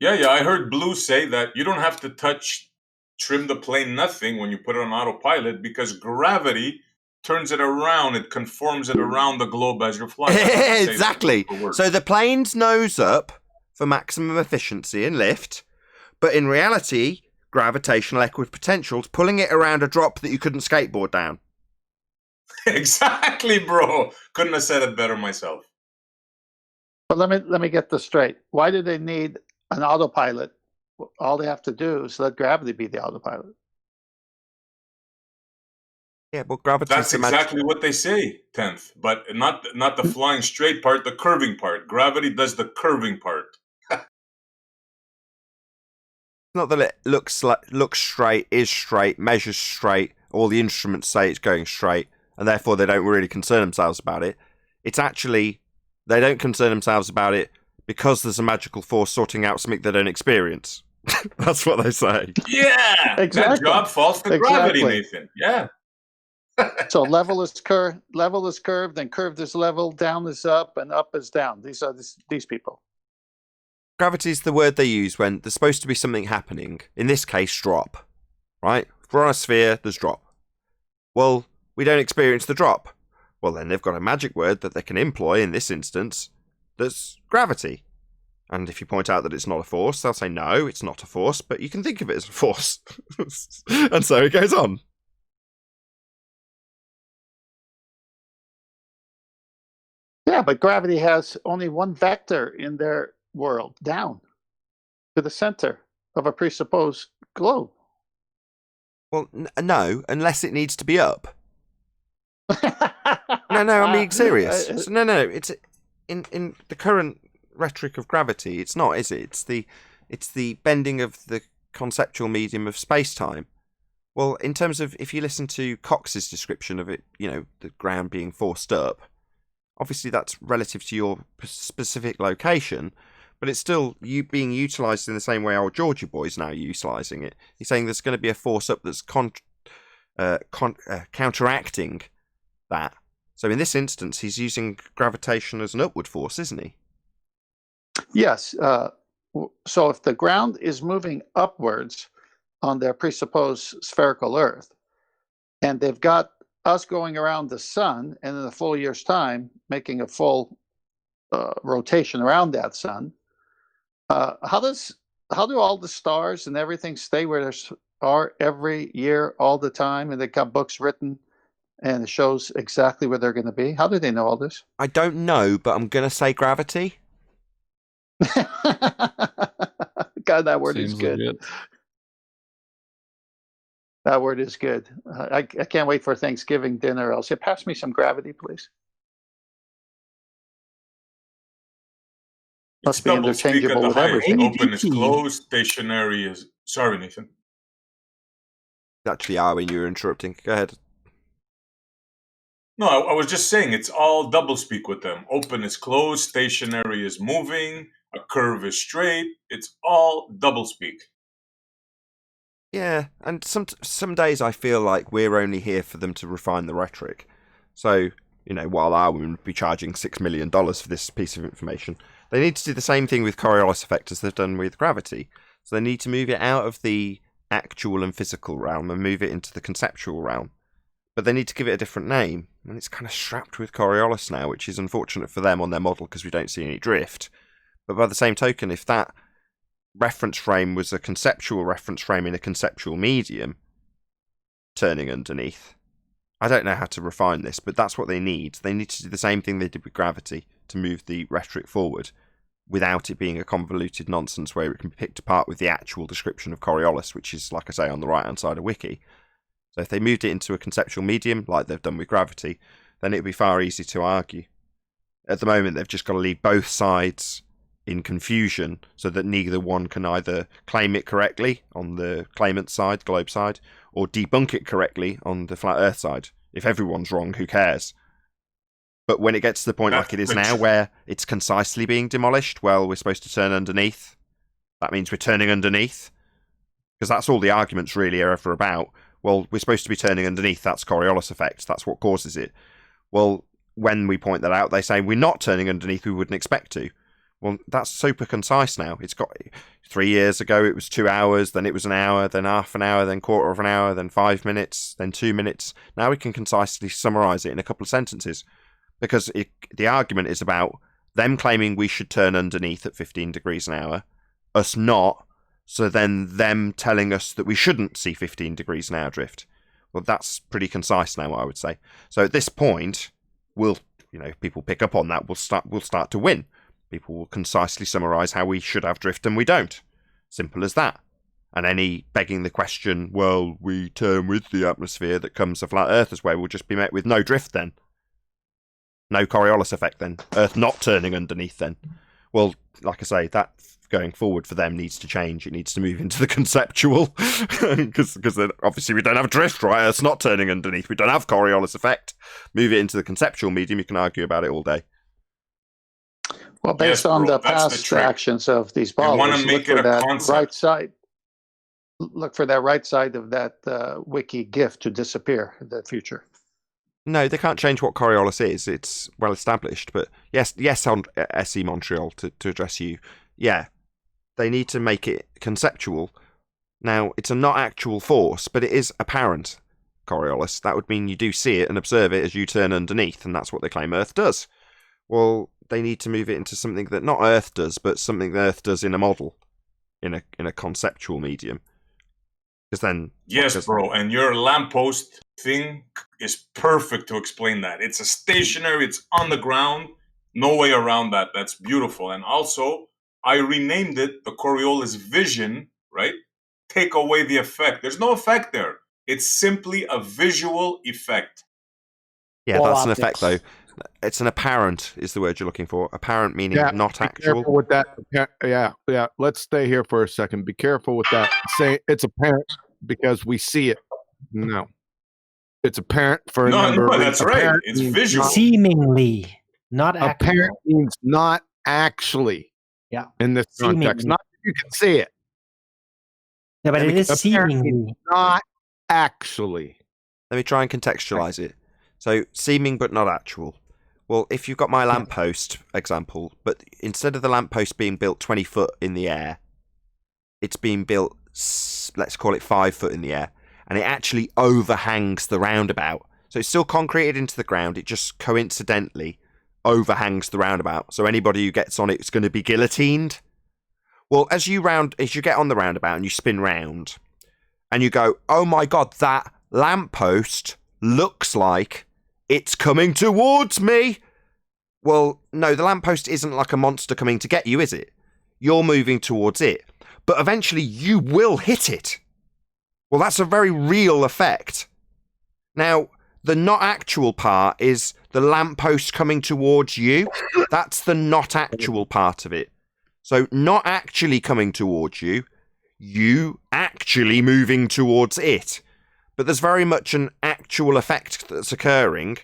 Yeah, I heard Blue say that you don't have to trim the plane, nothing when you put it on autopilot because gravity turns it around, it conforms it around the globe as you're flying. Exactly. So the plane's nose up for maximum efficiency and lift, but in reality, gravitational equipotential's pulling it around a drop that you couldn't skateboard down. Exactly, bro. Couldn't have said it better myself. But let me get this straight. Why do they need an autopilot? All they have to do is let gravity be the autopilot. Yeah, well, gravity. That's exactly what they say, 10th, but not the flying straight part, the curving part. Gravity does the curving part. Not that it looks straight, is straight, measures straight. All the instruments say it's going straight, and therefore they don't really concern themselves about it. It's actually they don't concern themselves about it because there's a magical force sorting out something they don't experience. That's what they say. Yeah, Exactly. That job falls to gravity, Nathan. Yeah. So level is curved, then curved is level, down is up, and up is down. These are these people. Gravity is the word they use when there's supposed to be something happening. In this case, drop. Right? If we're on a sphere, there's drop. Well, we don't experience the drop. Well, then they've got a magic word that they can employ in this instance that's gravity. And if you point out that it's not a force, they'll say, no, it's not a force, but you can think of it as a force. And so it goes on. Yeah, but gravity has only one vector in their world, down to the center of a presupposed globe. Well, no, unless it needs to be up. No, I'm being serious. No, it's in the current rhetoric of gravity. It's not, is it? It's the bending of the conceptual medium of space-time. Well, in terms of if you listen to Cox's description of it, the ground being forced up. Obviously, that's relative to your specific location, but it's still being utilised in the same way our Georgia boy's now utilising it. He's saying there's going to be a force up that's counteracting that. So in this instance, he's using gravitation as an upward force, isn't he? Yes. So if the ground is moving upwards on their presupposed spherical Earth, and they've got us going around the sun, and in a full year's time, making a full rotation around that sun, how do all the stars and everything stay where they are every year, all the time, and they got books written, and it shows exactly where they're going to be? How do they know all this? I don't know, but I'm going to say gravity. God, that word is Seems good. legit. That word is good. I can't wait for Thanksgiving dinner. I'll say, pass me some gravity, please. Must be Double speak at interchangeable the with highest. everything. Open is closed, stationary is... Sorry, Nathan. Actually, Arwin, you were interrupting. Go ahead. No, I was just saying it's all double speak with them. Open is closed, stationary is moving, a curve is straight. It's all double speak. Yeah, and some days I feel like we're only here for them to refine the rhetoric. So, while Arwin would be charging $6 million for this piece of information, they need to do the same thing with Coriolis effect as they've done with gravity. So they need to move it out of the actual and physical realm and move it into the conceptual realm. But they need to give it a different name, and it's kind of strapped with Coriolis now, which is unfortunate for them on their model because we don't see any drift. But by the same token, if that reference frame was a conceptual reference frame in a conceptual medium, turning underneath, I don't know how to refine this, but that's what they need. They need to do the same thing they did with gravity to move the rhetoric forward without it being a convoluted nonsense where it can be picked apart with the actual description of Coriolis, which is, like I say, on the right-hand side of Wiki. So if they moved it into a conceptual medium, like they've done with gravity, then it would be far easier to argue. At the moment, they've just got to leave both sides in confusion so that neither one can either claim it correctly on the claimant side, globe side, or debunk it correctly on the flat earth side. If everyone's wrong, who cares? But when it gets to the point like it is now where it's concisely being demolished, well, we're supposed to turn underneath. That means we're turning underneath. Because that's all the arguments really are ever about. Well, we're supposed to be turning underneath. That's Coriolis effect. That's what causes it. Well, when we point that out, they say we're not turning underneath. We wouldn't expect to. Well, that's super concise now. It's got 3 years ago, it was 2 hours, then it was an hour, then half an hour, then quarter of an hour, then 5 minutes, then 2 minutes. Now we can concisely summarize it in a couple of sentences because the argument is about them claiming we should turn underneath at 15 degrees an hour, us not, so then them telling us that we shouldn't see 15 degrees an hour drift. Well, that's pretty concise now, I would say. So at this point, if people pick up on that, we'll start to win. People will concisely summarize how we should have drift and we don't. Simple as that. And any begging the question, well, we turn with the atmosphere that comes a flat Earthers way, will just be met with no drift then. No Coriolis effect then. Earth not turning underneath then. Well, like I say, that going forward for them needs to change. It needs to move into the conceptual. Because then obviously we don't have drift, right? Earth's not turning underneath. We don't have Coriolis effect. Move it into the conceptual medium. You can argue about it all day. Well, based on the past actions of these ballers, look for that right side. Look for that right side of that Wiki GIF to disappear in the future. No, they can't change what Coriolis is. It's well established. But yes, on SE Montreal, to address you, yeah, they need to make it conceptual. Now, it's a not actual force, but it is apparent Coriolis. That would mean you do see it and observe it as you turn underneath, and that's what they claim Earth does. Well, they need to move it into something that not Earth does, but something that Earth does in a model, in a conceptual medium. Because then, yes, bro, and your lamppost thing is perfect to explain that. It's a stationary, it's on the ground, no way around that. That's beautiful. And also, I renamed it the Coriolis vision, right? Take away the effect. There's no effect there. It's simply a visual effect. Yeah, that's an effect, though. It's an apparent, is the word you're looking for. Apparent meaning not actual. Careful with that. Yeah. Let's stay here for a second. Be careful with that. Say it's apparent because we see it. No. It's apparent for a number of reasons. That's right. It's visual. Seemingly, not actual. Apparent means not actually. Yeah. In this context. Not that you can see it. Yeah, but it is seemingly. Not actually. Let me try and contextualize it. So, seeming but not actual. Well, if you've got my lamppost example, but instead of the lamppost being built 20 foot in the air, it's being built, let's call it 5 foot in the air, and it actually overhangs the roundabout. So it's still concreted into the ground, it just coincidentally overhangs the roundabout. So anybody who gets on it is going to be guillotined. Well, as you get on the roundabout and you spin round, and you go, oh my god, that lamppost looks like it's coming towards me. Well, no, the lamppost isn't like a monster coming to get you, is it? You're moving towards it. But eventually you will hit it. Well, that's a very real effect. Now, the not actual part is the lamppost coming towards you. That's the not actual part of it. So, not actually coming towards you, you actually moving towards it. But there's very much an actual effect that's occurring.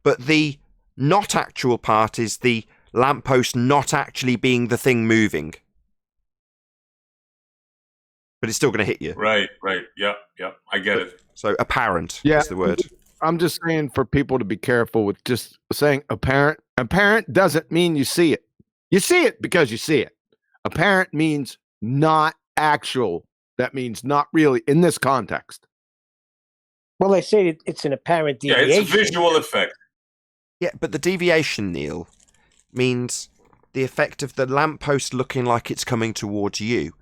But the not actual part is the lamppost not actually being the thing moving. But it's still going to hit you. Right. Yeah. I get it. So apparent is the word. I'm just saying for people to be careful with just saying apparent. Apparent doesn't mean you see it. You see it because you see it. Apparent means not actual. That means not really in this context. Well, they say it's an apparent deviation. Yeah, it's a visual effect. Yeah, but the deviation, Neil, means the effect of the lamppost looking like it's coming towards you.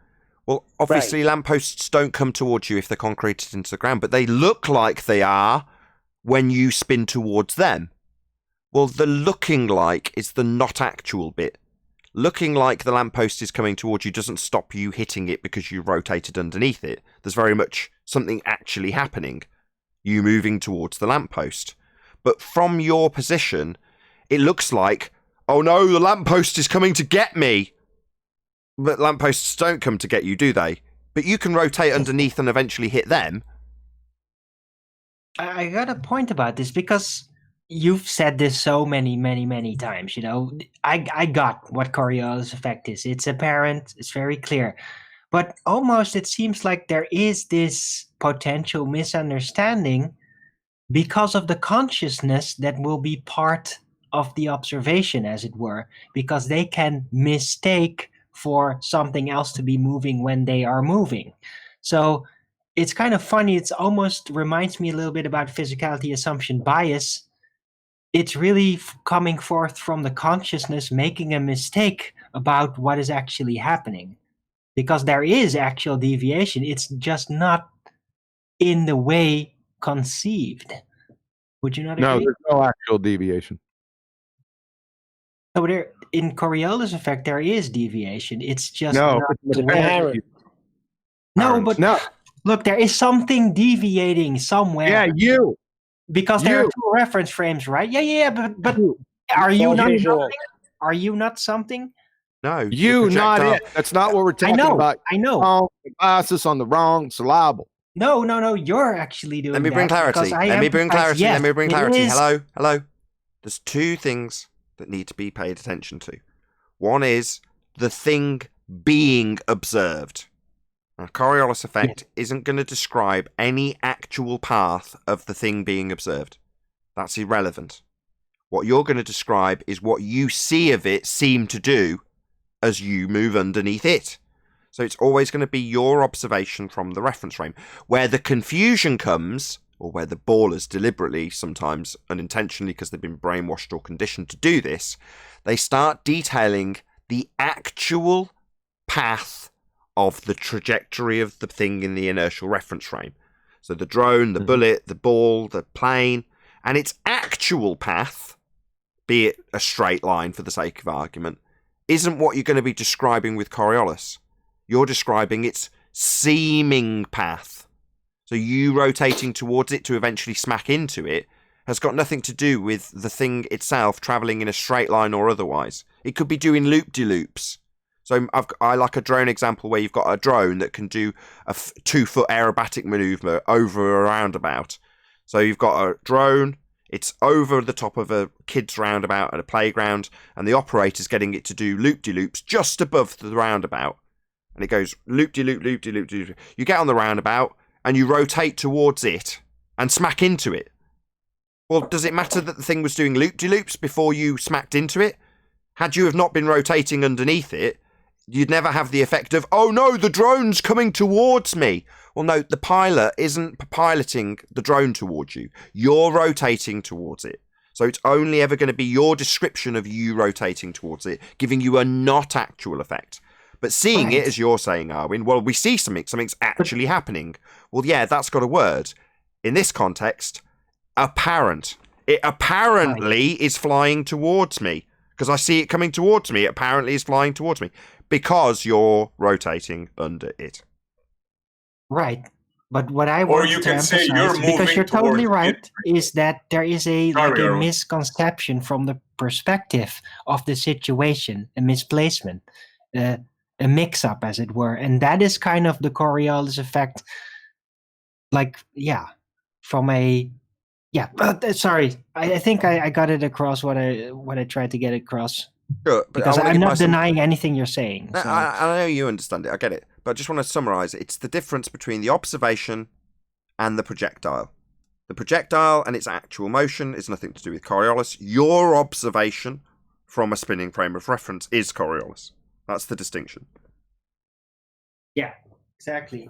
Well, obviously, lampposts don't come towards you if they're concreted into the ground, but they look like they are when you spin towards them. Well, the looking like is the not actual bit. Looking like the lamppost is coming towards you doesn't stop you hitting it because you rotated underneath it. There's very much something actually happening. You moving towards the lamppost. But from your position, it looks like, oh no, the lamppost is coming to get me. But lampposts don't come to get you, do they? But you can rotate underneath and eventually hit them. I got a point about this because you've said this so many times. You know, I got what Coriolis effect is. It's apparent. It's very clear. But almost it seems like there is this potential misunderstanding because of the consciousness that will be part of the observation, as it were, because they can mistake for something else to be moving when they are moving. So it's kind of funny. It's almost reminds me a little bit about physicality assumption bias. It's really coming forth from the consciousness making a mistake about what is actually happening. Because there is actual deviation. It's just not in the way conceived. Would you not agree? No, there's no actual deviation. So there, in Coriolis effect, there is deviation. It's just No, not it's the way. Apparent. No, but No. look, there is something deviating somewhere. Yeah, you. Because there are You. 2 reference frames, right? Yeah. But You. are you As not usual. something? Are you not something? No, You, the not projectile. it. That's not what we're I talking know. about. I know. Wrong emphasis on the wrong syllable. No. You're actually doing Let me bring that because clarity. I Let me bring emphasize, clarity. yes, Let me bring it clarity. is- Hello. There's 2 things that need to be paid attention to. One is the thing being observed. Now, Coriolis effect isn't going to describe any actual path of the thing being observed. That's irrelevant. What you're going to describe is what you see of it seem to do as you move underneath it. So it's always going to be your observation from the reference frame. Where the confusion comes, or where the ballers deliberately, sometimes unintentionally because they've been brainwashed or conditioned to do this, they start detailing the actual path of the trajectory of the thing in the inertial reference frame. So the drone, the bullet, the ball, the plane, and its actual path, be it a straight line for the sake of argument, isn't what you're going to be describing with Coriolis. You're describing its seeming path. So you rotating towards it to eventually smack into it has got nothing to do with the thing itself travelling in a straight line or otherwise. It could be doing loop-de-loops. So I like a drone example where you've got a drone that can do a 2-foot aerobatic manoeuvre over a roundabout. So you've got a drone, it's over the top of a kid's roundabout at a playground, and the operator's getting it to do loop-de-loops just above the roundabout. And it goes loop-de-loop, loop-de-loop, loop-de-loop. You get on the roundabout, and you rotate towards it, and smack into it. Well, does it matter that the thing was doing loop-de-loops before you smacked into it? Had you have not been rotating underneath it, you'd never have the effect of, oh no, the drone's coming towards me. Well, no, the pilot isn't piloting the drone towards you. You're rotating towards it. So it's only ever going to be your description of you rotating towards it, giving you a not actual effect. But seeing it, as you're saying, Arwin, well, we see something's actually happening. Well, yeah, that's got a word. In this context, apparent. It apparently is flying towards me. Because I see it coming towards me. It apparently is flying towards me. Because you're rotating under it. Right. But what I Or want you to can say emphasize, you're because moving you're totally towards right, is that there is a Arwin. misconception from the perspective of the situation, a misplacement, a mix-up, as it were, and that is kind of the Coriolis effect. Like, yeah, from a sorry, I think I got it across what I tried to get across. Sure, but Because I'm not denying anything you're saying. No, So. I know you understand it. I get it. But I just want to summarize it. It's the difference between the observation and the projectile. The projectile and its actual motion is nothing to do with Coriolis. Your observation from a spinning frame of reference is Coriolis. That's the distinction. Yeah, exactly.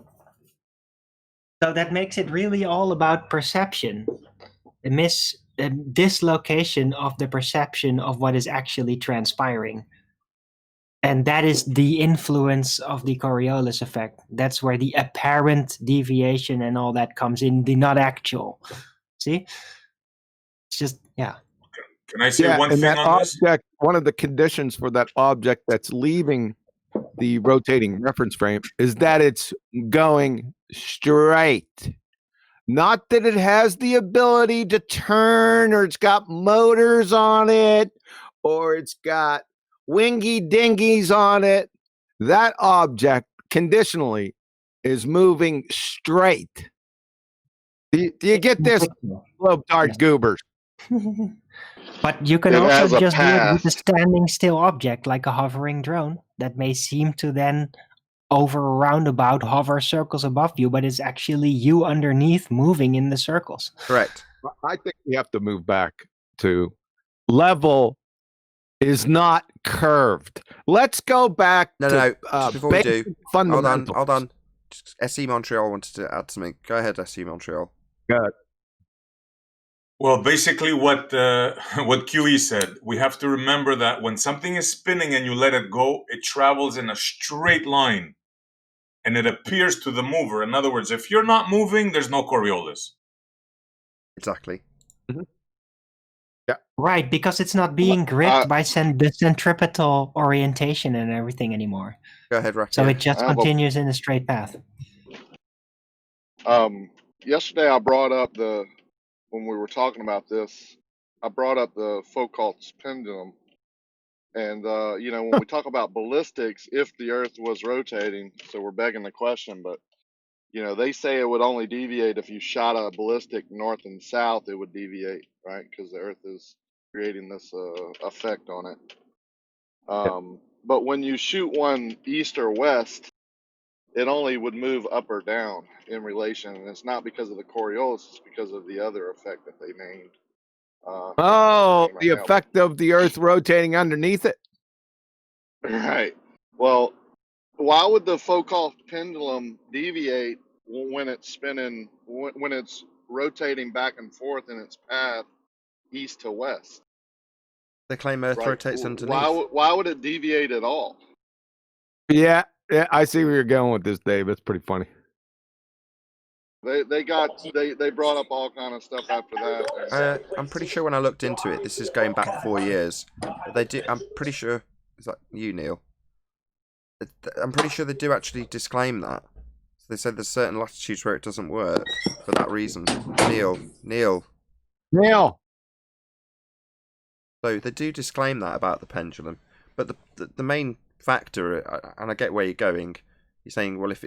So that makes it really all about perception. A dislocation of the perception of what is actually transpiring. And that is the influence of the Coriolis effect. That's where the apparent deviation and all that comes in, the not actual. See? It's just, yeah. Can I say one thing that on this? object, one of the conditions for that object that's leaving the rotating reference frame is that it's going straight. Not that it has the ability to turn, or it's got motors on it, or it's got wingy dingies on it. That object conditionally is moving straight. Do you get this, globe dart goobers? But you can It has also a just do it with a path. standing still object, like a hovering drone, that may seem to then over a roundabout hover circles above you, but it's actually you underneath moving in the circles. Correct. I think we have to move back to level is not curved. Let's go back No, to just before we do, fundamentals. hold on. SE Montreal wanted to add something. Go ahead, SE Montreal. Good. Well, basically what QE said, we have to remember that when something is spinning and you let it go, it travels in a straight line and it appears to the mover. In other words, if you're not moving, there's no Coriolis. Exactly. Mm-hmm. Right, because it's not being gripped by the centripetal orientation and everything anymore. Go ahead, Rocky. So it just I have a- continues in a straight path. Yesterday I brought up when we were talking about this, I brought up the Foucault's pendulum. And, when we talk about ballistics, if the Earth was rotating, so we're begging the question, but, they say it would only deviate if you shot a ballistic north and south, it would deviate, right? Because the Earth is creating this effect on it. But when you shoot one east or west, it only would move up or down in relation. And it's not because of the Coriolis, it's because of the other effect that they named. The effect of the Earth rotating underneath it. Right. Well, why would the Foucault pendulum deviate when it's spinning, when it's rotating back and forth in its path east to west? They claim Earth Right. rotates underneath. Why would it deviate at all? Yeah, I see where you're going with this, Dave. That's pretty funny. They brought up all kind of stuff after that. I'm pretty sure when I looked into it, this is going back 4 years. But they do. I'm pretty sure. Is that you, Neil? I'm pretty sure they do actually disclaim that. So they said there's certain latitudes where it doesn't work for that reason. Neil. So they do disclaim that about the pendulum, but the main factor, and I get where you're going. You're saying, well, if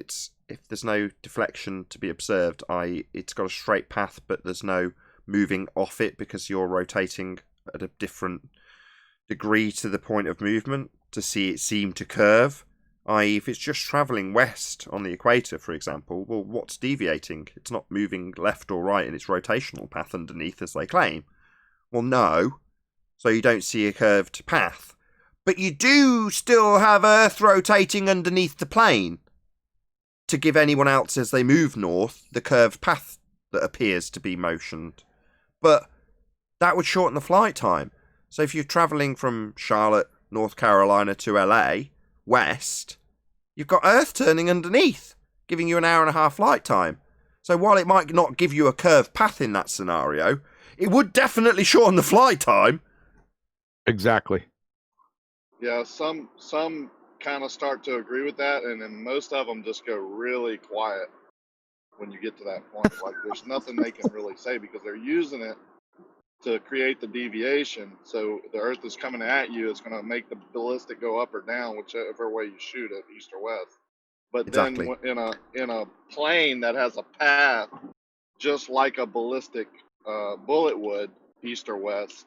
there's no deflection to be observed, i.e., it's got a straight path, but there's no moving off it because you're rotating at a different degree to the point of movement to see it seem to curve, i.e., if it's just travelling west on the equator, for example, well, what's deviating? It's not moving left or right in its rotational path underneath, as they claim. Well, no. So you don't see a curved path. But you do still have Earth rotating underneath the plane to give anyone else, as they move north, the curved path that appears to be motioned. But that would shorten the flight time. So if you're travelling from Charlotte, North Carolina to LA, west, you've got Earth turning underneath, giving you an hour and a half flight time. So while it might not give you a curved path in that scenario, it would definitely shorten the flight time. Exactly. Yeah, some kind of start to agree with that, and then most of them just go really quiet when you get to that point. Like there's nothing they can really say because they're using it to create the deviation. So the Earth is coming at you, it's going to make the ballistic go up or down, whichever way you shoot it, east or west. But exactly. Then in a plane that has a path, just like a ballistic bullet would, east or west,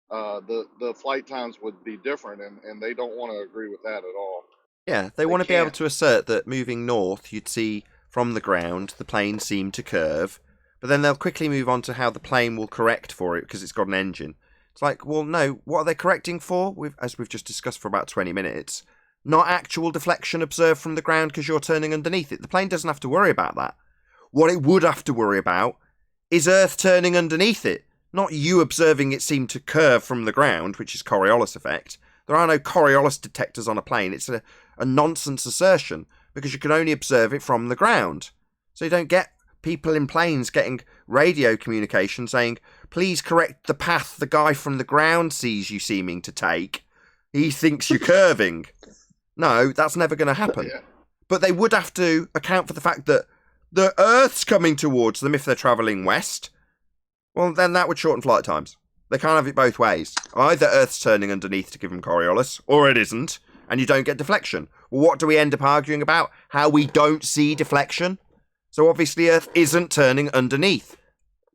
the flight times would be different, and they don't want to agree with that at all. Yeah, they want to be able to assert that moving north, you'd see from the ground the plane seem to curve, but then they'll quickly move on to how the plane will correct for it because it's got an engine. It's like, well, no, what are they correcting for? As we've just discussed for about 20 minutes. Not actual deflection observed from the ground because you're turning underneath it. The plane doesn't have to worry about that. What it would have to worry about is Earth turning underneath it. Not you observing it seem to curve from the ground, which is Coriolis effect. There are no Coriolis detectors on a plane. It's a nonsense assertion because you can only observe it from the ground. So you don't get people in planes getting radio communication saying, please correct the path the guy from the ground sees you seeming to take. He thinks you're curving. No, that's never going to happen. Yeah. But they would have to account for the fact that the Earth's coming towards them if they're travelling west. Well, then that would shorten flight times. They can't have it both ways. Either Earth's turning underneath to give them Coriolis, or it isn't, and you don't get deflection. Well, what do we end up arguing about? How we don't see deflection? So obviously Earth isn't turning underneath.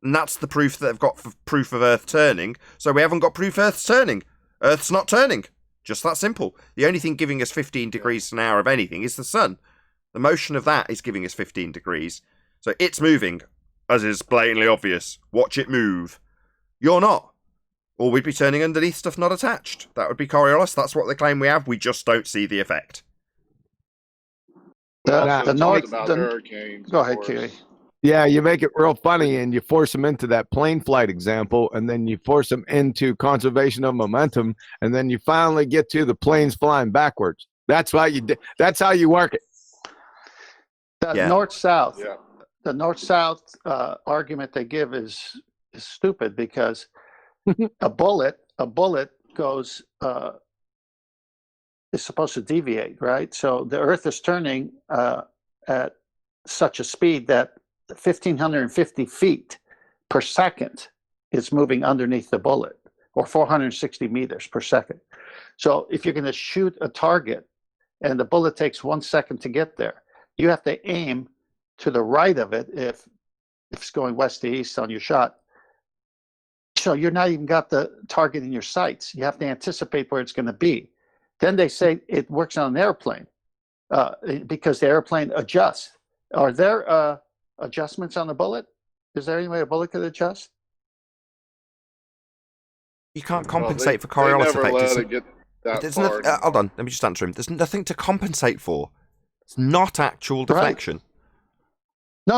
And that's the proof that they've got for proof of Earth turning. So we haven't got proof Earth's turning. Earth's not turning. Just that simple. The only thing giving us 15 degrees an hour of anything is the sun. The motion of that is giving us 15 degrees. So it's moving, as is blatantly obvious. Watch it move. You're not. Or we'd be turning underneath stuff not attached. That would be Coriolis. That's what they claim we have. We just don't see the effect. Also north. talked about hurricanes. Go ahead, of course. Keely. Yeah, you make it real funny and you force them into that plane flight example, and then you force them into conservation of momentum, and then you finally get to the planes flying backwards. That's how you work it. The north-south. Yeah. The north-south argument they give is stupid because a bullet goes is supposed to deviate, right? So the Earth is turning at such a speed that 1,550 feet per second is moving underneath the bullet, or 460 meters per second. So if you're going to shoot a target and the bullet takes 1 second to get there, you have to aim to the right of it if it's going west to east on your shot. So you're not even got the target in your sights. You have to anticipate where it's going to be. Then they say it works on an airplane because the airplane adjusts. Are there adjustments on the bullet? Is there any way a bullet could adjust? You can't compensate for Coriolis They never let effect. it get that far. Hold on, let me just answer him. There's nothing to compensate for. It's not actual deflection. Right. No,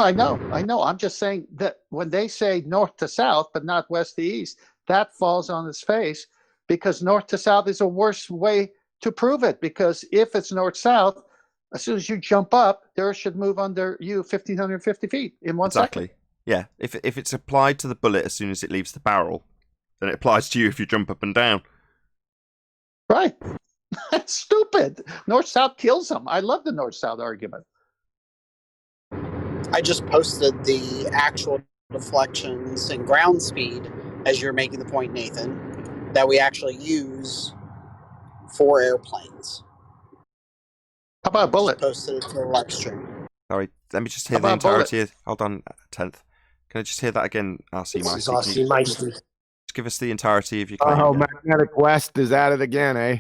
I know. I'm just saying that when they say north to south, but not west to east, that falls on its face because north to south is a worse way to prove it. Because if it's north south, as soon as you jump up, the Earth should move under you 1,550 feet in 1 second. Exactly. Yeah. If it's applied to the bullet as soon as it leaves the barrel, then it applies to you if you jump up and down. Right. That's stupid. North south kills them. I love the north south argument. I just posted the actual deflections and ground speed, as you're making the point, Nathan, that we actually use for airplanes. How about a bullet? Posted it to the live stream. Sorry, let me just hear the entirety of... Hold on, 10th. Can I just hear that again, RC Meister? Just give us the entirety of your claim. Oh, Magnetic West is at it again, eh?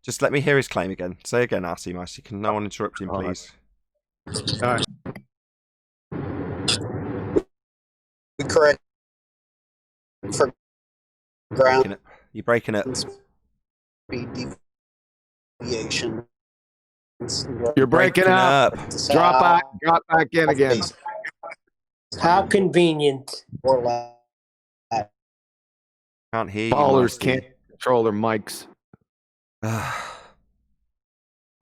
Just let me hear his claim again. Say again, RC Meister. Can no one interrupt him, please? We correct for ground. You're breaking it. Speed deviation. You're breaking up. Drop back in again. How convenient. Can't hear you. Ballers can't control their mics.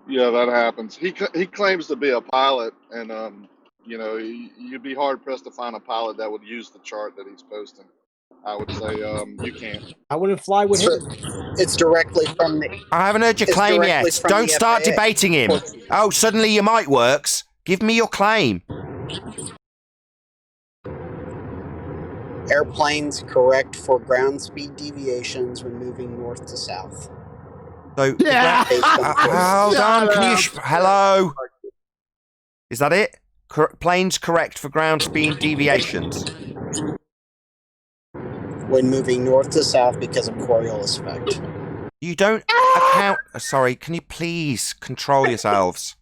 Yeah, that happens. He claims to be a pilot, and you'd be hard pressed to find a pilot that would use the chart that he's posting. I would say you can't. I wouldn't fly with him. It's directly from the... I haven't heard your claim yet. Don't start debating him. Oh, suddenly your mic works. Give me your claim. Airplanes correct for ground speed deviations when moving north to south. So, hold on. Can you... Hello? Is that it? Planes correct for ground speed deviations. When moving north to south because of Coriolis effect. You don't account... Sorry, can you please control yourselves?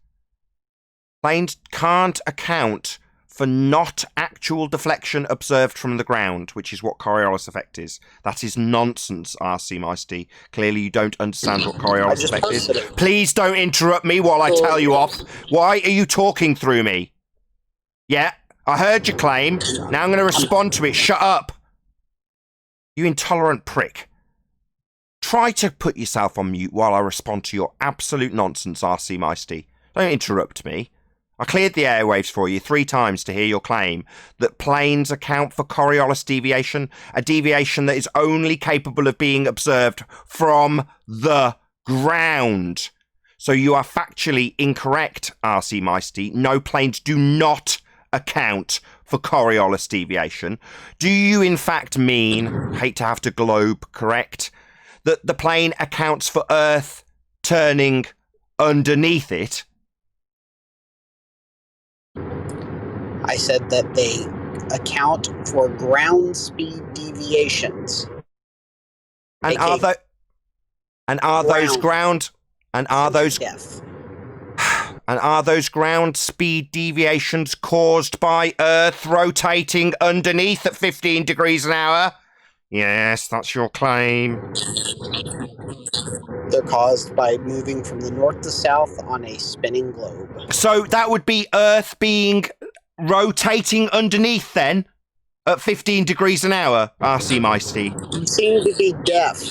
Planes can't account for not actual deflection observed from the ground, which is what Coriolis effect is. That is nonsense, RC Meister. Clearly you don't understand what Coriolis effect is. Please don't interrupt me while I tell you off. Why are you talking through me? Yeah, I heard your claim. Now I'm going to respond to it. Shut up. You intolerant prick. Try to put yourself on mute while I respond to your absolute nonsense, RC Meister. Don't interrupt me. I cleared the airwaves for you 3 times to hear your claim that planes account for Coriolis deviation, a deviation that is only capable of being observed from the ground. So you are factually incorrect, RC Meister. No, planes do not account for Coriolis deviation. Do you in fact mean, hate to have to globe correct, that the plane accounts for Earth turning underneath it? I said that they account for ground speed deviations. And are those ground speed deviations caused by Earth rotating underneath at 15 degrees an hour? Yes, that's your claim. They're caused by moving from the north to south on a spinning globe. So that would be Earth being rotating underneath then at 15 degrees an hour, RC Meister. You seem to be deaf.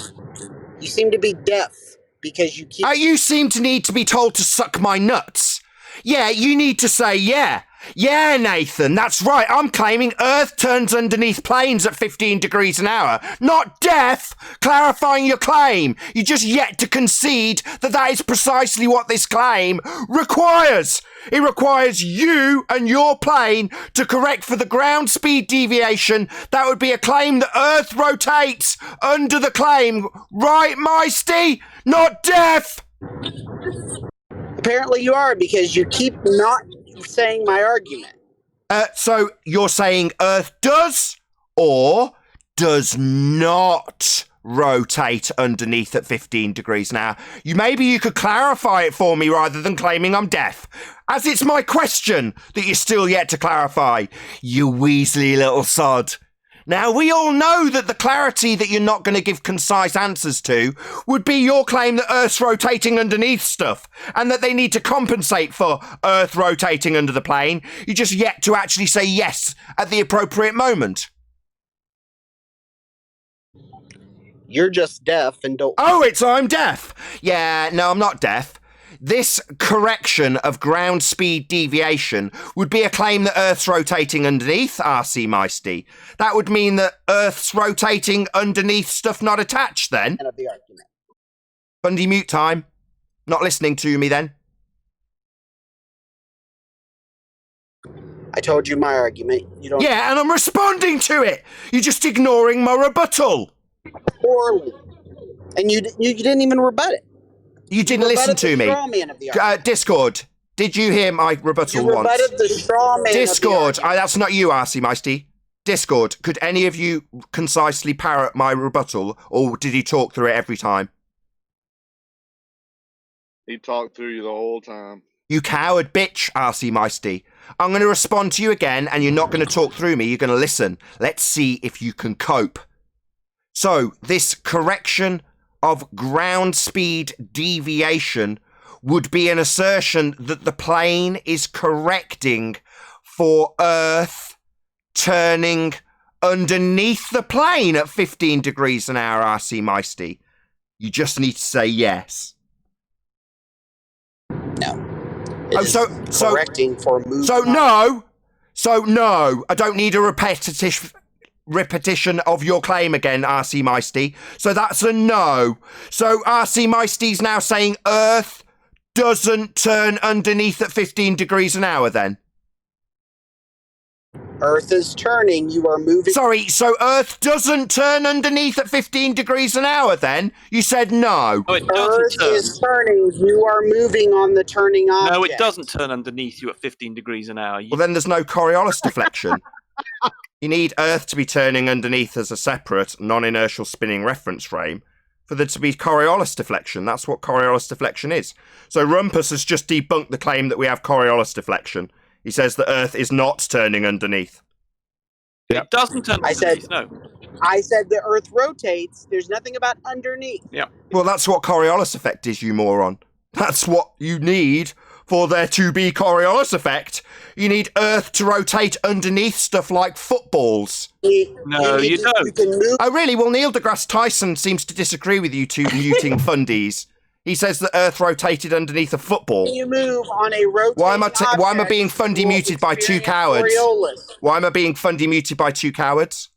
You seem to be deaf because you keep... You seem to need to be told to suck my nuts. Yeah, you need to say, yeah. Yeah, Nathan, that's right. I'm claiming Earth turns underneath planes at 15 degrees an hour, not death. Clarifying your claim. You just yet to concede that is precisely what this claim requires. It requires you and your plane to correct for the ground speed deviation. That would be a claim that Earth rotates under the claim. Right, Meisty? Not death. Apparently you are, because you keep not saying my argument. So you're saying Earth does or does not rotate underneath at 15 degrees an hour? Maybe you could clarify it for me rather than claiming I'm deaf, as it's my question that you're still yet to clarify, you weaselly little sod. Now, we all know that the clarity that you're not going to give concise answers to would be your claim that Earth's rotating underneath stuff and that they need to compensate for Earth rotating under the plane. You just yet to actually say yes at the appropriate moment. You're just deaf and don't... Oh, I'm deaf. Yeah, no, I'm not deaf. This correction of ground speed deviation would be a claim that Earth's rotating underneath, RC Meisty. That would mean that Earth's rotating underneath stuff not attached then. Of the argument. Bundy mute time. Not listening to me then. I told you my argument. You don't... Yeah, and I'm responding to it. You're just ignoring my rebuttal. Poorly. And you didn't even rebut it. You didn't listen to me. Discord, did you hear my rebuttal once? You rebutted the straw man. Discord, that's not you, RC Meisty. Discord, could any of you concisely parrot my rebuttal, or did he talk through it every time? He talked through you the whole time. You coward bitch, RC Meisty. I'm going to respond to you again, and you're not going to talk through me. You're going to listen. Let's see if you can cope. So, this correction of ground speed deviation would be an assertion that the plane is correcting for Earth turning underneath the plane at 15 degrees an hour, RC Meisty. You just need to say yes. No. Correcting for movement. So no, I don't need a repetition of your claim again, RC Meisty. So that's a no. So RC Meisty's now saying Earth doesn't turn underneath at 15 degrees an hour then? Earth is turning, you are moving... Sorry, so Earth doesn't turn underneath at 15 degrees an hour then? You said no. No, it doesn't Earth turn. is turning, you are moving on the turning object. No, it doesn't turn underneath you at 15 degrees an hour. Well, then there's no Coriolis deflection. You need Earth to be turning underneath as a separate, non-inertial spinning reference frame for there to be Coriolis deflection. That's what Coriolis deflection is. So Rumpus has just debunked the claim that we have Coriolis deflection. He says that Earth is not turning underneath. Yep. It doesn't turn underneath, no. I said the Earth rotates. There's nothing about underneath. Yeah. Well, that's what Coriolis effect is, you moron. That's what you need for there to be Coriolis effect. You need Earth to rotate underneath stuff like footballs. No, you don't. Oh, really? Well, Neil deGrasse Tyson seems to disagree with you two muting fundies. He says that Earth rotated underneath a football. You move on a rotating Why am I being fundy muted by two cowards? Coriolis. Why am I being fundy muted by two cowards?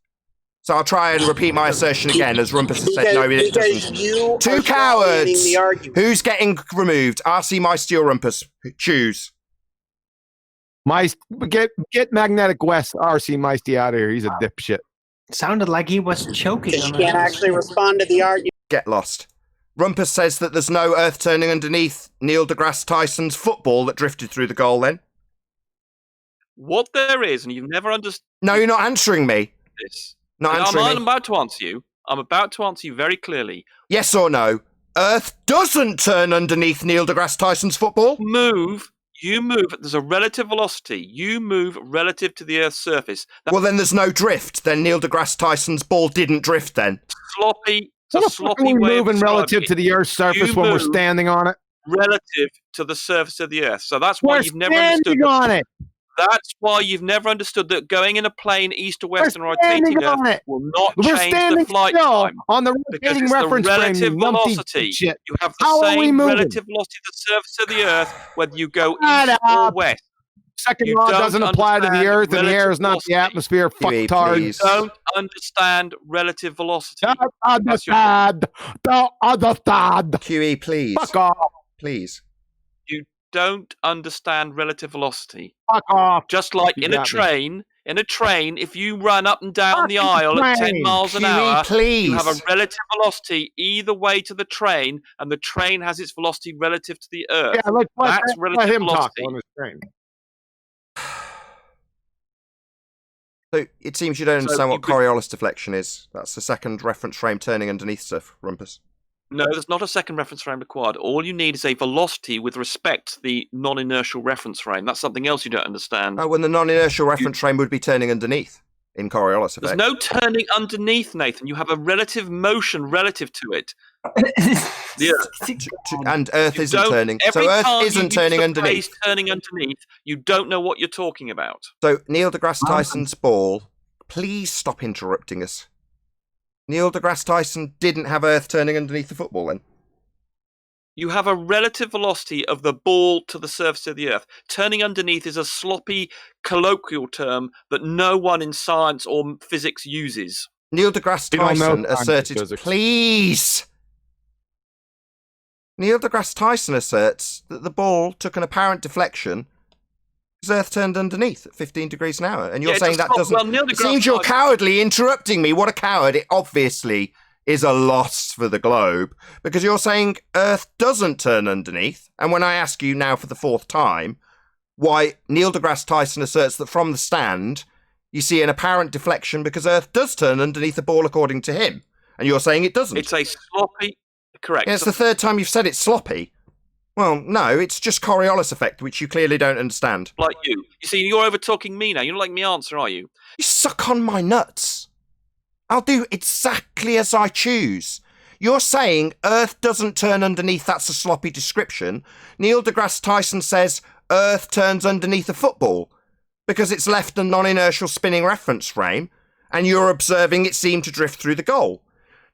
So I'll try and repeat my assertion again, as Rumpus has said no, it doesn't. Two cowards! Who's getting removed? RC Meisty or Rumpus? Choose. Get Magnetic West RC Meisty out of here. He's a dipshit. Sounded like he was choking. You can't actually respond to the argument. Get lost. Rumpus says that there's no Earth turning underneath Neil deGrasse Tyson's football that drifted through the goal then. What there is, and you've never understood... No, you're not answering me. This. I'm about to answer you. I'm about to answer you very clearly. Yes or no? Earth doesn't turn underneath Neil deGrasse Tyson's football? You move. There's a relative velocity. You move relative to the Earth's surface. Well, then there's no drift. Then Neil deGrasse Tyson's ball didn't drift then. Sloppy. What the fuck are we moving relative to the Earth's surface when we're standing on it? Relative to the surface of the Earth. So that's why you've never understood. We're standing on it. That's why you've never understood that going in a plane east to west and rotating Earth will not change the flight time. On the rotating reference frame, relative velocity. Shit. You have the same relative velocity to the surface of the Earth whether you go east or west. second You law don't doesn't apply to the understand Earth, and the air relative is not the velocity. atmosphere. Huey, Fucktard. please. Don't understand relative velocity. Don't That's your problem. understand. Don't understand. QE, please. Fuck off. Please. You don't understand relative velocity. Fuck off. Just like You in a got me. train, if you run up and down the Fucking aisle at 10 train. miles an QE, hour, please. you have a relative velocity either way to the train, and the train has its velocity relative to the Earth. Yeah, let's That's let relative him talk velocity. on his train. So it seems you don't So understand you what could- Coriolis deflection is. That's the second reference frame turning underneath stuff, Rumpus. No, there's not a second reference frame required. All you need is a velocity with respect to the non-inertial reference frame. That's something else you don't understand. Oh, when the non-inertial reference frame would be turning underneath in Coriolis There's effect. no turning underneath, Nathan. You have a relative motion relative to it. Yeah. And Earth You isn't don't- turning. So every Earth time you isn't use turning the underneath. phrase turning underneath, you don't know what you're talking about. So Neil deGrasse Tyson's ball, please stop interrupting us. Neil deGrasse Tyson didn't have Earth turning underneath the football then? You have a relative velocity of the ball to the surface of the Earth. Turning underneath is a sloppy colloquial term that no one in science or physics uses. Neil deGrasse You don't know Tyson science asserted, physics. please. Neil deGrasse Tyson asserts that the ball took an apparent deflection because Earth turned underneath at 15 degrees an hour. And you're Yeah, saying just that stop. doesn't... Well, Neil it deGrasse seems you're Tyson- cowardly interrupting me. What a coward. It obviously is a loss for the globe because you're saying Earth doesn't turn underneath. And when I ask you now for the fourth time why Neil deGrasse Tyson asserts that from the stand you see an apparent deflection because Earth does turn underneath the ball according to him, and you're saying it doesn't. It's a sloppy... Correct. Yeah, it's the third time you've said it's sloppy. Well, no, it's just Coriolis effect, which you clearly don't understand. Like you. You see, you're over-talking me now. You're not letting me answer, are you? You suck on my nuts. I'll do exactly as I choose. You're saying Earth doesn't turn underneath, that's a sloppy description. Neil deGrasse Tyson says Earth turns underneath a football because it's left a non-inertial spinning reference frame, and you're observing it seem to drift through the goal.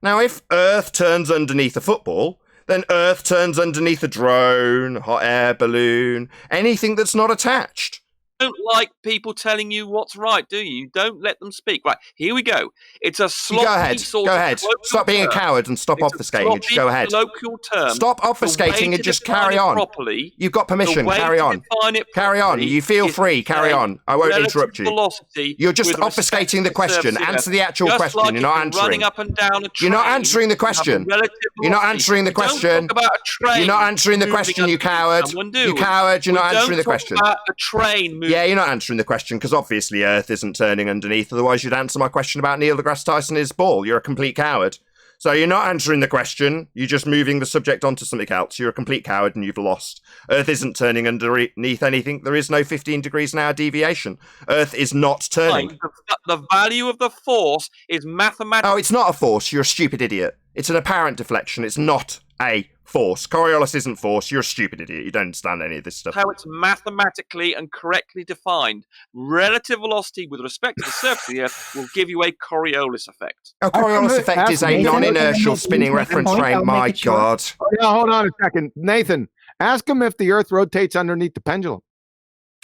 Now, if Earth turns underneath a football, then Earth turns underneath a drone, hot air balloon, anything that's not attached. You don't like people telling you what's right, do you? You don't let them speak. Right, here we go. It's a You sloppy go ahead. sort Go of ahead. colloquial Stop being a term. coward and stop It's a obfuscating. Just sloppy go ahead. colloquial term. Stop The way obfuscating to and just define carry it on. properly- You've got permission. the way Carry to on. define it Carry on. properly You feel is free. to Carry say on. I won't relative interrupt you. velocity You're just with respect obfuscating to the question. surface of the Answer Earth. the actual Just question. like You're if not you're answering. running up and down a You're not train, answering the you have a question. relative You're not velocity. answering the You don't question. talk about a train You're not answering the moving question, you underneath coward. someone, do You we? coward. You're We not answering don't the talk question. about a train moving. Yeah, you're not answering the question because obviously Earth isn't turning underneath. Otherwise, you'd answer my question about Neil deGrasse Tyson and his ball. You're a complete coward. So you're not answering the question. You're just moving the subject onto something else. You're a complete coward and you've lost. Earth isn't turning underneath anything. There is no 15 degrees an hour deviation. Earth is not turning. The value of the force is mathematically. Oh, it's not a force. You're a stupid idiot. It's an apparent deflection. It's not a force. Coriolis isn't force. You're a stupid idiot. You don't understand any of this stuff. How it's mathematically and correctly defined. Relative velocity with respect to the surface of the Earth will give you a Coriolis effect. A Coriolis effect is a non-inertial spinning reference frame. My God. Oh, yeah, hold on a second. Nathan, ask him if the Earth rotates underneath the pendulum.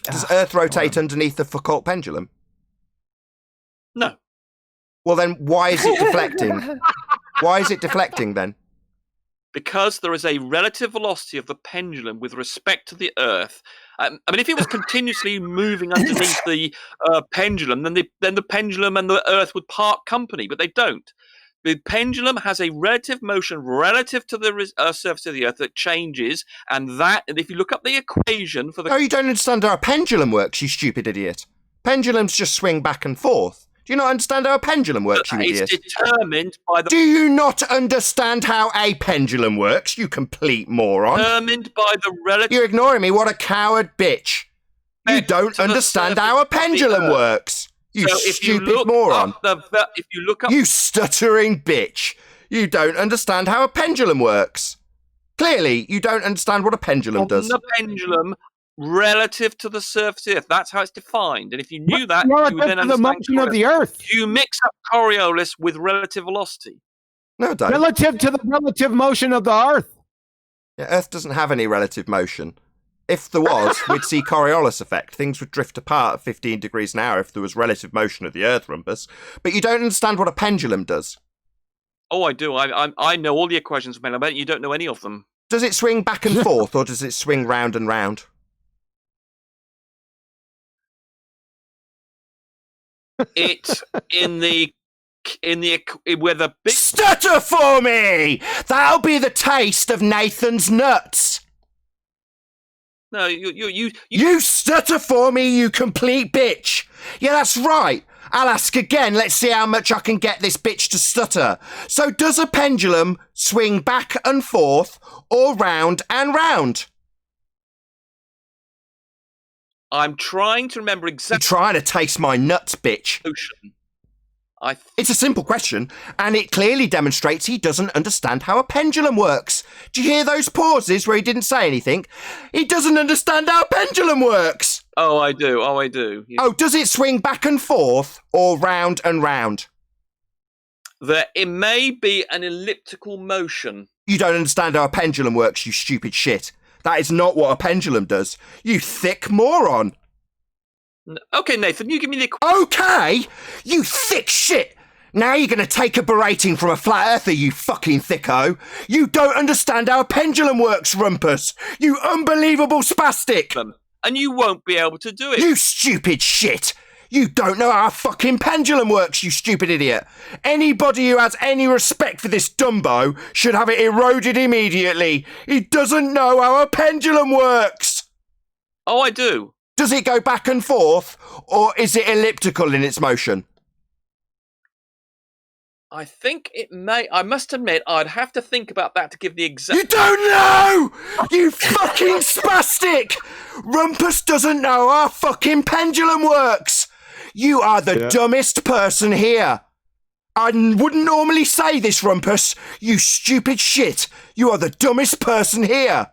Does Earth rotate underneath the Foucault pendulum? No. Well, then why is it deflecting? Why is it deflecting then? Because there is a relative velocity of the pendulum with respect to the Earth. I mean, if it was continuously moving underneath the pendulum, then the pendulum and the Earth would part company, but they don't. The pendulum has a relative motion relative to the surface of the Earth that changes, and if you look up the equation for the... Oh, you don't understand how a pendulum works, you stupid idiot. Pendulums just swing back and forth. Do you not understand how a pendulum works, you idiot? It's determined by the... Do you not understand how a pendulum works, you complete moron? Determined by the relative... You're ignoring me. What a coward bitch. You don't understand how a pendulum works. You stupid moron. If you look up... You stuttering bitch. You don't understand how a pendulum works. Clearly, you don't understand what a pendulum does. The pendulum relative to the surface of the Earth. That's how it's defined. And if you knew that, you would then Relative to the understand motion of the Earth. You mix up Coriolis with relative velocity. No, I don't. Relative to the relative motion of the Earth. Yeah, Earth doesn't have any relative motion. If there was, we'd see Coriolis effect. Things would drift apart at 15 degrees an hour if there was relative motion of the Earth, Rumpus. But you don't understand what a pendulum does. Oh, I do. I know all the equations, man. I bet you don't know any of them. Does it swing back and forth, or does it swing round and round? It where the big Stutter for me! That'll be the taste of Nathan's nuts. No, you stutter for me, you complete bitch. Yeah, that's right. I'll ask again. Let's see how much I can get this bitch to stutter. So does a pendulum swing back and forth or round and round? I'm trying to remember exactly. You're trying to taste my nuts, bitch. It's a simple question, and it clearly demonstrates he doesn't understand how a pendulum works. Do you hear those pauses where he didn't say anything? He doesn't understand how a pendulum works. Oh, I do. Oh, I do. Yeah. Oh, does it swing back and forth or round and round? It may be an elliptical motion. You don't understand how a pendulum works, you stupid shit. That is not what a pendulum does. You thick moron. Okay, Nathan, you give me the... Okay, you thick shit. Now you're going to take a berating from a flat earther, you fucking thicko. You don't understand how a pendulum works, Rumpus. You unbelievable spastic. And you won't be able to do it. You stupid shit. You don't know how a fucking pendulum works, you stupid idiot. Anybody who has any respect for this Dumbo should have it eroded immediately. He doesn't know how a pendulum works. Oh, I do. Does it go back and forth, or is it elliptical in its motion? I think it may. I must admit, I'd have to think about that to give the exact... You don't know! You fucking spastic! Rumpus doesn't know how a fucking pendulum works! You are the dumbest person here. I wouldn't normally say this, Rumpus. You stupid shit. You are the dumbest person here.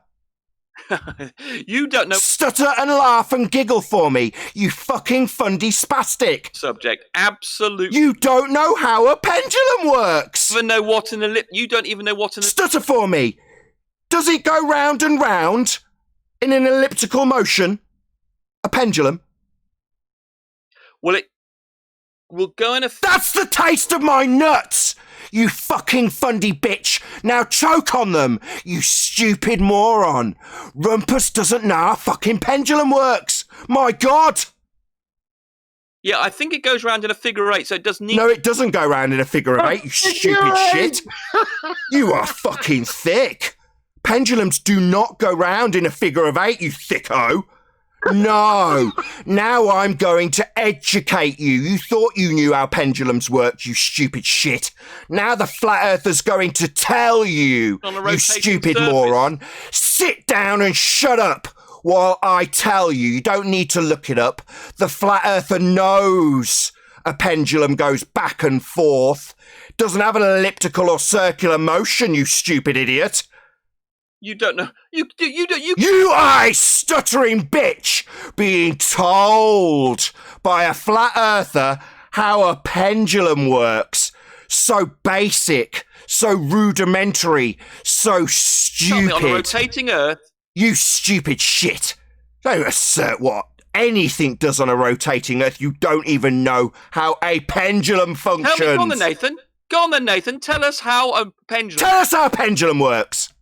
You don't know... Stutter and laugh and giggle for me, you fucking fundy spastic. Subject, absolutely. You don't know how a pendulum works. You don't even know what an You don't even know what an... Stutter for me. Does it go round and round in an elliptical motion? A pendulum? Well, it will go in a... That's the taste of my nuts! You fucking fundy bitch! Now choke on them, you stupid moron! Rumpus doesn't know how fucking pendulum works! My God! Yeah, I think it goes round in a figure eight, so it doesn't need... No, it doesn't go round in a figure of eight, you stupid shit! You are fucking thick! Pendulums do not go round in a figure of eight, you thicko! No! Now I'm going to educate you. You thought you knew how pendulums worked, you stupid shit. Now the flat earther's going to tell you, you stupid moron. Sit down and shut up while I tell you. You don't need to look it up. The flat earther knows a pendulum goes back and forth. Doesn't have an elliptical or circular motion, you stupid idiot. You don't know. You are a stuttering bitch being told by a flat earther how a pendulum works. So basic, so rudimentary, so stupid. Tell me, on a rotating Earth. You stupid shit. Don't assert what anything does on a rotating Earth. You don't even know how a pendulum functions. Tell me, go on then, Nathan. Go on then, Nathan. Tell us how a pendulum... Tell us how a pendulum works.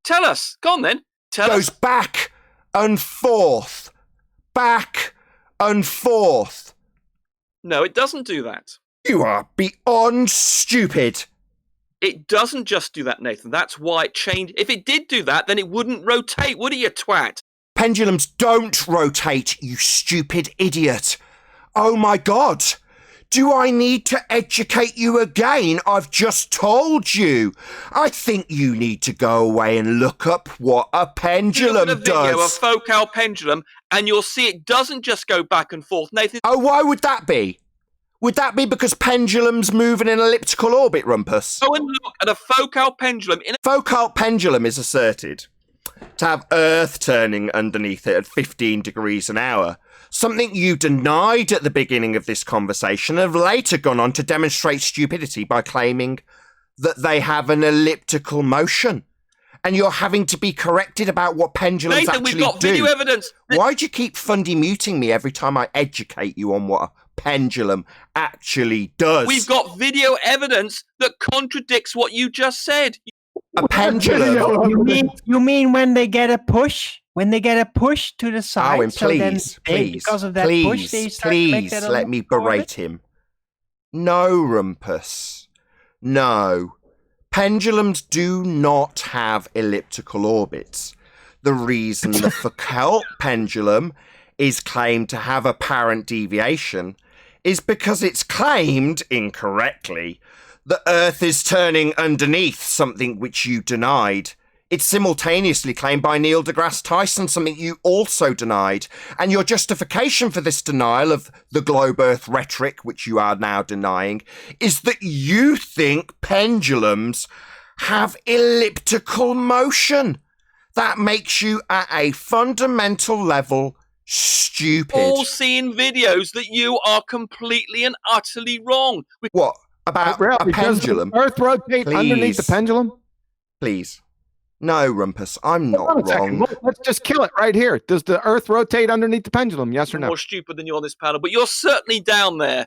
Tell us. Go on then. Tell Goes us. back and forth. Back and forth. No, it doesn't do that. You are beyond stupid. It doesn't just do that, Nathan. That's why it changed. If it did do that, then it wouldn't rotate, would it, you twat? Pendulums don't rotate, you stupid idiot. Oh my God. Do I need to educate you again? I've just told you. I think you need to go away and look up what a pendulum does. Video, a does. focal pendulum, and you'll see it doesn't just go back and forth, Nathan. Oh, why would that be? Would that be because pendulums move in an elliptical orbit, Rumpus? Go and look at a focal pendulum. Focal pendulum is asserted to have Earth turning underneath it at 15 degrees an hour. Something you denied at the beginning of this conversation, have later gone on to demonstrate stupidity by claiming that they have an elliptical motion. and you're having to be corrected about what pendulums Nathan, actually we've got do. video evidence. Why do you keep fundy muting me every time I educate you on what a pendulum actually does? We've got video evidence that contradicts what you just said. A pendulum. You mean when they get a push? When they get a push to the side? Owen, so then please, because of that push, they start to make that let me berate him. No, Rumpus. No. Pendulums do not have elliptical orbits. The reason the Foucault pendulum is claimed to have apparent deviation is because it's claimed, incorrectly, the Earth is turning underneath, something which you denied. It's simultaneously claimed by Neil deGrasse Tyson, something you also denied. And your justification for this denial of the globe Earth rhetoric, which you are now denying, is that you think pendulums have elliptical motion. That makes you, at a fundamental level, stupid. All seeing videos that you are completely and utterly wrong. What? About Really, a pendulum? Does the Earth rotate underneath the pendulum? Please. No, Rumpus, I'm not Hold on a second. wrong. Look, let's just kill it right here. Does the Earth rotate underneath the pendulum? Yes or no? More stupid than you on this panel, but you're certainly down there.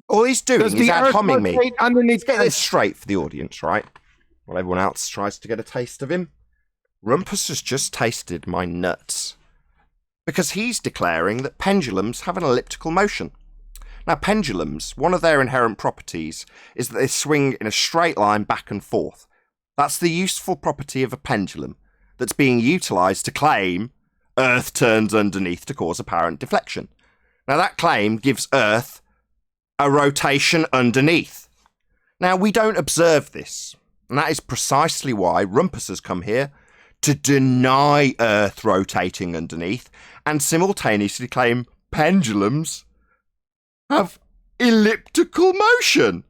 All he's doing Does is the ad Earth homming me. rotate underneath Let's get this straight for the audience, right? While everyone else tries to get a taste of him. Rumpus has just tasted my nuts. Because he's declaring that pendulums have an elliptical motion. Now, pendulums, one of their inherent properties is that they swing in a straight line back and forth. That's the useful property of a pendulum that's being utilised to claim Earth turns underneath to cause apparent deflection. Now, that claim gives Earth a rotation underneath. Now, we don't observe this, and that is precisely why Rumpus has come here to deny Earth rotating underneath and simultaneously claim pendulums have elliptical motion.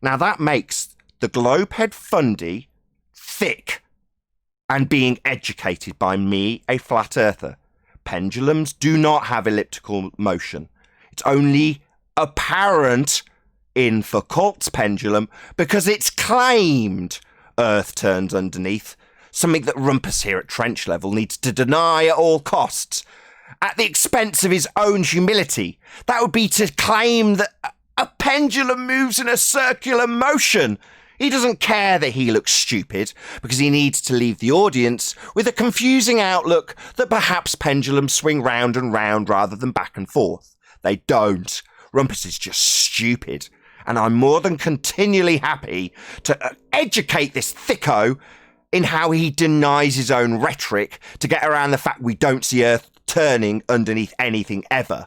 Now, that makes the globehead fundy thick and being educated by me, a flat earther. Pendulums do not have elliptical motion. It's only apparent in Foucault's pendulum because it's claimed Earth turns underneath, something that Rumpus here at trench level needs to deny at all costs, at the expense of his own humility. That would be to claim that a pendulum moves in a circular motion. He doesn't care that he looks stupid because he needs to leave the audience with a confusing outlook that perhaps pendulums swing round and round rather than back and forth. They don't. Rumpus is just stupid. And I'm more than continually happy to educate this thicko in how he denies his own rhetoric to get around the fact we don't see Earth turning underneath anything ever.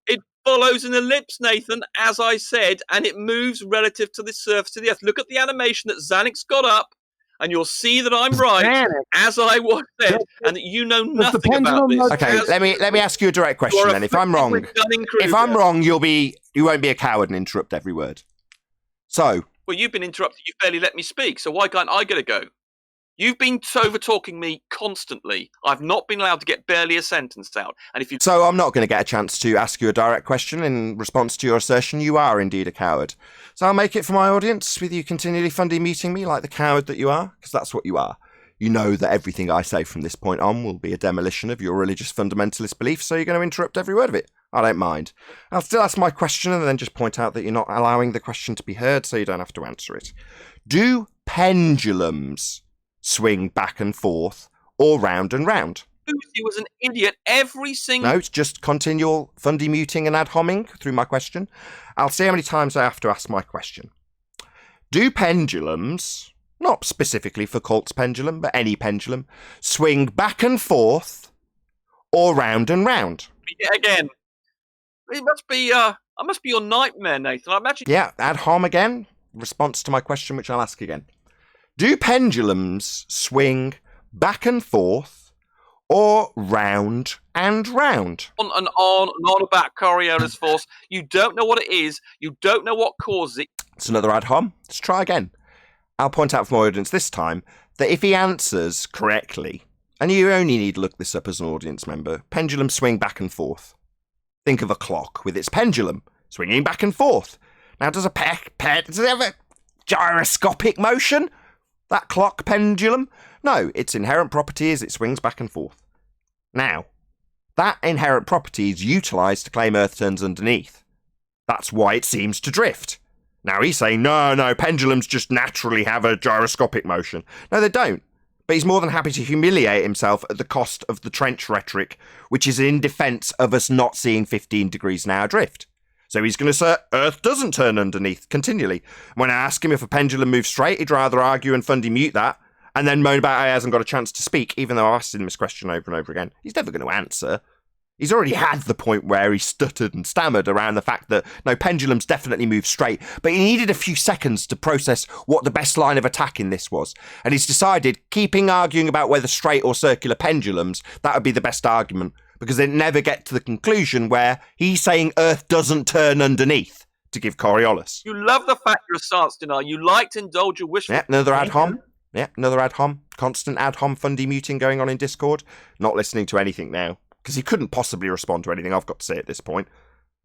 It follows an ellipse, Nathan, as I said, and it moves relative to the surface of the Earth. Look at the animation that Xanix got up, and you'll see that I'm right, as I was said, and that you know nothing about this. Okay, let me ask you a direct question then. If I'm wrong, you won't be a coward and interrupt every word. So, well, you've been interrupted. You barely let me speak, so why can't I get a go? You've been over-talking me constantly. I've not been allowed to get barely a sentence out. And if you... So I'm not going to get a chance to ask you a direct question in response to your assertion. You are indeed a coward. So I'll make it for my audience with you continually fundy muting me like the coward that you are, because that's what you are. You know that everything I say from this point on will be a demolition of your religious fundamentalist beliefs, so you're going to interrupt every word of it. I don't mind. I'll still ask my question and then just point out that you're not allowing the question to be heard, so you don't have to answer it. Do pendulums swing back and forth or round and round? He was an idiot every single... No, it's just continual fundy muting and ad homming through my question. I'll see how many times I have to ask my question. Do pendulums, not specifically Foucault's pendulum, but any pendulum, swing back and forth or round and round? Again, it must be, I must be your nightmare, Nathan. I imagine... Yeah, ad hom again. Response to my question, which I'll ask again. Do pendulums swing back and forth or round and round? On and on about Coriolis force. You don't know what it is. You don't know what causes it. It's another ad hom. Let's try again. I'll point out for my audience this time that if he answers correctly, and you only need to look this up as an audience member, pendulums swing back and forth. Think of a clock with its pendulum swinging back and forth. Now, does it have a gyroscopic motion? That clock pendulum? No, its inherent property is it swings back and forth. Now, that inherent property is utilised to claim Earth turns underneath. That's why it seems to drift. Now he's saying, no, pendulums just naturally have a gyroscopic motion. No, they don't. But he's more than happy to humiliate himself at the cost of the trench rhetoric, which is in defence of us not seeing 15 degrees an hour drift. So he's going to assert Earth doesn't turn underneath continually. When I ask him if a pendulum moves straight, he'd rather argue and fundy mute that, and then moan about how he hasn't got a chance to speak, even though I've asked him this question over and over again. He's never going to answer. He's already had the point where he stuttered and stammered around the fact that, no, pendulums definitely move straight, but he needed a few seconds to process what the best line of attack in this was. And he's decided, keeping arguing about whether straight or circular pendulums, that would be the best argument, because they'd never get to the conclusion where he's saying Earth doesn't turn underneath, to give Coriolis. You love the fact you're a science denier. You like to indulge your wish. Yeah, another ad hom. Yeah, another ad hom. Constant ad hom fundy muting going on in Discord. Not listening to anything now. Because he couldn't possibly respond to anything I've got to say at this point.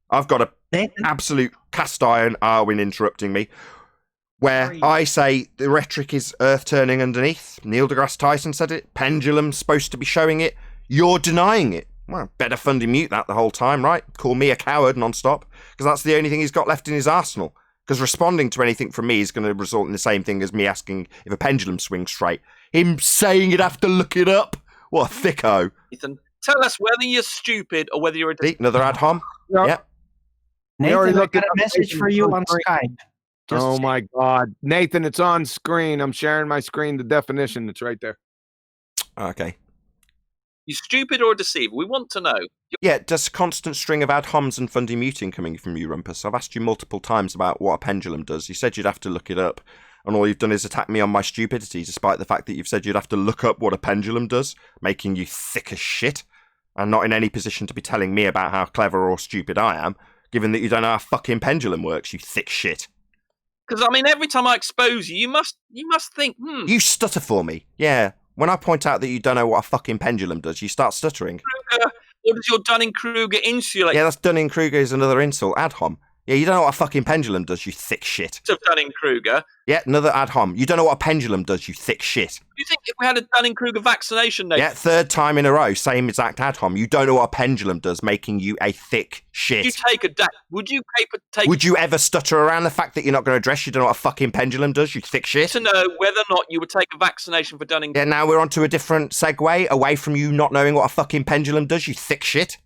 I've got an absolute cast iron Arwin interrupting me, where I say the rhetoric is Earth turning underneath. Neil deGrasse Tyson said it. Pendulum's supposed to be showing it. You're denying it. Well, better fundy mute that the whole time, right? Call me a coward non-stop, because that's the only thing he's got left in his arsenal. Because responding to anything from me is going to result in the same thing as me asking if a pendulum swings straight. Him saying you'd have to look it up. What a thicko. Ethan, tell us whether you're stupid or whether you're a... Another ad hom? Yep. Nathan, I got a message for you on Skype. Oh my God. Nathan, it's on screen. I'm sharing my screen, the definition. It's right there. Okay. You stupid or a deceiver? We want to know. Yeah, just a constant string of ad homs and fundy muting coming from you, Rumpus. I've asked you multiple times about what a pendulum does. You said you'd have to look it up, and all you've done is attack me on my stupidity, despite the fact that you've said you'd have to look up what a pendulum does, making you thick as shit, and not in any position to be telling me about how clever or stupid I am, given that you don't know how a fucking pendulum works, you thick shit. Because, I mean, every time I expose you, you must think, You stutter for me, yeah. When I point out that you don't know what a fucking pendulum does, you start stuttering. Or does your Dunning-Kruger insulate? Yeah, that's Dunning-Kruger is another insult. Ad hom. Yeah, you don't know what a fucking pendulum does, you thick shit. Of Dunning-Kruger. Yeah, another ad hom. You don't know what a pendulum does, you thick shit. Do you think if we had a Dunning-Kruger vaccination, Nathan? Yeah, third time in a row, same exact ad hom. You don't know what a pendulum does, making you a thick shit. Would you Would you ever stutter around the fact that you're not going to address you don't know what a fucking pendulum does, you thick shit? To know whether or not you would take a vaccination for Dunning-Kruger. Yeah, now we're on to a different segue, away from you not knowing what a fucking pendulum does, you thick shit.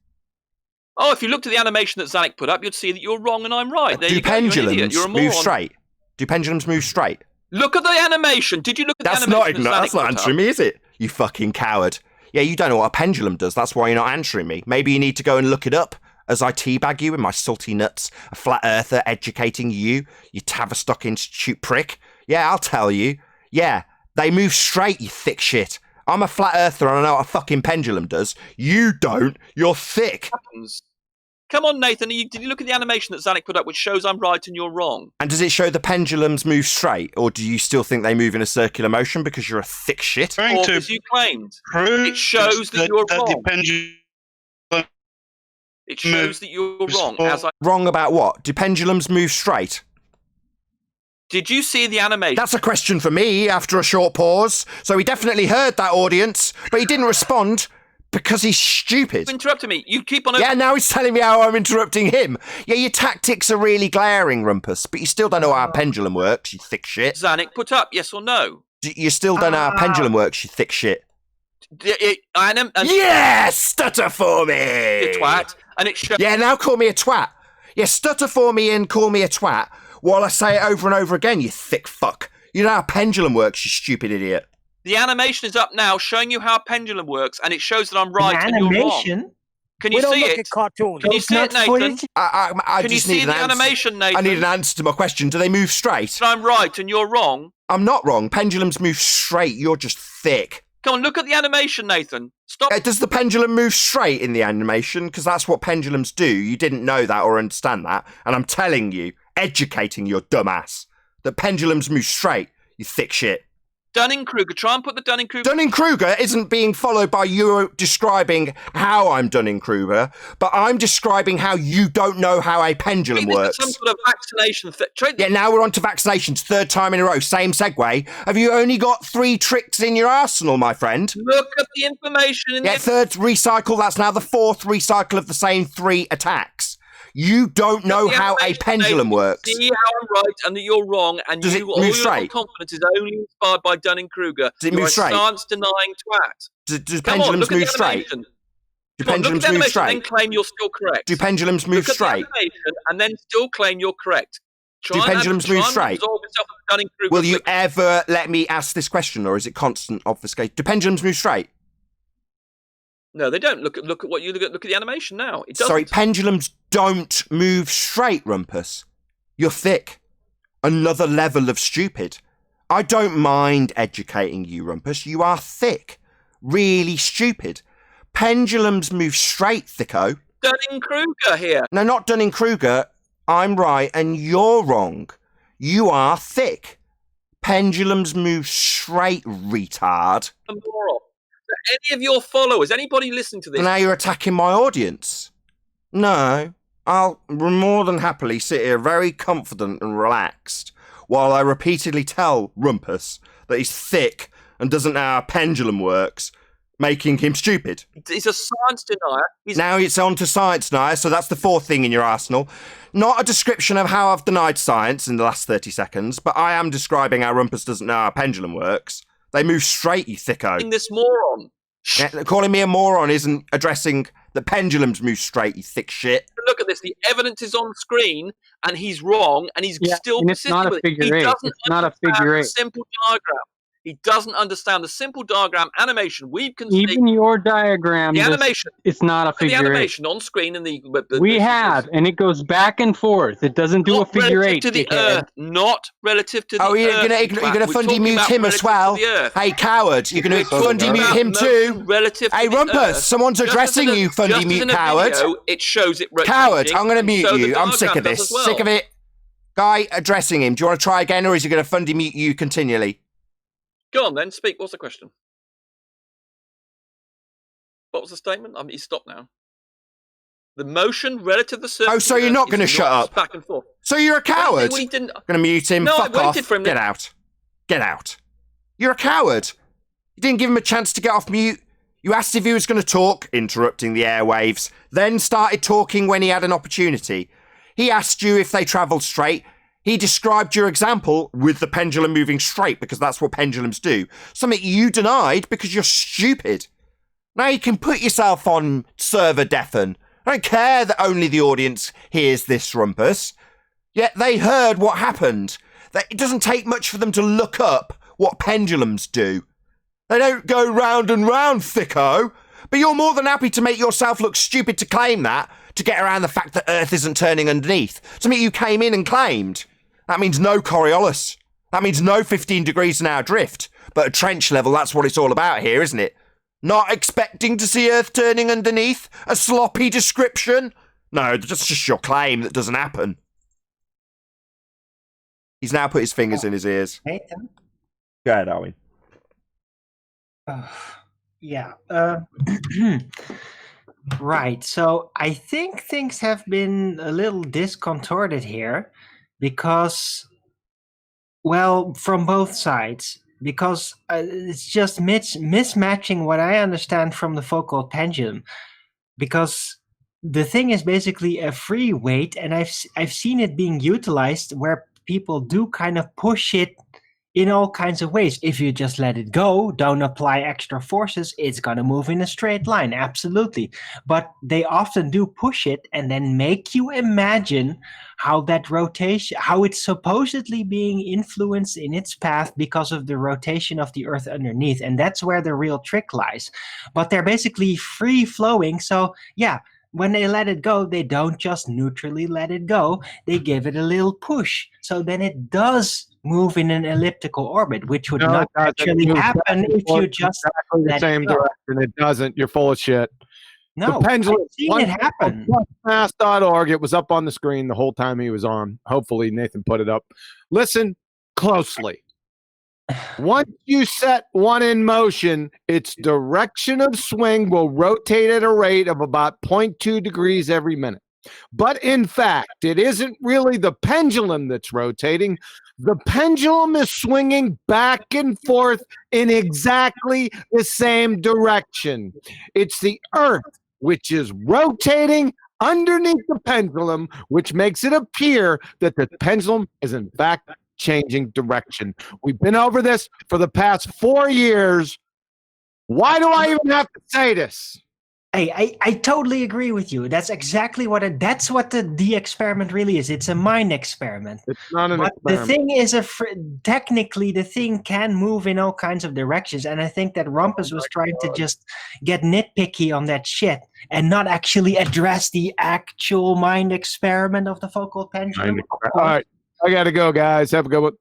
Oh, if you looked at the animation that Zanik put up, you'd see that you're wrong and I'm right. There Do you go. You're an pendulums idiot. You're a move moron. straight? Do pendulums move straight? Look at the animation. Did you look at the That's animation? that's not answering me, is it? You fucking coward. Yeah, you don't know what a pendulum does. That's why you're not answering me. Maybe you need to go and look it up as I teabag you with my salty nuts, a flat earther educating you, you Tavistock Institute prick. Yeah, I'll tell you. Yeah, they move straight, you thick shit. I'm a flat earther and I know what a fucking pendulum does. You don't. You're thick. Come on, Nathan. Did you look at the animation that Zanik put up, which shows I'm right and you're wrong? And does it show the pendulums move straight, or do you still think they move in a circular motion because you're a thick shit? Or as you claimed, it shows that you're wrong. It shows that you're wrong. Wrong about what? Do pendulums move straight? Did you see the animation? That's a question for me after a short pause. So he definitely heard that, audience, but he didn't respond. Because he's stupid. You interrupted me. You keep on... Yeah, now he's telling me how I'm interrupting him. Yeah, your tactics are really glaring, Rumpus, but you still don't know how a pendulum works, you thick shit. Zanik, put up, yes or no? You still don't know how a pendulum works, you thick shit. Yes! Stutter for me! You twat. And it shows... Yeah, now call me a twat. Yeah, stutter for me and call me a twat while I say it over and over again, you thick fuck. You know how a pendulum works, you stupid idiot. The animation is up now, showing you how a pendulum works, and it shows that I'm right and you're wrong. Can you see it? At cartoons. Can you see it, Nathan? I Can you just need see the animation, Nathan? I need an answer to my question. Do they move straight? I'm right and you're wrong. I'm not wrong. Pendulums move straight. You're just thick. Come on, look at the animation, Nathan. Stop. Does the pendulum move straight in the animation? Because that's what pendulums do. You didn't know that or understand that. And I'm telling you, educating your dumbass, that pendulums move straight, you thick shit. Dunning-Kruger. Try and put the Dunning-Kruger. Dunning-Kruger isn't being followed by you describing how I'm Dunning-Kruger, but I'm describing how you don't know how a pendulum works. Some sort of vaccination. Yeah, now we're on to vaccinations. Third time in a row. Same segue. Have you only got 3 tricks in your arsenal, my friend? Look at the information in third recycle. That's now the 4th recycle of the same 3 attacks. You don't know how a pendulum works. See how I'm right and that you're wrong, and Does it all move your straight? confidence is only inspired by Dunning-Kruger. Does it move straight? You're a science-denying twat. Does Come on, pendulums look at move the straight? animation. Do Come on, look at pendulums the move animation straight? and claim you're still correct. Do pendulums move Look at straight? the animation and then still claim you're correct. Do pendulums move straight? Absorb yourself with Dunning-Kruger Will you effect. ever let me ask this question, or is it constant obfuscation? Do pendulums move straight? No, they don't. Look at what you look at. Look at the animation now. It doesn't. Sorry, pendulums don't move straight, Rumpus. You're thick. Another level of stupid. I don't mind educating you, Rumpus. You are thick. Really stupid. Pendulums move straight, thicko. Dunning-Kruger here. No, not Dunning-Kruger. I'm right and you're wrong. You are thick. Pendulums move straight, retard. A moron. So any of your followers, anybody listening to this? So now you're attacking my audience. No, I'll more than happily sit here very confident and relaxed while I repeatedly tell Rumpus that he's thick and doesn't know how a pendulum works, making him stupid. He's a science denier. Now it's on to science denier, so that's the 4th thing in your arsenal. Not a description of how I've denied science in the last 30 seconds, but I am describing how Rumpus doesn't know how a pendulum works. They move straight, you thicko. This moron. Yeah, calling me a moron isn't addressing the pendulums move straight, you thick shit. Look at this. The evidence is on screen, and he's wrong, and he's still and it's persisting not a with it. figure He eight. doesn't It's not a understand figure the eight. simple diagram. He doesn't understand the simple diagram animation we've conceived. Even your diagram, The animation. it's not a Look at the figure eight. animation on screen in the We have, and it goes back and forth. It doesn't do a figure relative eight. to the dickhead. Earth, not relative to the Oh, you're Earth. gonna fundy mute him as well. Hey, coward, you're gonna fundy mute him too. Hey, Rumpus, someone's addressing you, fundy mute coward. It shows it rotating, Coward, I'm gonna mute so the you. I'm sick of diagram does this. as well. Sick of it. Guy addressing him. Do you want to try again, or is he gonna fundy mute you continually? Go on then, speak. What's the question? What was the statement? You stopped now. The motion relative to the surface. Oh, so you're not going to shut up? Back and forth. So you're a coward? Well, he didn't. Going to mute him? No, Fuck I off. waited for him. Get out. Get out. You're a coward. You didn't give him a chance to get off mute. You asked if he was going to talk, interrupting the airwaves, then started talking when he had an opportunity. He asked you if they travelled straight. He described your example with the pendulum moving straight because that's what pendulums do. Something you denied because you're stupid. Now you can put yourself on server deafen. I don't care that only the audience hears this, Rumpus. Yet they heard what happened. It doesn't take much for them to look up what pendulums do. They don't go round and round, thicko. But you're more than happy to make yourself look stupid to claim that, to get around the fact that Earth isn't turning underneath. Something you came in and claimed. That means no Coriolis. That means no 15 degrees an hour drift. But at trench level, that's what it's all about here, isn't it? Not expecting to see Earth turning underneath? A sloppy description? No, that's just your claim that doesn't happen. He's now put his fingers in his ears. Nathan? Go ahead, Arwin. Yeah. Right. So I think things have been a little discontorted here because, well, from both sides. Because it's just mismatching what I understand from the focal pendulum. Because the thing is basically a free weight, and I've seen it being utilized where people do kind of push it in all kinds of ways. If you just let it go, don't apply extra forces, it's going to move in a straight line, absolutely. But they often do push it and then make you imagine how that rotation, how it's supposedly being influenced in its path because of the rotation of the Earth underneath. And that's where the real trick lies. But they're basically free flowing. So yeah, when they let it go, they don't just neutrally let it go. They give it a little push. So then it does move in an elliptical orbit, which would not actually happen if you just exactly the same direction. It doesn't. You're full of shit. No, the pendulum, I've seen it happen. Mass.org. It was up on the screen the whole time he was on. Hopefully Nathan put it up. Listen closely. Once you set one in motion, its direction of swing will rotate at a rate of about 0.2 degrees every minute. But in fact, it isn't really the pendulum that's rotating. The pendulum is swinging back and forth in exactly the same direction. It's the Earth which is rotating underneath the pendulum, which makes it appear that the pendulum is in fact changing direction. We've been over this for the past 4 years. Why do I even have to say this? Hey, I totally agree with you. That's exactly what that's what the experiment really is. It's a mind experiment. It's not an But experiment. the thing is, technically, the thing can move in all kinds of directions. And I think that Rumpus was trying to just get nitpicky on that shit and not actually address the actual mind experiment of the focal pendulum. All right, I gotta go, guys. Have a good one.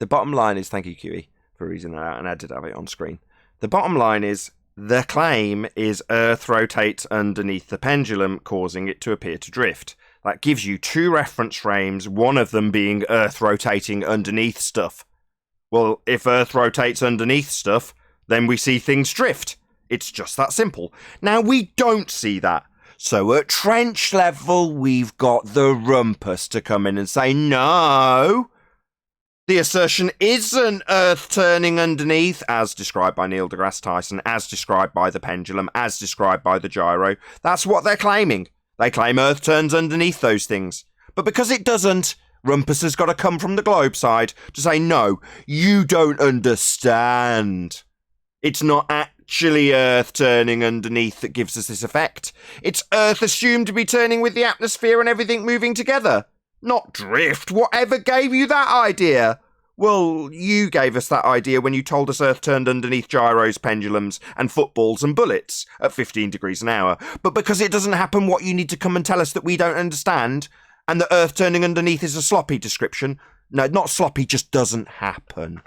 The bottom line is, thank you, QE, for reading that out, and I did have it on screen. The bottom line is, the claim is Earth rotates underneath the pendulum, causing it to appear to drift. That gives you 2 reference frames, one of them being Earth rotating underneath stuff. Well, if Earth rotates underneath stuff, then we see things drift. It's just that simple. Now, we don't see that. So at trench level, we've got the Rumpus to come in and say, no, the assertion isn't Earth turning underneath, as described by Neil deGrasse Tyson, as described by the pendulum, as described by the gyro. That's what they're claiming. They claim Earth turns underneath those things. But because it doesn't, Rumpus has got to come from the globe side to say, no, you don't understand. It's not actually Earth turning underneath that gives us this effect. It's Earth assumed to be turning with the atmosphere and everything moving together. Not drift. Whatever gave you that idea? Well, you gave us that idea when you told us Earth turned underneath gyros, pendulums, and footballs and bullets at 15 degrees an hour. But because it doesn't happen, what you need to come and tell us that we don't understand, and the Earth turning underneath is a sloppy description. No, not sloppy, just doesn't happen.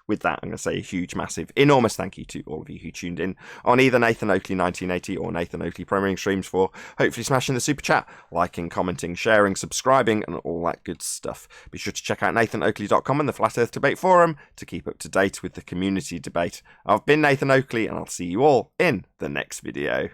With that, I'm going to say a huge, massive, enormous thank you to all of you who tuned in on either Nathan Oakley 1980 or Nathan Oakley Premiering streams for hopefully smashing the super chat, liking, commenting, sharing, subscribing, and all that good stuff. Be sure to check out nathanoakley.com and the Flat Earth Debate Forum to keep up to date with the community debate. I've been Nathan Oakley, and I'll see you all in the next video.